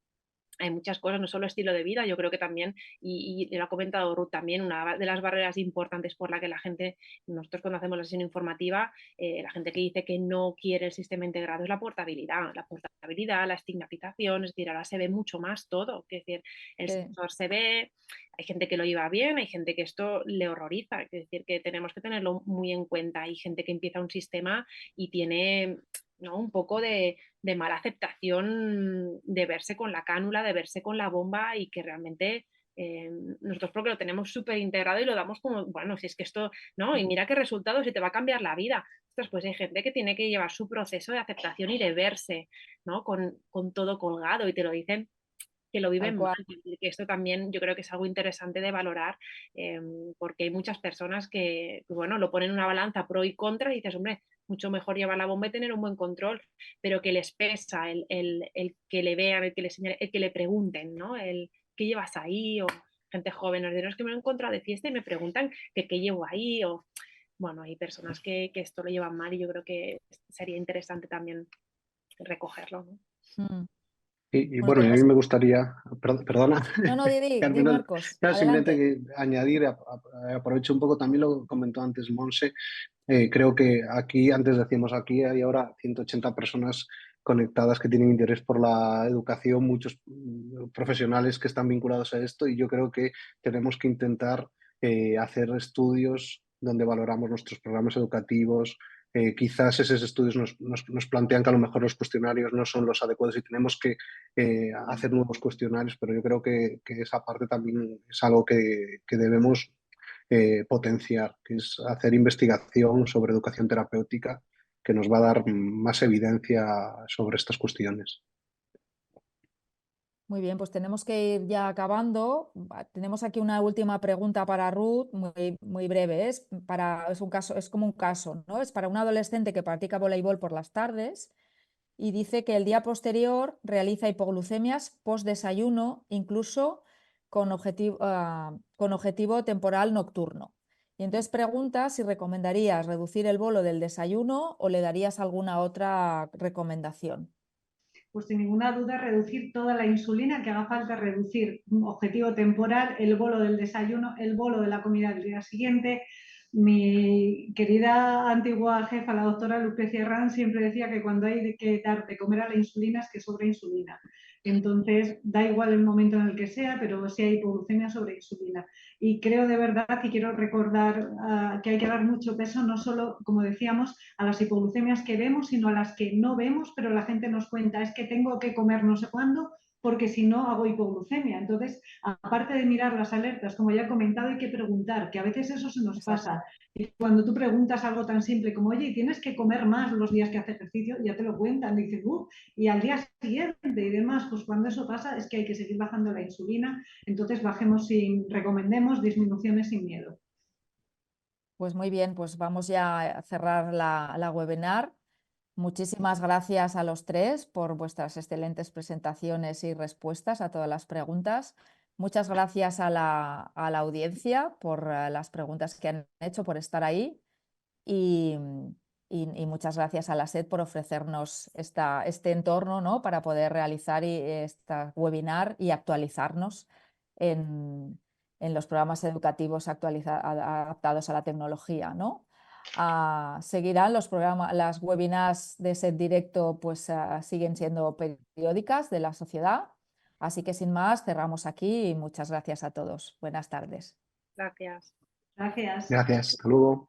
hay muchas cosas, no solo estilo de vida, yo creo que también, y lo ha comentado Ruth también, una de las barreras importantes por la que la gente, nosotros cuando hacemos la sesión informativa, la gente que dice que no quiere el sistema integrado es la portabilidad, la estigmatización, es decir, ahora se ve mucho más todo, es decir, el sensor se ve, hay gente que lo lleva bien, hay gente que esto le horroriza, es decir, que tenemos que tenerlo muy en cuenta, hay gente que empieza un sistema y tiene, ¿no? Un poco de mala aceptación de verse con la cánula, de verse con la bomba y que realmente nosotros porque lo tenemos súper integrado y lo damos como, bueno, si es que esto, ¿no? Y mira qué resultados y te va a cambiar la vida. Ostras, pues hay gente que tiene que llevar su proceso de aceptación y de verse, ¿no? Con todo colgado y te lo dicen que lo viven mal, que esto también yo creo que es algo interesante de valorar porque hay muchas personas que, bueno, lo ponen en una balanza pro y contra y dices, hombre, mucho mejor llevar la bomba y tener un buen control, pero que les pesa el que le vean, el que le señalen, el que le pregunten, ¿no? El qué llevas ahí o gente joven, los de que me lo he encontrado de fiesta y me preguntan que qué llevo ahí o bueno, hay personas que esto lo llevan mal y yo creo que sería interesante también recogerlo, ¿no? Y Bueno, bueno, y a mí me gustaría, perdona, No, di Carmen, Marcos, simplemente adelante. que añadir, aprovecho un poco, también lo comentó antes Monse, creo que aquí, antes decíamos, aquí hay ahora 180 personas conectadas que tienen interés por la educación, muchos profesionales que están vinculados a esto y yo creo que tenemos que intentar hacer estudios donde valoramos nuestros programas educativos. Quizás esos estudios nos plantean que a lo mejor los cuestionarios no son los adecuados y tenemos que hacer nuevos cuestionarios, pero yo creo que esa parte también es algo que debemos potenciar, que es hacer investigación sobre educación terapéutica que nos va a dar más evidencia sobre estas cuestiones. Muy bien, pues tenemos que ir ya acabando. Tenemos aquí una última pregunta para Ruth, muy breve. Es un caso, es como un caso, ¿no? Es para un adolescente que practica voleibol por las tardes y dice que el día posterior realiza hipoglucemias post-desayuno, incluso con objetivo temporal nocturno. Y entonces pregunta si recomendarías reducir el bolo del desayuno o le darías alguna otra recomendación. pues sin ninguna duda reducir toda la insulina que haga falta reducir. Objetivo temporal, el bolo del desayuno, el bolo de la comida del día siguiente. Mi querida antigua jefa, la doctora Lucrecia Herrán, siempre decía que cuando hay que dar de comer a la insulina es que sobra insulina. Entonces, da igual el momento en el que sea, pero si hay hipoglucemia, sobre insulina. Y creo de verdad que quiero recordar que hay que dar mucho peso, no solo, como decíamos, a las hipoglucemias que vemos, sino a las que no vemos, pero la gente nos cuenta, es que tengo que comer no sé cuándo, porque si no hago hipoglucemia. Entonces, aparte de mirar las alertas, como ya he comentado, hay que preguntar, que a veces eso se nos pasa. Y cuando tú preguntas algo tan simple como, oye, tienes que comer más los días que haces ejercicio, ya te lo cuentan, dices, y al día siguiente y demás, pues cuando eso pasa es que hay que seguir bajando la insulina, entonces recomendemos disminuciones sin miedo. Pues muy bien, pues vamos ya a cerrar la webinar. Muchísimas gracias a los tres por vuestras excelentes presentaciones y respuestas a todas las preguntas. Muchas gracias a la audiencia por las preguntas que han hecho, por estar ahí. Y muchas gracias a la SED por ofrecernos este entorno, ¿no?, para poder realizar esta webinar y actualizarnos en los programas educativos adaptados a la tecnología, ¿no? Seguirán las webinars de SED Directo, pues siguen siendo periódicas de la sociedad. Así que sin más, cerramos aquí y muchas gracias a todos. Buenas tardes. Gracias. Gracias. Gracias, hasta luego.